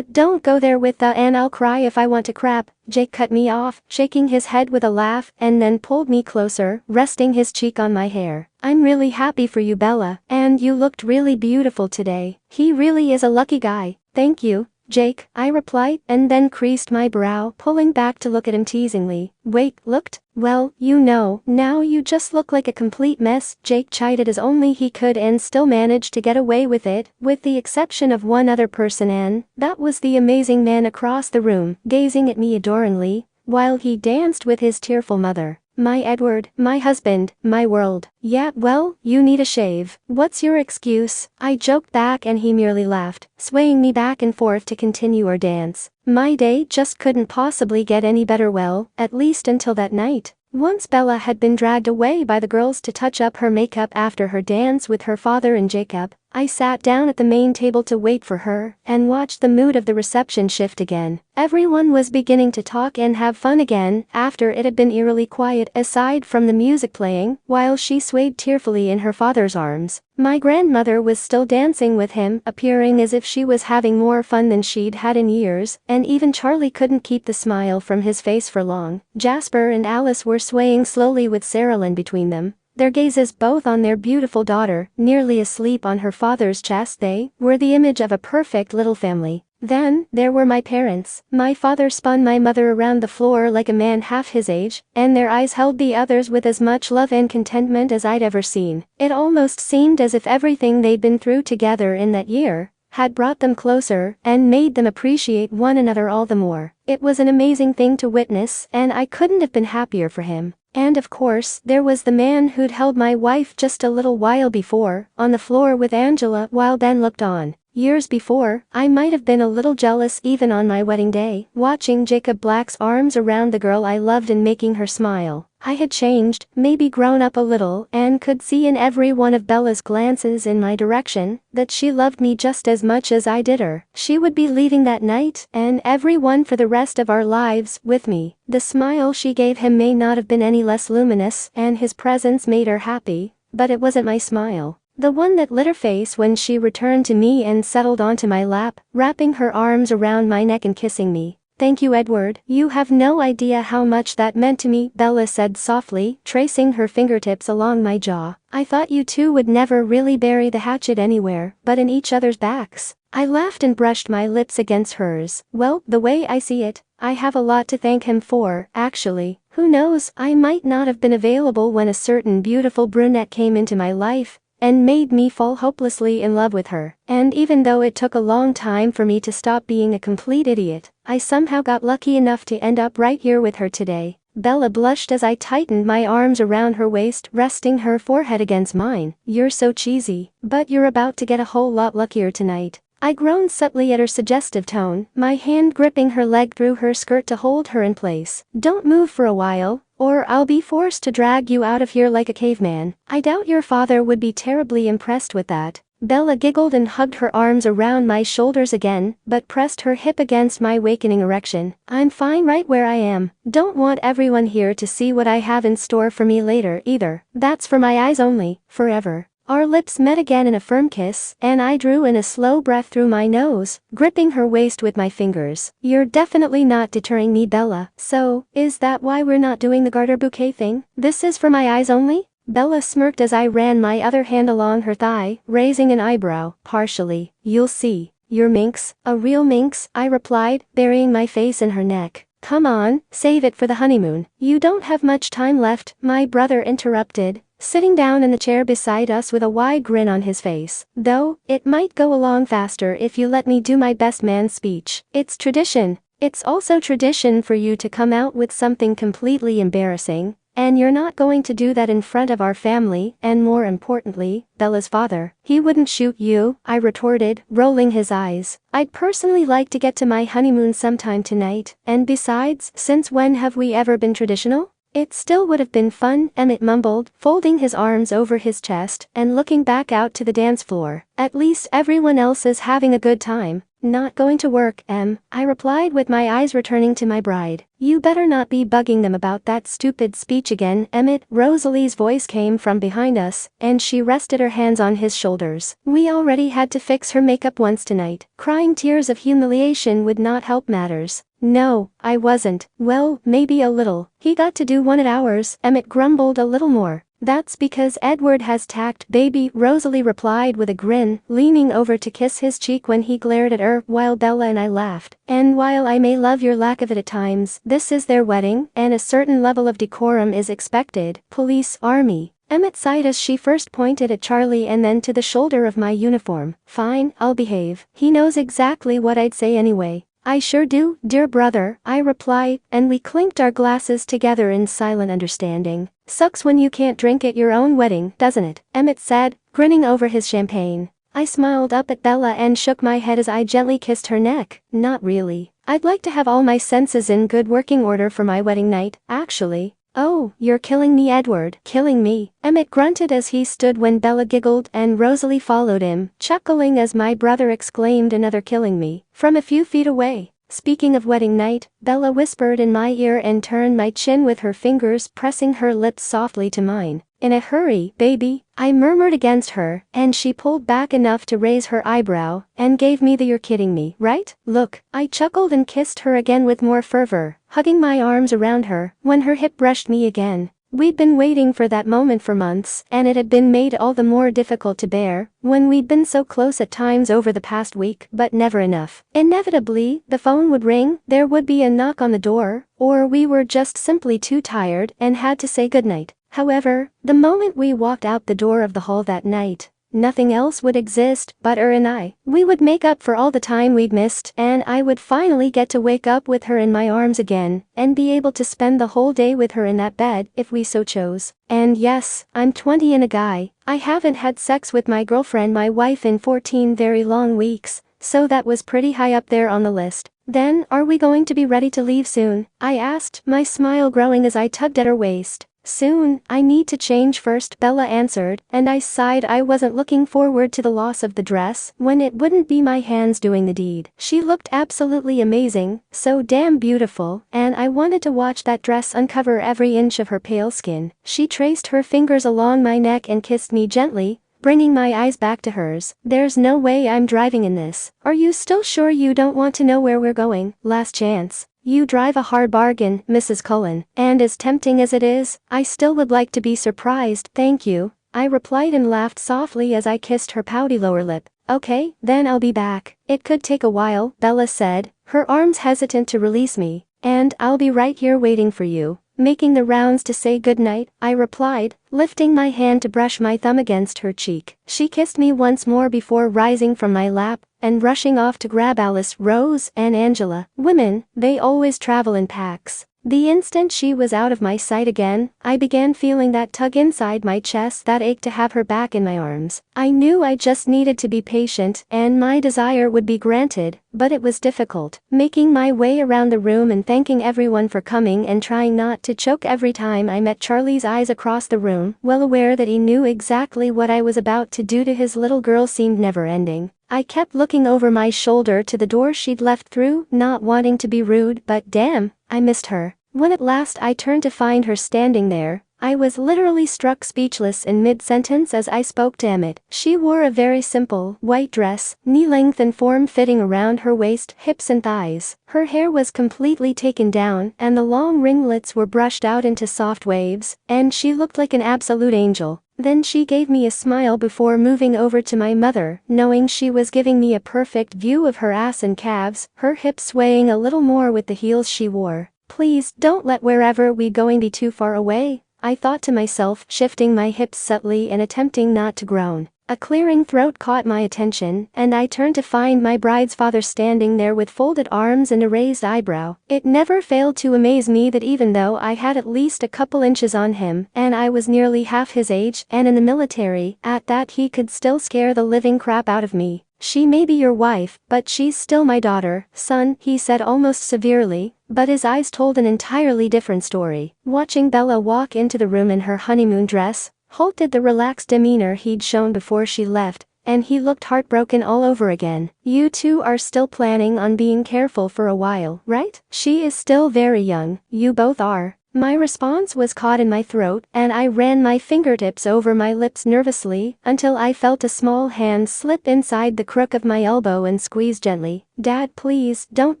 Don't go there with and I'll cry if I want to crap," Jake cut me off, shaking his head with a laugh, and then pulled me closer, resting his cheek on my hair. "I'm really happy for you, Bella, and you looked really beautiful today. He really is a lucky guy." "Thank you, Jake," I replied, and then creased my brow, pulling back to look at him teasingly. "Wait, looked? Well, you know, now you just look like a complete mess," Jake chided as only he could and still managed to get away with it, with the exception of one other person, and that was the amazing man across the room, gazing at me adoringly, while he danced with his tearful mother. "My Edward, my husband, my world." "Yeah, well, you need a shave. What's your excuse?" I joked back and he merely laughed, swaying me back and forth to continue our dance. My day just couldn't possibly get any better, well, at least until that night. Once Bella had been dragged away by the girls to touch up her makeup after her dance with her father and Jacob, I sat down at the main table to wait for her and watched the mood of the reception shift again. Everyone was beginning to talk and have fun again after it had been eerily quiet aside from the music playing while she swayed tearfully in her father's arms. My grandmother was still dancing with him, appearing as if she was having more fun than she'd had in years, and even Charlie couldn't keep the smile from his face for long. Jasper and Alice were swaying slowly with Sarah between them, their gazes both on their beautiful daughter, nearly asleep on her father's chest. They were the image of a perfect little family. Then, there were my parents. My father spun my mother around the floor like a man half his age, and their eyes held the others with as much love and contentment as I'd ever seen. It almost seemed as if everything they'd been through together in that year had brought them closer and made them appreciate one another all the more. It was an amazing thing to witness, and I couldn't have been happier for him. And of course, there was the man who'd held my wife just a little while before, on the floor with Angela while Ben looked on. Years before, I might have been a little jealous even on my wedding day, watching Jacob Black's arms around the girl I loved and making her smile. I had changed, maybe grown up a little, and could see in every one of Bella's glances in my direction that she loved me just as much as I did her. She would be leaving that night, and everyone for the rest of our lives, with me. The smile she gave him may not have been any less luminous, and his presence made her happy, but it wasn't my smile. The one that lit her face when she returned to me and settled onto my lap, wrapping her arms around my neck and kissing me. "Thank you, Edward. You have no idea how much that meant to me," Bella said softly, tracing her fingertips along my jaw. "I thought you two would never really bury the hatchet anywhere but in each other's backs." I laughed and brushed my lips against hers. "Well, the way I see it, I have a lot to thank him for, actually. Who knows, I might not have been available when a certain beautiful brunette came into my life and made me fall hopelessly in love with her. And even though it took a long time for me to stop being a complete idiot, I somehow got lucky enough to end up right here with her today." Bella blushed as I tightened my arms around her waist, resting her forehead against mine. "You're so cheesy, but you're about to get a whole lot luckier tonight." I groaned subtly at her suggestive tone, my hand gripping her leg through her skirt to hold her in place. "Don't move for a while, or I'll be forced to drag you out of here like a caveman." "I doubt your father would be terribly impressed with that." Bella giggled and hugged her arms around my shoulders again, but pressed her hip against my awakening erection. "I'm fine right where I am. Don't want everyone here to see what I have in store for me later either. That's for my eyes only, forever." Our lips met again in a firm kiss, and I drew in a slow breath through my nose, gripping her waist with my fingers. "You're definitely not deterring me, Bella. So, is that why we're not doing the garter bouquet thing? This is for my eyes only?" Bella smirked as I ran my other hand along her thigh, raising an eyebrow. "Partially. You'll see. You're minx, a real minx," I replied, burying my face in her neck. "Come on, save it for the honeymoon." "You don't have much time left," my brother interrupted, sitting down in the chair beside us with a wide grin on his face. "Though, it might go along faster if you let me do my best man speech. It's tradition. It's also tradition for you to come out with something completely embarrassing, and you're not going to do that in front of our family, and more importantly, Bella's father." "He wouldn't shoot you," I retorted, rolling his eyes. "I'd personally like to get to my honeymoon sometime tonight, and besides, since when have we ever been traditional?" "It still would have been fun," Emmett mumbled, folding his arms over his chest and looking back out to the dance floor. "At least everyone else is having a good time." Not going to work, I replied with my eyes returning to my bride. You better not be bugging them about that stupid speech again, Emmett. Rosalie's voice came from behind us, and she rested her hands on his shoulders. We already had to fix her makeup once tonight. Crying tears of humiliation would not help matters. No, I wasn't. Well, maybe a little. He got to do one at ours, Emmett grumbled a little more. That's because Edward has tact, baby, Rosalie replied with a grin, leaning over to kiss his cheek when he glared at her, while Bella and I laughed. And while I may love your lack of it at times, this is their wedding, and a certain level of decorum is expected. Police, army. Emmett sighed as she first pointed at Charlie and then to the shoulder of my uniform. Fine, I'll behave. He knows exactly what I'd say anyway. I sure do, dear brother, I replied, and we clinked our glasses together in silent understanding. Sucks when you can't drink at your own wedding, doesn't it? Emmett said, grinning over his champagne. I smiled up at Bella and shook my head as I gently kissed her neck. Not really. I'd like to have all my senses in good working order for my wedding night, actually. Oh, you're killing me, Edward. Killing me. Emmett grunted as he stood when Bella giggled and Rosalie followed him, chuckling as my brother exclaimed another killing me, from a few feet away. Speaking of wedding night, Bella whispered in my ear and turned my chin with her fingers, pressing her lips softly to mine. In a hurry, baby, I murmured against her, and she pulled back enough to raise her eyebrow, and gave me the "you're kidding me, right? Look." I chuckled and kissed her again with more fervor, hugging my arms around her, when her hip brushed me again. We'd been waiting for that moment for months, and it had been made all the more difficult to bear, when we'd been so close at times over the past week, but never enough. Inevitably, the phone would ring, there would be a knock on the door, or we were just simply too tired and had to say goodnight. However, the moment we walked out the door of the hall that night, nothing else would exist but her and I. We would make up for all the time we'd missed, and I would finally get to wake up with her in my arms again, and be able to spend the whole day with her in that bed, if we so chose. And yes, I'm 20 and a guy. I haven't had sex with my girlfriend, my wife, in 14 very long weeks, so that was pretty high up there on the list. Then, are we going to be ready to leave soon? I asked, my smile growing as I tugged at her waist. Soon, I need to change first, Bella answered, and I sighed. I wasn't looking forward to the loss of the dress, when it wouldn't be my hands doing the deed. She looked absolutely amazing, so damn beautiful, and I wanted to watch that dress uncover every inch of her pale skin. She traced her fingers along my neck and kissed me gently, bringing my eyes back to hers. There's no way I'm driving in this. Are you still sure you don't want to know where we're going? Last chance. You drive a hard bargain, Mrs. Cullen, and as tempting as it is, I still would like to be surprised. Thank you, I replied and laughed softly as I kissed her pouty lower lip. Okay, then I'll be back. It could take a while, Bella said, her arms hesitant to release me, and I'll be right here waiting for you. Making the rounds to say goodnight, I replied, lifting my hand to brush my thumb against her cheek. She kissed me once more before rising from my lap, and rushing off to grab Alice, Rose, and Angela. Women, they always travel in packs. The instant she was out of my sight again, I began feeling that tug inside my chest that ached to have her back in my arms. I knew I just needed to be patient, and my desire would be granted, but it was difficult. Making my way around the room and thanking everyone for coming and trying not to choke every time I met Charlie's eyes across the room, well aware that he knew exactly what I was about to do to his little girl, seemed never-ending. I kept looking over my shoulder to the door she'd left through, not wanting to be rude, but damn, I missed her. When at last I turned to find her standing there, I was literally struck speechless in mid-sentence as I spoke to Emmett. She wore a very simple, white dress, knee-length and form-fitting around her waist, hips and thighs. Her hair was completely taken down, and the long ringlets were brushed out into soft waves, and she looked like an absolute angel. Then she gave me a smile before moving over to my mother, knowing she was giving me a perfect view of her ass and calves, her hips swaying a little more with the heels she wore. Please, don't let wherever we going be too far away, I thought to myself, shifting my hips subtly and attempting not to groan. A clearing throat caught my attention, and I turned to find my bride's father standing there with folded arms and a raised eyebrow. It never failed to amaze me that even though I had at least a couple inches on him, and I was nearly half his age, and in the military, at that, he could still scare the living crap out of me. She may be your wife, but she's still my daughter, son, he said almost severely, but his eyes told an entirely different story. Watching Bella walk into the room in her honeymoon dress, halted the relaxed demeanor he'd shown before she left, and he looked heartbroken all over again. You two are still planning on being careful for a while, right? She is still very young, you both are. My response was caught in my throat, and I ran my fingertips over my lips nervously until I felt a small hand slip inside the crook of my elbow and squeeze gently. Dad, please, don't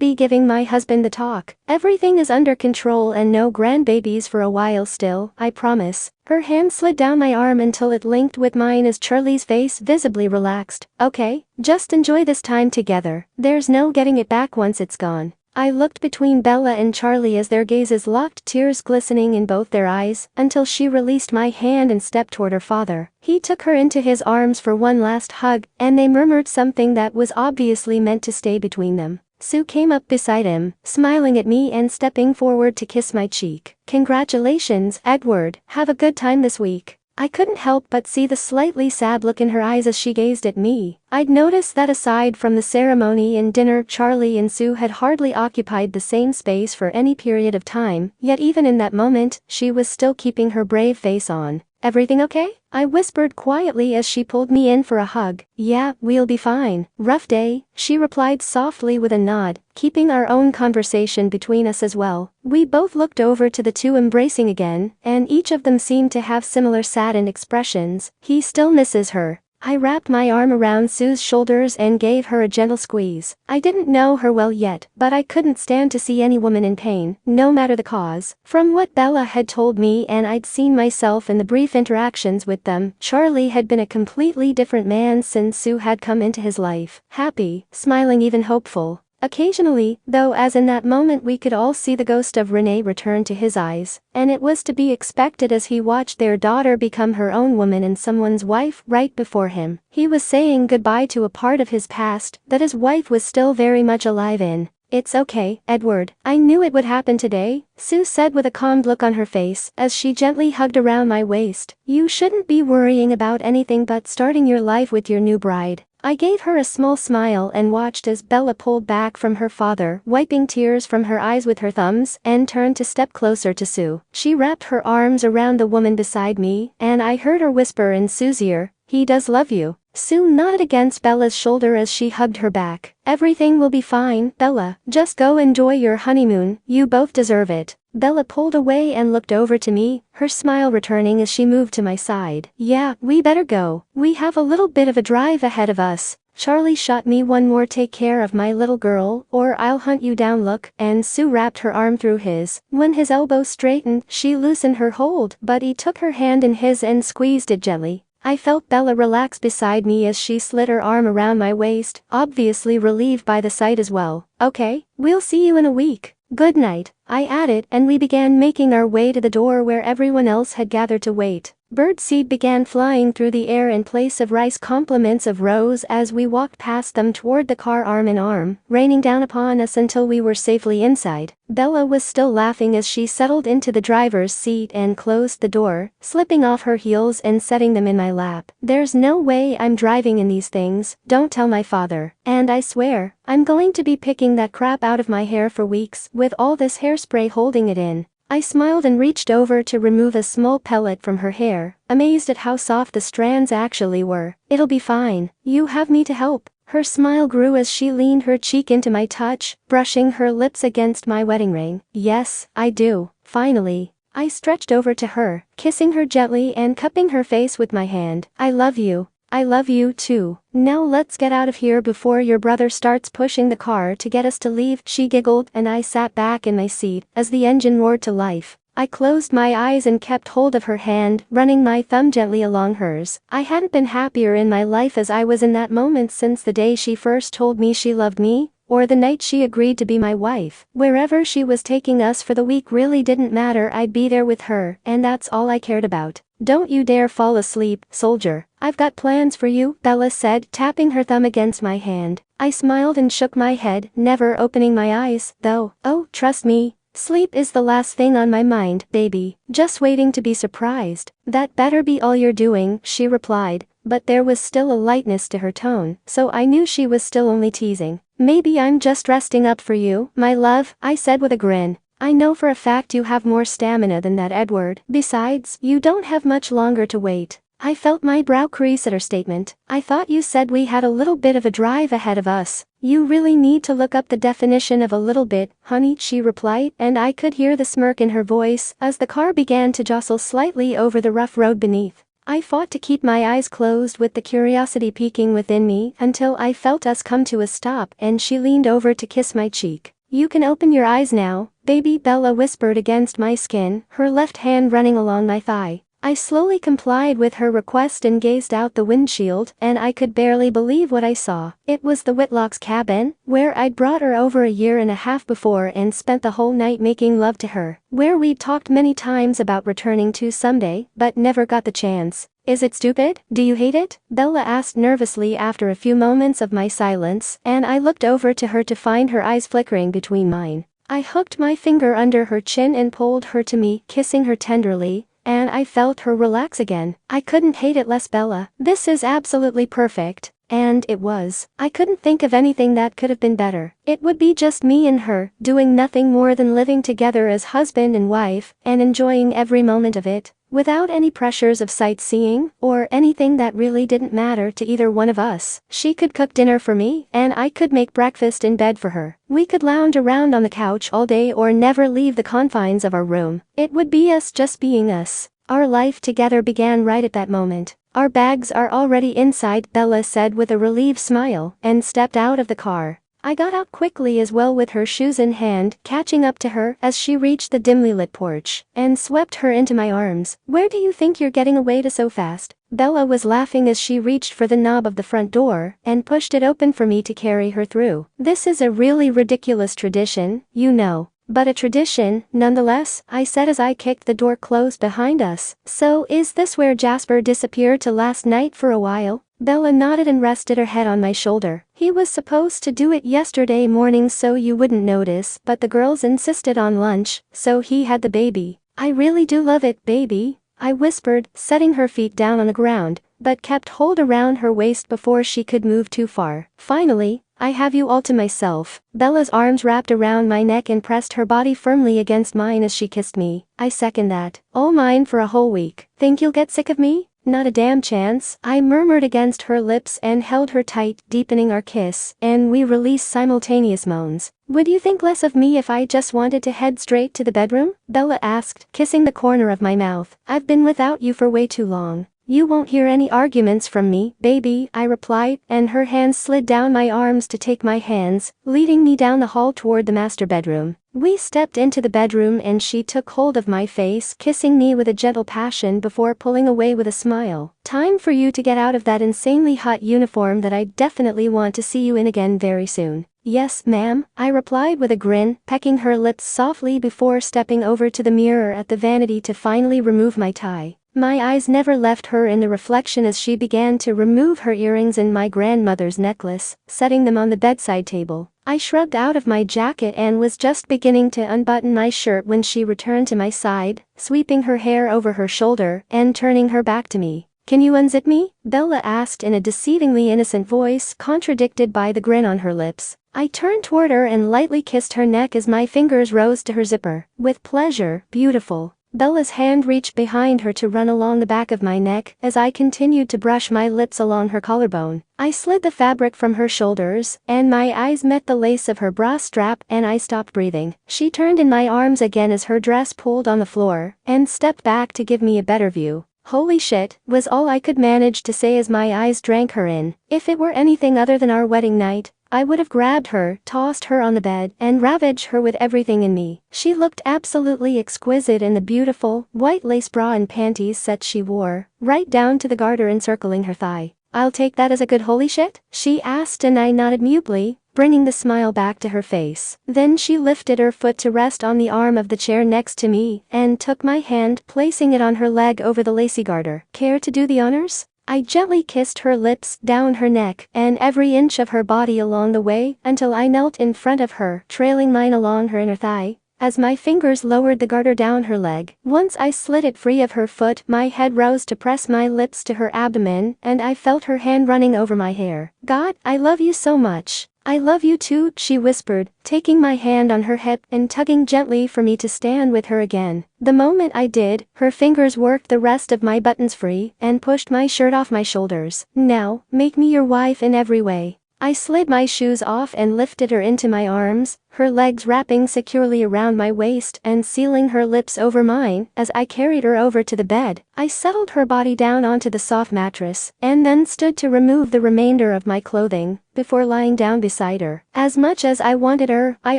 be giving my husband the talk. Everything is under control and no grandbabies for a while still, I promise. Her hand slid down my arm until it linked with mine as Charlie's face visibly relaxed. Okay, just enjoy this time together. There's no getting it back once it's gone. I looked between Bella and Charlie as their gazes locked, tears glistening in both their eyes, until she released my hand and stepped toward her father. He took her into his arms for one last hug, and they murmured something that was obviously meant to stay between them. Sue came up beside him, smiling at me and stepping forward to kiss my cheek. Congratulations, Edward, have a good time this week. I couldn't help but see the slightly sad look in her eyes as she gazed at me. I'd noticed that aside from the ceremony and dinner, Charlie and Sue had hardly occupied the same space for any period of time, yet even in that moment, she was still keeping her brave face on. Everything okay? I whispered quietly as she pulled me in for a hug. Yeah, we'll be fine. Rough day, she replied softly with a nod, keeping our own conversation between us as well. We both looked over to the two embracing again, and each of them seemed to have similar saddened expressions. He still misses her. I wrapped my arm around Sue's shoulders and gave her a gentle squeeze. I didn't know her well yet, but I couldn't stand to see any woman in pain, no matter the cause. From what Bella had told me and I'd seen myself in the brief interactions with them, Charlie had been a completely different man since Sue had come into his life. Happy, smiling, even hopeful. Occasionally, though, as in that moment, we could all see the ghost of Renee return to his eyes, and it was to be expected as he watched their daughter become her own woman and someone's wife right before him. He was saying goodbye to a part of his past that his wife was still very much alive in. It's okay, Edward. I knew it would happen today, Sue said with a calmed look on her face as she gently hugged around my waist. You shouldn't be worrying about anything but starting your life with your new bride. I gave her a small smile and watched as Bella pulled back from her father, wiping tears from her eyes with her thumbs, and turned to step closer to Sue. She wrapped her arms around the woman beside me, and I heard her whisper in Sue's ear, "He does love you." Sue nodded against Bella's shoulder as she hugged her back. Everything will be fine, Bella. Just go enjoy your honeymoon, you both deserve it. Bella pulled away and looked over to me, her smile returning as she moved to my side. Yeah, we better go. We have a little bit of a drive ahead of us. Charlie shot me one more "take care of my little girl, or I'll hunt you down" look, and Sue wrapped her arm through his. When his elbow straightened, she loosened her hold, but he took her hand in his and squeezed it gently. I felt Bella relax beside me as she slid her arm around my waist, obviously relieved by the sight as well. Okay, we'll see you in a week. Good night, I added, and we began making our way to the door where everyone else had gathered to wait. Birdseed began flying through the air in place of rice compliments of Rose as we walked past them toward the car arm in arm, raining down upon us until we were safely inside. Bella was still laughing as she settled into the driver's seat and closed the door, slipping off her heels and setting them in my lap. There's no way I'm driving in these things, don't tell my father. And I swear, I'm going to be picking that crap out of my hair for weeks, with all this hairspray holding it in. I smiled and reached over to remove a small pellet from her hair, amazed at how soft the strands actually were. It'll be fine, you have me to help. Her smile grew as she leaned her cheek into my touch, brushing her lips against my wedding ring. Yes, I do. Finally, I stretched over to her, kissing her gently and cupping her face with my hand. I love you. I love you too. Now let's get out of here before your brother starts pushing the car to get us to leave, she giggled, and I sat back in my seat as the engine roared to life. I closed my eyes and kept hold of her hand, running my thumb gently along hers. I hadn't been happier in my life as I was in that moment since the day she first told me she loved me, or the night she agreed to be my wife. Wherever she was taking us for the week really didn't matter, I'd be there with her, and that's all I cared about. Don't you dare fall asleep, soldier. I've got plans for you, Bella said, tapping her thumb against my hand. I smiled and shook my head, never opening my eyes, though. Oh, trust me. Sleep is the last thing on my mind, baby. Just waiting to be surprised. That better be all you're doing, she replied, but there was still a lightness to her tone, so I knew she was still only teasing. Maybe I'm just resting up for you, my love, I said with a grin. I know for a fact you have more stamina than that, Edward. Besides, you don't have much longer to wait. I felt my brow crease at her statement. I thought you said we had a little bit of a drive ahead of us. You really need to look up the definition of a little bit, honey, she replied, and I could hear the smirk in her voice as the car began to jostle slightly over the rough road beneath. I fought to keep my eyes closed with the curiosity peaking within me until I felt us come to a stop and she leaned over to kiss my cheek. You can open your eyes now, baby, Bella whispered against my skin, her left hand running along my thigh. I slowly complied with her request and gazed out the windshield, and I could barely believe what I saw. It was the Whitlock's cabin, where I'd brought her over a year and a half before and spent the whole night making love to her, where we'd talked many times about returning to someday, but never got the chance. Is it stupid? Do you hate it? Bella asked nervously after a few moments of my silence, and I looked over to her to find her eyes flickering between mine. I hooked my finger under her chin and pulled her to me, kissing her tenderly, and I felt her relax again. I couldn't hate it less, Bella. This is absolutely perfect. And it was. I couldn't think of anything that could have been better. It would be just me and her, doing nothing more than living together as husband and wife, and enjoying every moment of it, without any pressures of sightseeing, or anything that really didn't matter to either one of us. She could cook dinner for me, and I could make breakfast in bed for her. We could lounge around on the couch all day or never leave the confines of our room. It would be us just being us. Our life together began right at that moment. Our bags are already inside, Bella said with a relieved smile, and stepped out of the car. I got out quickly as well with her shoes in hand, catching up to her as she reached the dimly lit porch, and swept her into my arms. Where do you think you're getting away to so fast? Bella was laughing as she reached for the knob of the front door, and pushed it open for me to carry her through. This is a really ridiculous tradition, you know. But a tradition, nonetheless, I said as I kicked the door closed behind us. So is this where Jasper disappeared to last night for a while? Bella nodded and rested her head on my shoulder. He was supposed to do it yesterday morning so you wouldn't notice, but the girls insisted on lunch, so he had the baby. I really do love it, baby, I whispered, setting her feet down on the ground, but kept hold around her waist before she could move too far. Finally, I have you all to myself. Bella's arms wrapped around my neck and pressed her body firmly against mine as she kissed me. I second that. All mine for a whole week. Think you'll get sick of me? Not a damn chance, I murmured against her lips and held her tight, deepening our kiss, and we released simultaneous moans. Would you think less of me if I just wanted to head straight to the bedroom? Bella asked, kissing the corner of my mouth. I've been without you for way too long. You won't hear any arguments from me, baby, I replied, and her hands slid down my arms to take my hands, leading me down the hall toward the master bedroom. We stepped into the bedroom and she took hold of my face, kissing me with a gentle passion before pulling away with a smile. Time for you to get out of that insanely hot uniform that I definitely want to see you in again very soon. Yes, ma'am, I replied with a grin, pecking her lips softly before stepping over to the mirror at the vanity to finally remove my tie. My eyes never left her in the reflection as she began to remove her earrings and my grandmother's necklace, setting them on the bedside table. I shrugged out of my jacket and was just beginning to unbutton my shirt when she returned to my side, sweeping her hair over her shoulder and turning her back to me. Can you unzip me? Bella asked in a deceivingly innocent voice, contradicted by the grin on her lips. I turned toward her and lightly kissed her neck as my fingers rose to her zipper. With pleasure, beautiful. Bella's hand reached behind her to run along the back of my neck as I continued to brush my lips along her collarbone. I slid the fabric from her shoulders, and my eyes met the lace of her bra strap, and I stopped breathing. She turned in my arms again as her dress pulled on the floor, and stepped back to give me a better view. Holy shit, was all I could manage to say as my eyes drank her in. If it were anything other than our wedding night, I would have grabbed her, tossed her on the bed, and ravaged her with everything in me. She looked absolutely exquisite in the beautiful, white lace bra and panties set she wore, right down to the garter encircling her thigh. I'll take that as a good holy shit? She asked and I nodded mutely, bringing the smile back to her face. Then she lifted her foot to rest on the arm of the chair next to me, and took my hand, placing it on her leg over the lacy garter. Care to do the honors? I gently kissed her lips, down her neck, and every inch of her body along the way, until I knelt in front of her, trailing mine along her inner thigh. As my fingers lowered the garter down her leg, once I slid it free of her foot, my head rose to press my lips to her abdomen, and I felt her hand running over my hair. God, I love you so much. "I love you too," she whispered, taking my hand on her hip and tugging gently for me to stand with her again. The moment I did, her fingers worked the rest of my buttons free and pushed my shirt off my shoulders. "Now, make me your wife in every way." I slid my shoes off and lifted her into my arms, her legs wrapping securely around my waist and sealing her lips over mine as I carried her over to the bed. I settled her body down onto the soft mattress and then stood to remove the remainder of my clothing before lying down beside her. As much as I wanted her, I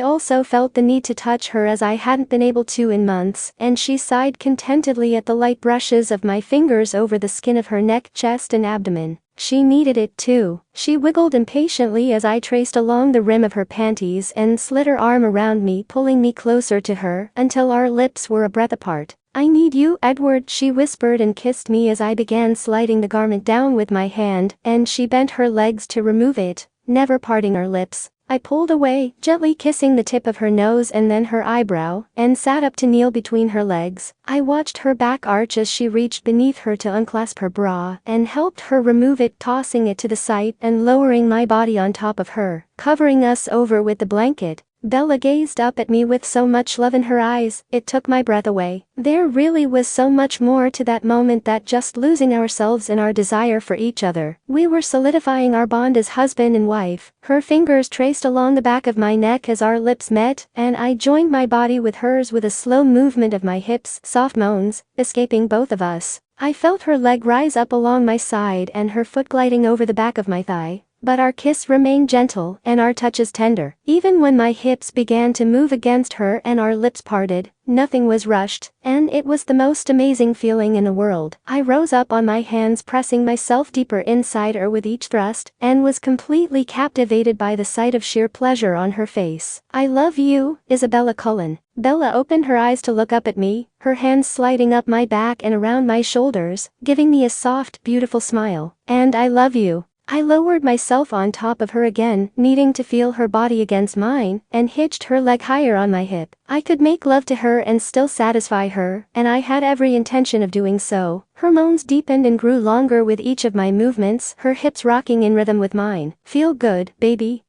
also felt the need to touch her as I hadn't been able to in months, and she sighed contentedly at the light brushes of my fingers over the skin of her neck, chest and abdomen. She needed it too. She wiggled impatiently as I traced along the rim of her panties and slid her arm around me, pulling me closer to her until our lips were a breath apart. "I need you, Edward," she whispered and kissed me as I began sliding the garment down with my hand, and she bent her legs to remove it, never parting our lips. I pulled away, gently kissing the tip of her nose and then her eyebrow, and sat up to kneel between her legs. I watched her back arch as she reached beneath her to unclasp her bra and helped her remove it, tossing it to the side and lowering my body on top of her, covering us over with the blanket. Bella gazed up at me with so much love in her eyes, it took my breath away. There really was so much more to that moment than just losing ourselves in our desire for each other. We were solidifying our bond as husband and wife. Her fingers traced along the back of my neck as our lips met, and I joined my body with hers with a slow movement of my hips, soft moans, escaping both of us. I felt her leg rise up along my side and her foot gliding over the back of my thigh. But our kiss remained gentle and our touches tender. Even when my hips began to move against her and our lips parted, nothing was rushed, and it was the most amazing feeling in the world. I rose up on my hands, pressing myself deeper inside her with each thrust, and was completely captivated by the sight of sheer pleasure on her face. "I love you, Isabella Cullen." Bella opened her eyes to look up at me, her hands sliding up my back and around my shoulders, giving me a soft, beautiful smile. "And I love you." I lowered myself on top of her again, needing to feel her body against mine, and hitched her leg higher on my hip. I could make love to her and still satisfy her, and I had every intention of doing so. Her moans deepened and grew longer with each of my movements, her hips rocking in rhythm with mine. "Feel good, baby."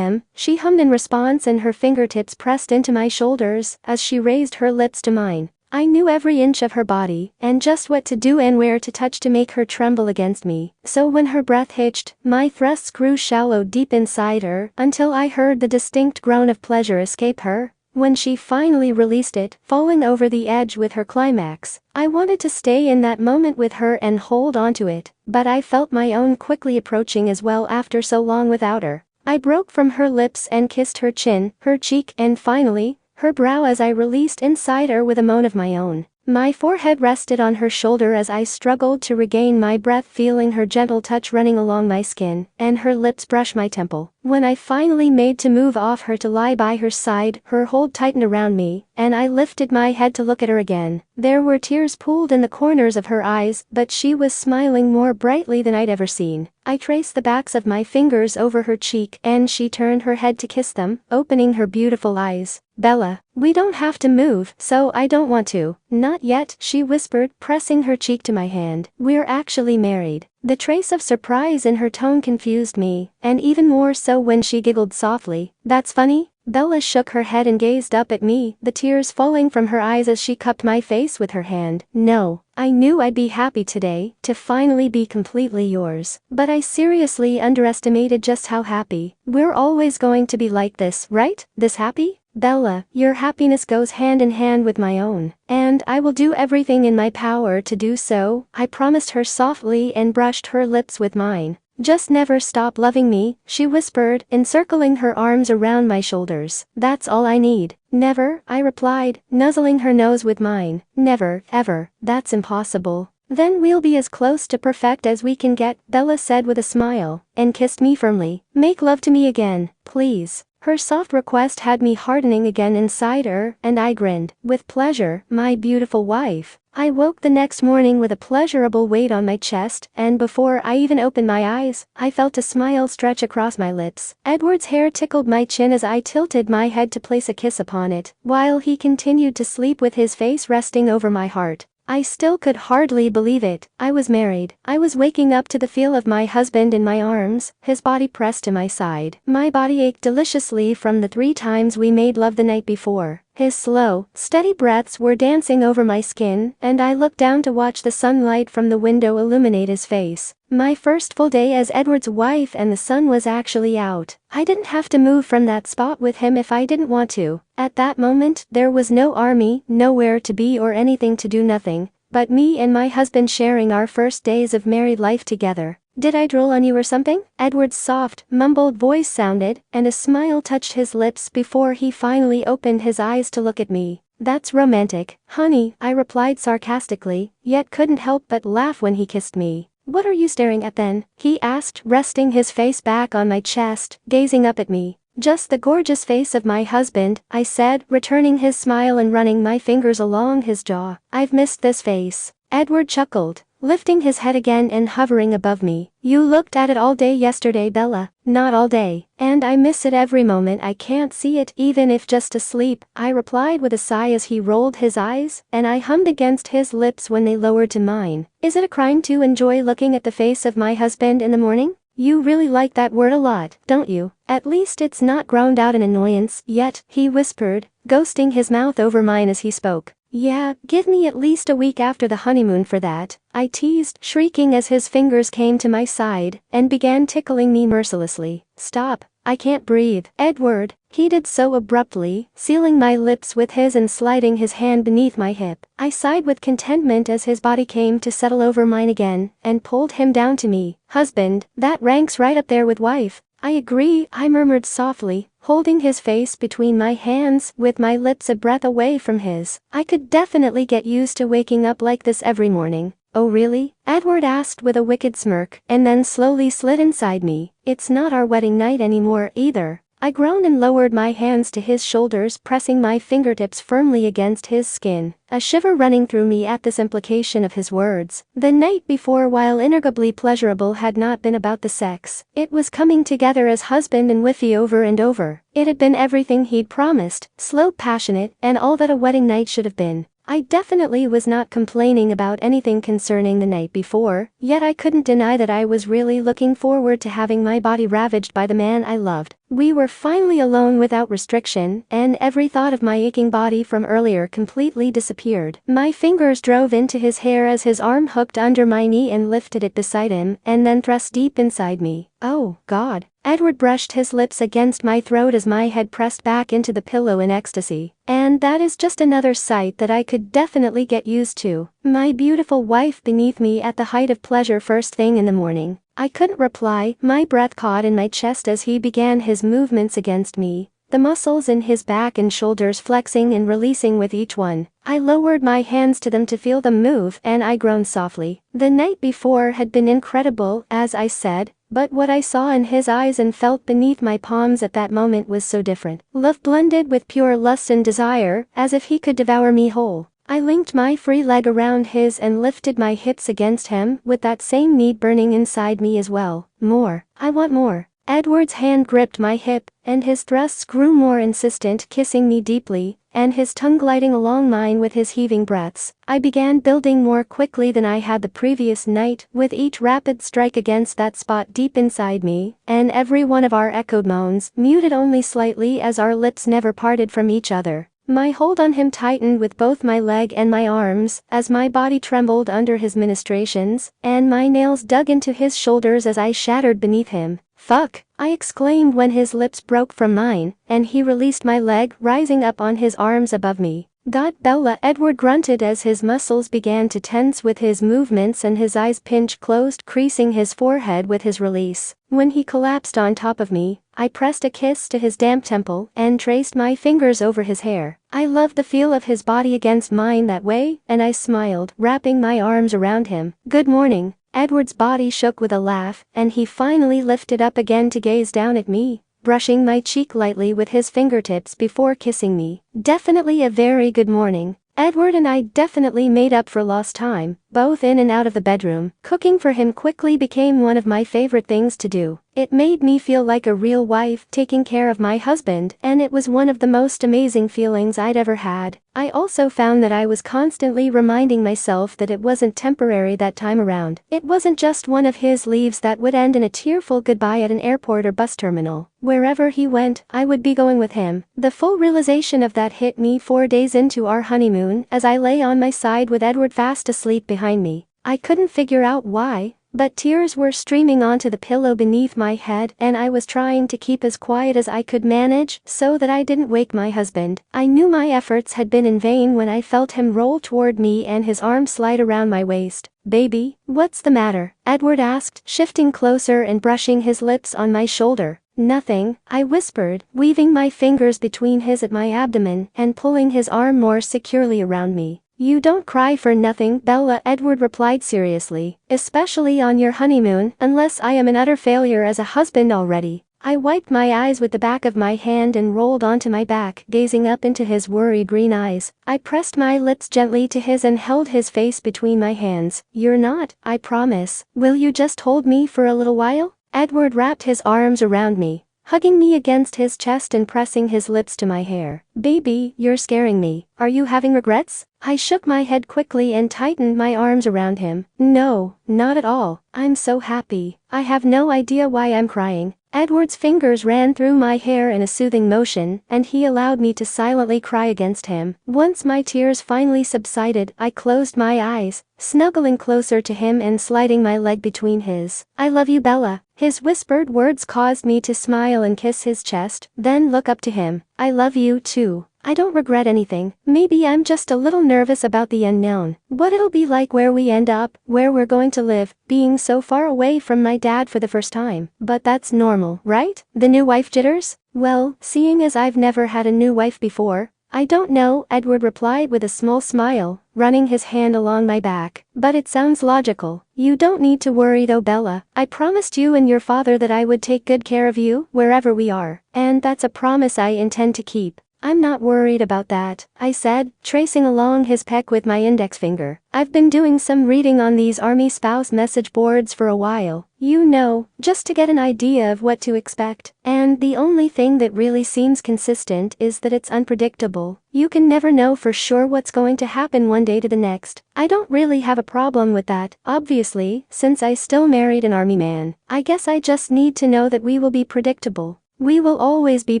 She hummed in response, and her fingertips pressed into my shoulders as she raised her lips to mine. I knew every inch of her body, and just what to do and where to touch to make her tremble against me. So when her breath hitched, my thrusts grew shallow deep inside her, until I heard the distinct groan of pleasure escape her. When she finally released it, falling over the edge with her climax, I wanted to stay in that moment with her and hold onto it, but I felt my own quickly approaching as well after so long without her. I broke from her lips and kissed her chin, her cheek, and finally, her brow as I released inside her with a moan of my own. My forehead rested on her shoulder as I struggled to regain my breath, feeling her gentle touch running along my skin, and her lips brush my temple. When I finally made to move off her to lie by her side, her hold tightened around me, and I lifted my head to look at her again. There were tears pooled in the corners of her eyes, but she was smiling more brightly than I'd ever seen. I traced the backs of my fingers over her cheek, and she turned her head to kiss them, opening her beautiful eyes. "Bella, we don't have to move, so I don't want to." "Not yet," she whispered, pressing her cheek to my hand. "We're actually married." The trace of surprise in her tone confused me, and even more so when she giggled softly. "That's funny?" Bella shook her head and gazed up at me, the tears falling from her eyes as she cupped my face with her hand. "No, I knew I'd be happy today, to finally be completely yours. But I seriously underestimated just how happy. We're always going to be like this, right? This happy? Bella, your happiness goes hand in hand with my own, and I will do everything in my power to do so," I promised her softly and brushed her lips with mine. "Just never stop loving me," she whispered, encircling her arms around my shoulders. "That's all I need." "Never," I replied, nuzzling her nose with mine. "Never, ever. That's impossible." "Then we'll be as close to perfect as we can get," Bella said with a smile, and kissed me firmly. "Make love to me again, please." Her soft request had me hardening again inside her, and I grinned. "With pleasure, my beautiful wife." I woke the next morning with a pleasurable weight on my chest, and before I even opened my eyes, I felt a smile stretch across my lips. Edward's hair tickled my chin as I tilted my head to place a kiss upon it, while he continued to sleep with his face resting over my heart. I still could hardly believe it. I was married. I was waking up to the feel of my husband in my arms, his body pressed to my side. My body ached deliciously from the 3 times we made love the night before. His slow, steady breaths were dancing over my skin, and I looked down to watch the sunlight from the window illuminate his face. My first full day as Edward's wife, and the sun was actually out. I didn't have to move from that spot with him if I didn't want to. At that moment, there was no army, nowhere to be or anything to do, nothing but me and my husband sharing our first days of married life together. Did I drool on you or something? Edward's soft, mumbled voice sounded, and a smile touched his lips before he finally opened his eyes to look at me. That's romantic, honey, I replied sarcastically, yet couldn't help but laugh when he kissed me. What are you staring at then? He asked, resting his face back on my chest, gazing up at me. Just the gorgeous face of my husband, I said, returning his smile and running my fingers along his jaw. I've missed this face. Edward chuckled, lifting his head again and hovering above me. You looked at it all day yesterday, Bella. Not all day. And I miss it every moment. I can't see it, even if just asleep, I replied with a sigh as he rolled his eyes, and I hummed against his lips when they lowered to mine. Is it a crime to enjoy looking at the face of my husband in the morning? You really like that word a lot, don't you? At least it's not ground out in annoyance yet, he whispered, ghosting his mouth over mine as he spoke. Yeah, give me at least a week after the honeymoon for that, I teased, shrieking as his fingers came to my side and began tickling me mercilessly. Stop, I can't breathe. Edward, he did so abruptly, sealing my lips with his and sliding his hand beneath my hip. I sighed with contentment as his body came to settle over mine again, and pulled him down to me. Husband, that ranks right up there with wife. I agree, I murmured softly, holding his face between my hands, with my lips a breath away from his. I could definitely get used to waking up like this every morning. Oh really? Edward asked with a wicked smirk, and then slowly slid inside me. It's not our wedding night anymore either. I groaned and lowered my hands to his shoulders, pressing my fingertips firmly against his skin, a shiver running through me at this implication of his words. The night before, while inarguably pleasurable, had not been about the sex. It was coming together as husband and wifey over and over. It had been everything he'd promised, slow, passionate, and all that a wedding night should have been. I definitely was not complaining about anything concerning the night before, yet I couldn't deny that I was really looking forward to having my body ravaged by the man I loved. We were finally alone without restriction, and every thought of my aching body from earlier completely disappeared. My fingers drove into his hair as his arm hooked under my knee and lifted it beside him, and then thrust deep inside me. Oh, God. Edward brushed his lips against my throat as my head pressed back into the pillow in ecstasy. And that is just another sight that I could definitely get used to. My beautiful wife beneath me at the height of pleasure first thing in the morning. I couldn't reply, my breath caught in my chest as he began his movements against me, the muscles in his back and shoulders flexing and releasing with each one. I lowered my hands to them to feel them move, and I groaned softly. The night before had been incredible, as I said, but what I saw in his eyes and felt beneath my palms at that moment was so different. Love blended with pure lust and desire, as if he could devour me whole. I linked my free leg around his and lifted my hips against him, with that same need burning inside me as well. More. I want more. Edward's hand gripped my hip, and his thrusts grew more insistent, kissing me deeply, and his tongue gliding along mine with his heaving breaths. I began building more quickly than I had the previous night, with each rapid strike against that spot deep inside me, and every one of our echoed moans, muted only slightly as our lips never parted from each other. My hold on him tightened with both my leg and my arms, as my body trembled under his ministrations, and my nails dug into his shoulders as I shattered beneath him. Fuck, I exclaimed when his lips broke from mine, and he released my leg, rising up on his arms above me. God, Bella, Edward grunted as his muscles began to tense with his movements and his eyes pinched closed, creasing his forehead with his release. When he collapsed on top of me, I pressed a kiss to his damp temple and traced my fingers over his hair. I loved the feel of his body against mine that way, and I smiled, wrapping my arms around him. Good morning. Edward's body shook with a laugh, and he finally lifted up again to gaze down at me, brushing my cheek lightly with his fingertips before kissing me. Definitely a very good morning. Edward and I definitely made up for lost time. both in and out of the bedroom. Cooking for him quickly became one of my favorite things to do. It made me feel like a real wife taking care of my husband, and it was one of the most amazing feelings I'd ever had. I also found that I was constantly reminding myself that it wasn't temporary that time around. It wasn't just one of his leaves that would end in a tearful goodbye at an airport or bus terminal. Wherever he went, I would be going with him. The full realization of that hit me 4 days into our honeymoon as I lay on my side with Edward fast asleep behind me. I couldn't figure out why, but tears were streaming onto the pillow beneath my head, and I was trying to keep as quiet as I could manage so that I didn't wake my husband. I knew my efforts had been in vain when I felt him roll toward me and his arm slide around my waist. "Baby, what's the matter?" Edward asked, shifting closer and brushing his lips on my shoulder. "Nothing," I whispered, weaving my fingers between his at my abdomen and pulling his arm more securely around me. "You don't cry for nothing, Bella," Edward replied seriously, "especially on your honeymoon, unless I am an utter failure as a husband already." I wiped my eyes with the back of my hand and rolled onto my back, gazing up into his worried green eyes. I pressed my lips gently to his and held his face between my hands. "You're not, I promise. Will you just hold me for a little while?" Edward wrapped his arms around me, hugging me against his chest and pressing his lips to my hair. "Baby, you're scaring me. Are you having regrets?" I shook my head quickly and tightened my arms around him. "No, not at all. I'm so happy. I have no idea why I'm crying." Edward's fingers ran through my hair in a soothing motion, and he allowed me to silently cry against him. Once my tears finally subsided, I closed my eyes, snuggling closer to him and sliding my leg between his. "I love you, Bella." His whispered words caused me to smile and kiss his chest, then look up to him. "I love you too. I don't regret anything. Maybe I'm just a little nervous about the unknown. What it'll be like where we end up, where we're going to live, being so far away from my dad for the first time. But that's normal, right? The new wife jitters? Well, seeing as I've never had a new wife before, I don't know," Edward replied with a small smile, running his hand along my back. "But it sounds logical. You don't need to worry though, Bella. I promised you and your father that I would take good care of you, wherever we are. And that's a promise I intend to keep." "I'm not worried about that," I said, tracing along his pec with my index finger. "I've been doing some reading on these army spouse message boards for a while, you know, just to get an idea of what to expect. And the only thing that really seems consistent is that it's unpredictable. You can never know for sure what's going to happen one day to the next. I don't really have a problem with that, obviously, since I still married an army man. I guess I just need to know that we will be predictable. We will always be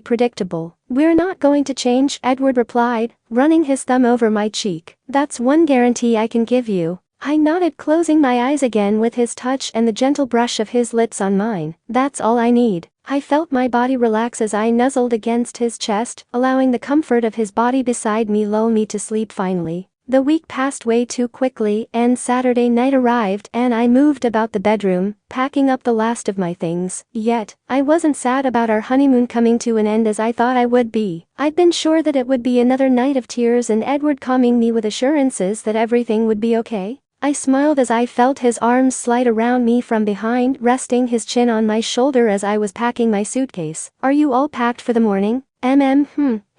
predictable. We're not going to change," Edward replied, running his thumb over my cheek. "That's one guarantee I can give you." I nodded, closing my eyes again with his touch and the gentle brush of his lips on mine. "That's all I need." I felt my body relax as I nuzzled against his chest, allowing the comfort of his body beside me lull me to sleep finally. The week passed way too quickly, and Saturday night arrived, and I moved about the bedroom, packing up the last of my things. Yet, I wasn't sad about our honeymoon coming to an end as I thought I would be. I'd been sure that it would be another night of tears and Edward calming me with assurances that everything would be okay. I smiled as I felt his arms slide around me from behind, resting his chin on my shoulder as I was packing my suitcase. "Are you all packed for the morning?"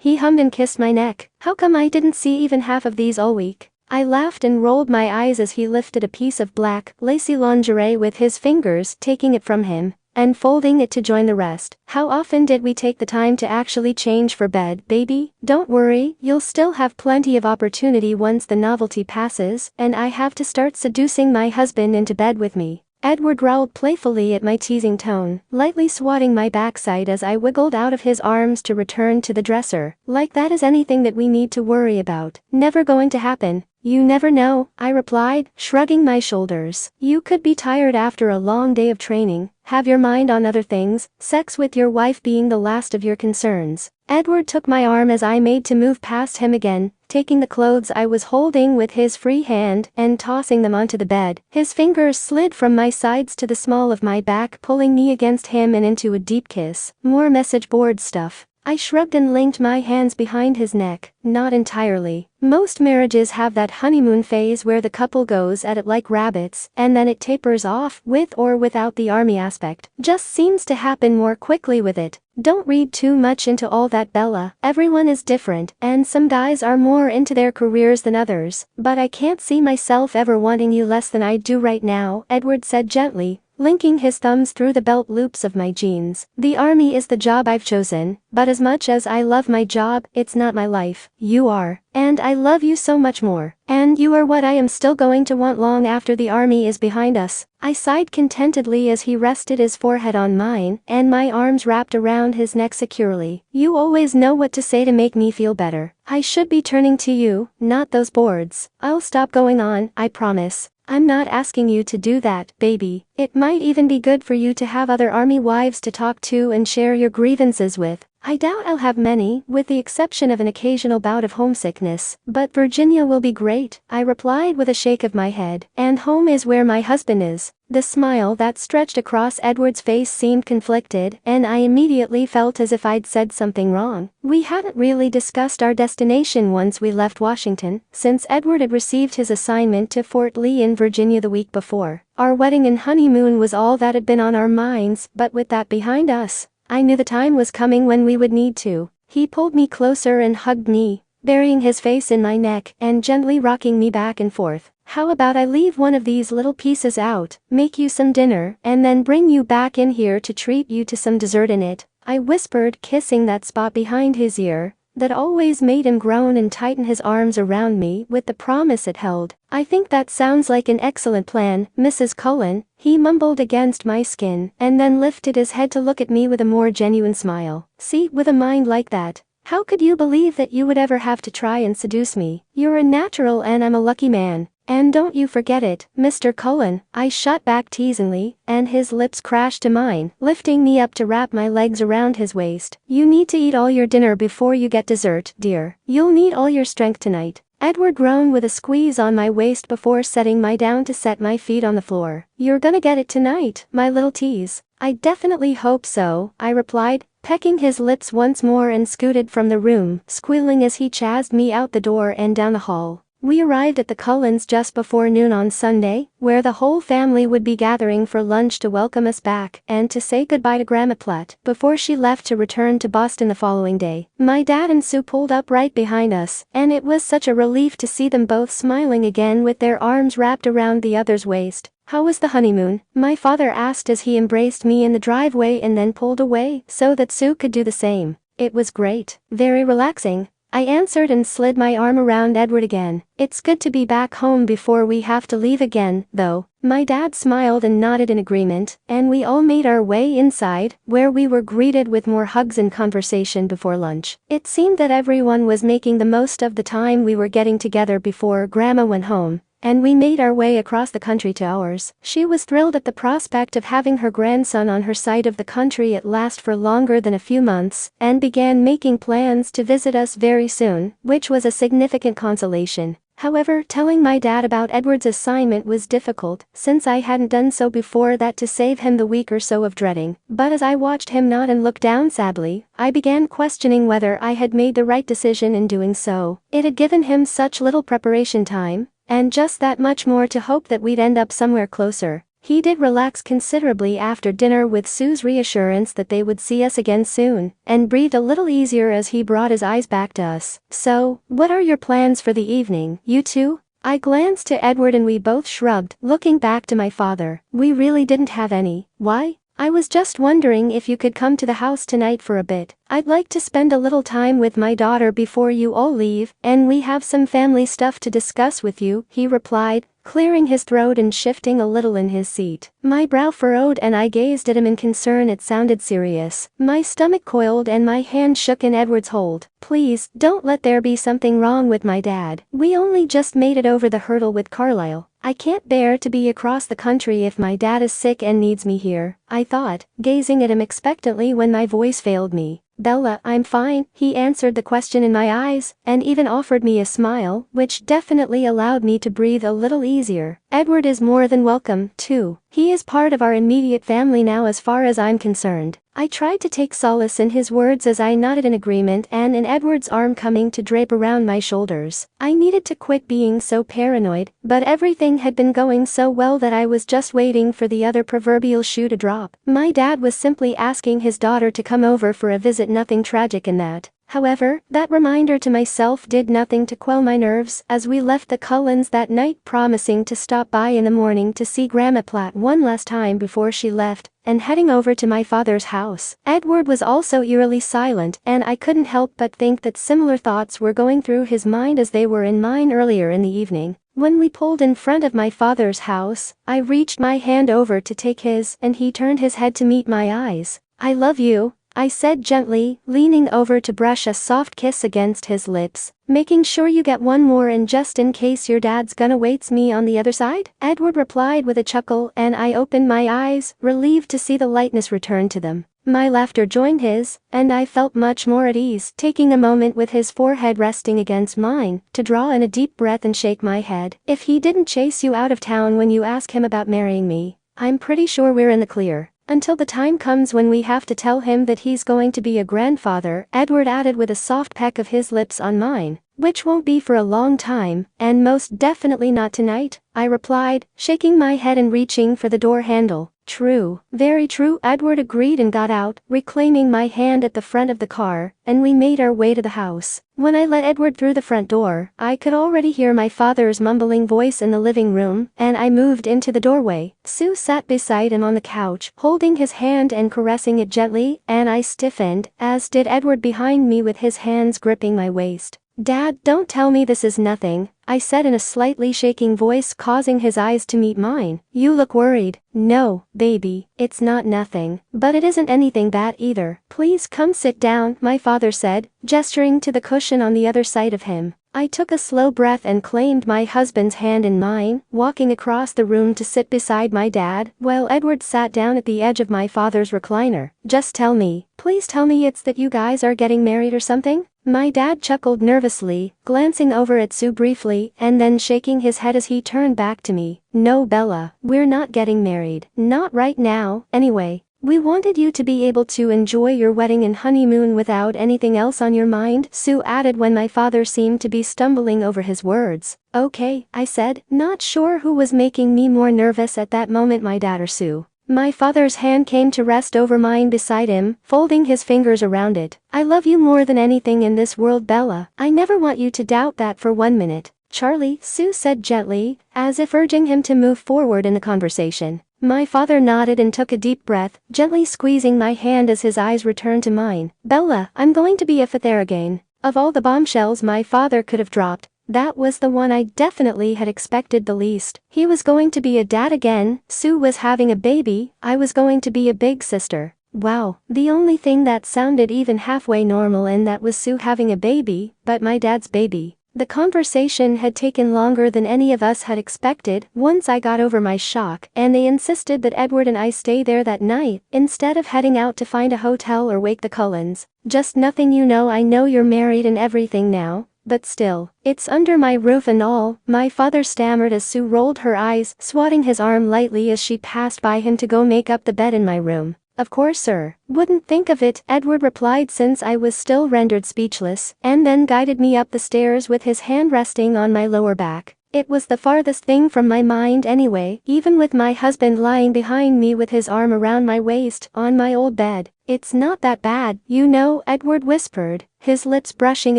He hummed and kissed my neck. "How come I didn't see even half of these all week?" I laughed and rolled my eyes as he lifted a piece of black, lacy lingerie with his fingers, taking it from him and folding it to join the rest. "How often did we take the time to actually change for bed, baby? Don't worry, you'll still have plenty of opportunity once the novelty passes, and I have to start seducing my husband into bed with me." Edward growled playfully at my teasing tone, lightly swatting my backside as I wiggled out of his arms to return to the dresser. "Like that is anything that we need to worry about. Never going to happen." "You never know," I replied, shrugging my shoulders. "You could be tired after a long day of training, have your mind on other things, sex with your wife being the last of your concerns." Edward took my arm as I made to move past him again, taking the clothes I was holding with his free hand and tossing them onto the bed. His fingers slid from my sides to the small of my back, pulling me against him and into a deep kiss. More message board stuff. I shrugged and linked my hands behind his neck. "Not entirely. Most marriages have that honeymoon phase where the couple goes at it like rabbits, and then it tapers off, with or without the army aspect. Just seems to happen more quickly with it. Don't read too much into all that, Bella. Everyone is different, and some guys are more into their careers than others, but I can't see myself ever wanting you less than I do right now," Edward said gently, linking his thumbs through the belt loops of my jeans. "The army is the job I've chosen, but as much as I love my job, it's not my life. You are. And I love you so much more. And you are what I am still going to want long after the army is behind us." I sighed contentedly as he rested his forehead on mine, and my arms wrapped around his neck securely. "You always know what to say to make me feel better. I should be turning to you, not those boards." "I'll stop going on, I promise. I'm not asking you to do that, baby. It might even be good for you to have other army wives to talk to and share your grievances with. I doubt I'll have many, with the exception of an occasional bout of homesickness, but Virginia will be great," I replied with a shake of my head. "And home is where my husband is." The smile that stretched across Edward's face seemed conflicted, and I immediately felt as if I'd said something wrong. We hadn't really discussed our destination once we left Washington, since Edward had received his assignment to Fort Lee in Virginia the week before. Our wedding and honeymoon was all that had been on our minds, but with that behind us, I knew the time was coming when we would need to. He pulled me closer and hugged me, burying his face in my neck and gently rocking me back and forth. "How about I leave one of these little pieces out, make you some dinner, and then bring you back in here to treat you to some dessert in it?" I whispered, kissing that spot behind his ear that always made him groan and tighten his arms around me with the promise it held. "I think that sounds like an excellent plan, Mrs. Cullen," he mumbled against my skin, and then lifted his head to look at me with a more genuine smile. "See, with a mind like that, how could you believe that you would ever have to try and seduce me? You're a natural and I'm a lucky man. And don't you forget it, Mr. Cullen," I shot back teasingly, and his lips crashed to mine, lifting me up to wrap my legs around his waist. "You need to eat all your dinner before you get dessert, dear. You'll need all your strength tonight." Edward groaned with a squeeze on my waist before setting me down to set my feet on the floor. "You're gonna get it tonight, my little tease." "I definitely hope so," I replied, pecking his lips once more and scooted from the room, squealing as he chased me out the door and down the hall. We arrived at the Cullens just before noon on Sunday, where the whole family would be gathering for lunch to welcome us back and to say goodbye to Grandma Platt before she left to return to Boston the following day. My dad and Sue pulled up right behind us, and it was such a relief to see them both smiling again with their arms wrapped around the other's waist. "How was the honeymoon?" my father asked as he embraced me in the driveway and then pulled away so that Sue could do the same. "It was great. Very relaxing," I answered and slid my arm around Edward again. "It's good to be back home before we have to leave again, though." My dad smiled and nodded in agreement, and we all made our way inside, where we were greeted with more hugs and conversation before lunch. It seemed that everyone was making the most of the time we were getting together before Grandma went home, and we made our way across the country to ours. She was thrilled at the prospect of having her grandson on her side of the country at last for longer than a few months, and began making plans to visit us very soon, which was a significant consolation. However, telling my dad about Edward's assignment was difficult, since I hadn't done so before that to save him the week or so of dreading. But as I watched him nod and look down sadly, I began questioning whether I had made the right decision in doing so. It had given him such little preparation time, and just that much more to hope that we'd end up somewhere closer. He did relax considerably after dinner with Sue's reassurance that they would see us again soon, and breathed a little easier as he brought his eyes back to us. "So, what are your plans for the evening, you two?" I glanced to Edward and we both shrugged, looking back to my father. "We really didn't have any." "Why?" "I was just wondering if you could come to the house tonight for a bit. I'd like to spend a little time with my daughter before you all leave, and we have some family stuff to discuss with you," he replied, clearing his throat and shifting a little in his seat. My brow furrowed and I gazed at him in concern. It sounded serious. My stomach coiled and my hand shook in Edward's hold. "Please, don't let there be something wrong with my dad. We only just made it over the hurdle with Carlisle. I can't bear to be across the country if my dad is sick and needs me here," I thought, gazing at him expectantly when my voice failed me. "Bella, I'm fine," he answered the question in my eyes, and even offered me a smile, which definitely allowed me to breathe a little easier. "Edward is more than welcome, too." He is part of our immediate family now as far as I'm concerned. I tried to take solace in his words as I nodded in agreement and in Edward's arm coming to drape around my shoulders. I needed to quit being so paranoid, but everything had been going so well that I was just waiting for the other proverbial shoe to drop. My dad was simply asking his daughter to come over for a visit, nothing tragic in that. However, that reminder to myself did nothing to quell my nerves as we left the Cullens that night, promising to stop by in the morning to see Grandma Platt one last time before she left, and heading over to my father's house. Edward was also eerily silent, and I couldn't help but think that similar thoughts were going through his mind as they were in mine earlier in the evening. When we pulled in front of my father's house, I reached my hand over to take his, and he turned his head to meet my eyes. "I love you," I said gently, leaning over to brush a soft kiss against his lips, "making sure you get one more in just in case your dad's gonna waits me on the other side." Edward replied with a chuckle, and I opened my eyes, relieved to see the lightness return to them. My laughter joined his, and I felt much more at ease, taking a moment with his forehead resting against mine, to draw in a deep breath and shake my head. "If he didn't chase you out of town when you ask him about marrying me, I'm pretty sure we're in the clear. Until the time comes when we have to tell him that he's going to be a grandfather," Edward added with a soft peck of his lips on mine. "Which won't be for a long time, and most definitely not tonight," I replied, shaking my head and reaching for the door handle. "True, very true," Edward agreed and got out, reclaiming my hand at the front of the car, and we made our way to the house. When I let Edward through the front door, I could already hear my father's mumbling voice in the living room, and I moved into the doorway. Sue sat beside him on the couch, holding his hand and caressing it gently, and I stiffened, as did Edward behind me with his hands gripping my waist. "Dad, don't tell me this is nothing," I said in a slightly shaking voice, causing his eyes to meet mine. "You look worried." "No, baby, it's not nothing, but it isn't anything bad either. Please come sit down," my father said, gesturing to the cushion on the other side of him. I took a slow breath and claimed my husband's hand in mine, walking across the room to sit beside my dad, while Edward sat down at the edge of my father's recliner. "Just tell me, please tell me it's that you guys are getting married or something?" My dad chuckled nervously, glancing over at Sue briefly and then shaking his head as he turned back to me. "No, Bella, we're not getting married. Not right now, anyway. We wanted you to be able to enjoy your wedding and honeymoon without anything else on your mind," Sue added when my father seemed to be stumbling over his words. "Okay," I said, not sure who was making me more nervous at that moment, my dad or Sue. My father's hand came to rest over mine beside him, folding his fingers around it. "I love you more than anything in this world, Bella. I never want you to doubt that for one minute." "Charlie," Sue said gently, as if urging him to move forward in the conversation. My father nodded and took a deep breath, gently squeezing my hand as his eyes returned to mine. "Bella, I'm going to be a father again." Of all the bombshells my father could have dropped, that was the one I definitely had expected the least. He was going to be a dad again, Sue was having a baby, I was going to be a big sister. Wow, the only thing that sounded even halfway normal in that was Sue having a baby, but my dad's baby. The conversation had taken longer than any of us had expected once I got over my shock, and they insisted that Edward and I stay there that night, instead of heading out to find a hotel or wake the Cullens. "Just nothing, you know. I know you're married and everything now, but still, it's under my roof and all," my father stammered as Sue rolled her eyes, swatting his arm lightly as she passed by him to go make up the bed in my room. "Of course, sir. Wouldn't think of it," Edward replied since I was still rendered speechless, and then guided me up the stairs with his hand resting on my lower back. It was the farthest thing from my mind anyway, even with my husband lying behind me with his arm around my waist, on my old bed. "It's not that bad, you know," Edward whispered, his lips brushing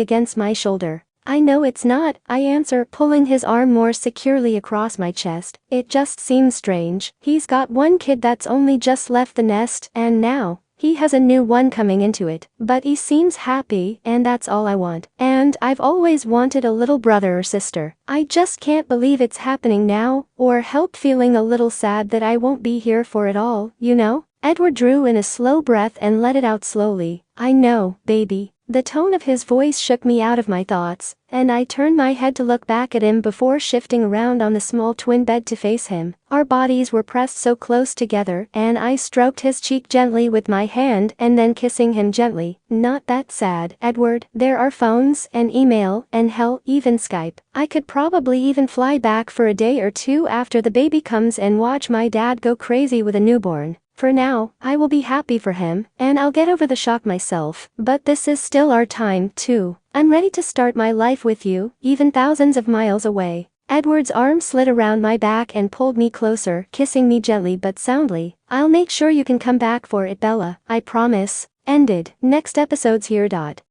against my shoulder. "I know it's not," I answer, pulling his arm more securely across my chest. "It just seems strange. He's got one kid that's only just left the nest, and now he has a new one coming into it. But he seems happy, and that's all I want. And I've always wanted a little brother or sister. I just can't believe it's happening now, or help feeling a little sad that I won't be here for it all, you know?" Edward drew in a slow breath and let it out slowly. "I know, baby. The tone of his voice shook me out of my thoughts, and I turned my head to look back at him before shifting around on the small twin bed to face him. Our bodies were pressed so close together, and I stroked his cheek gently with my hand and then kissing him gently. Not that sad, Edward. There are phones and email and hell, even Skype. I could probably even fly back for a day or two after the baby comes and watch my dad go crazy with a newborn. For now, I will be happy for him, and I'll get over the shock myself, but this is still our time, too. I'm ready to start my life with you, even thousands of miles away. Edward's arm slid around my back and pulled me closer, kissing me gently but soundly. I'll make sure you can come back for it, Bella, I promise. Ended. Next episode's here.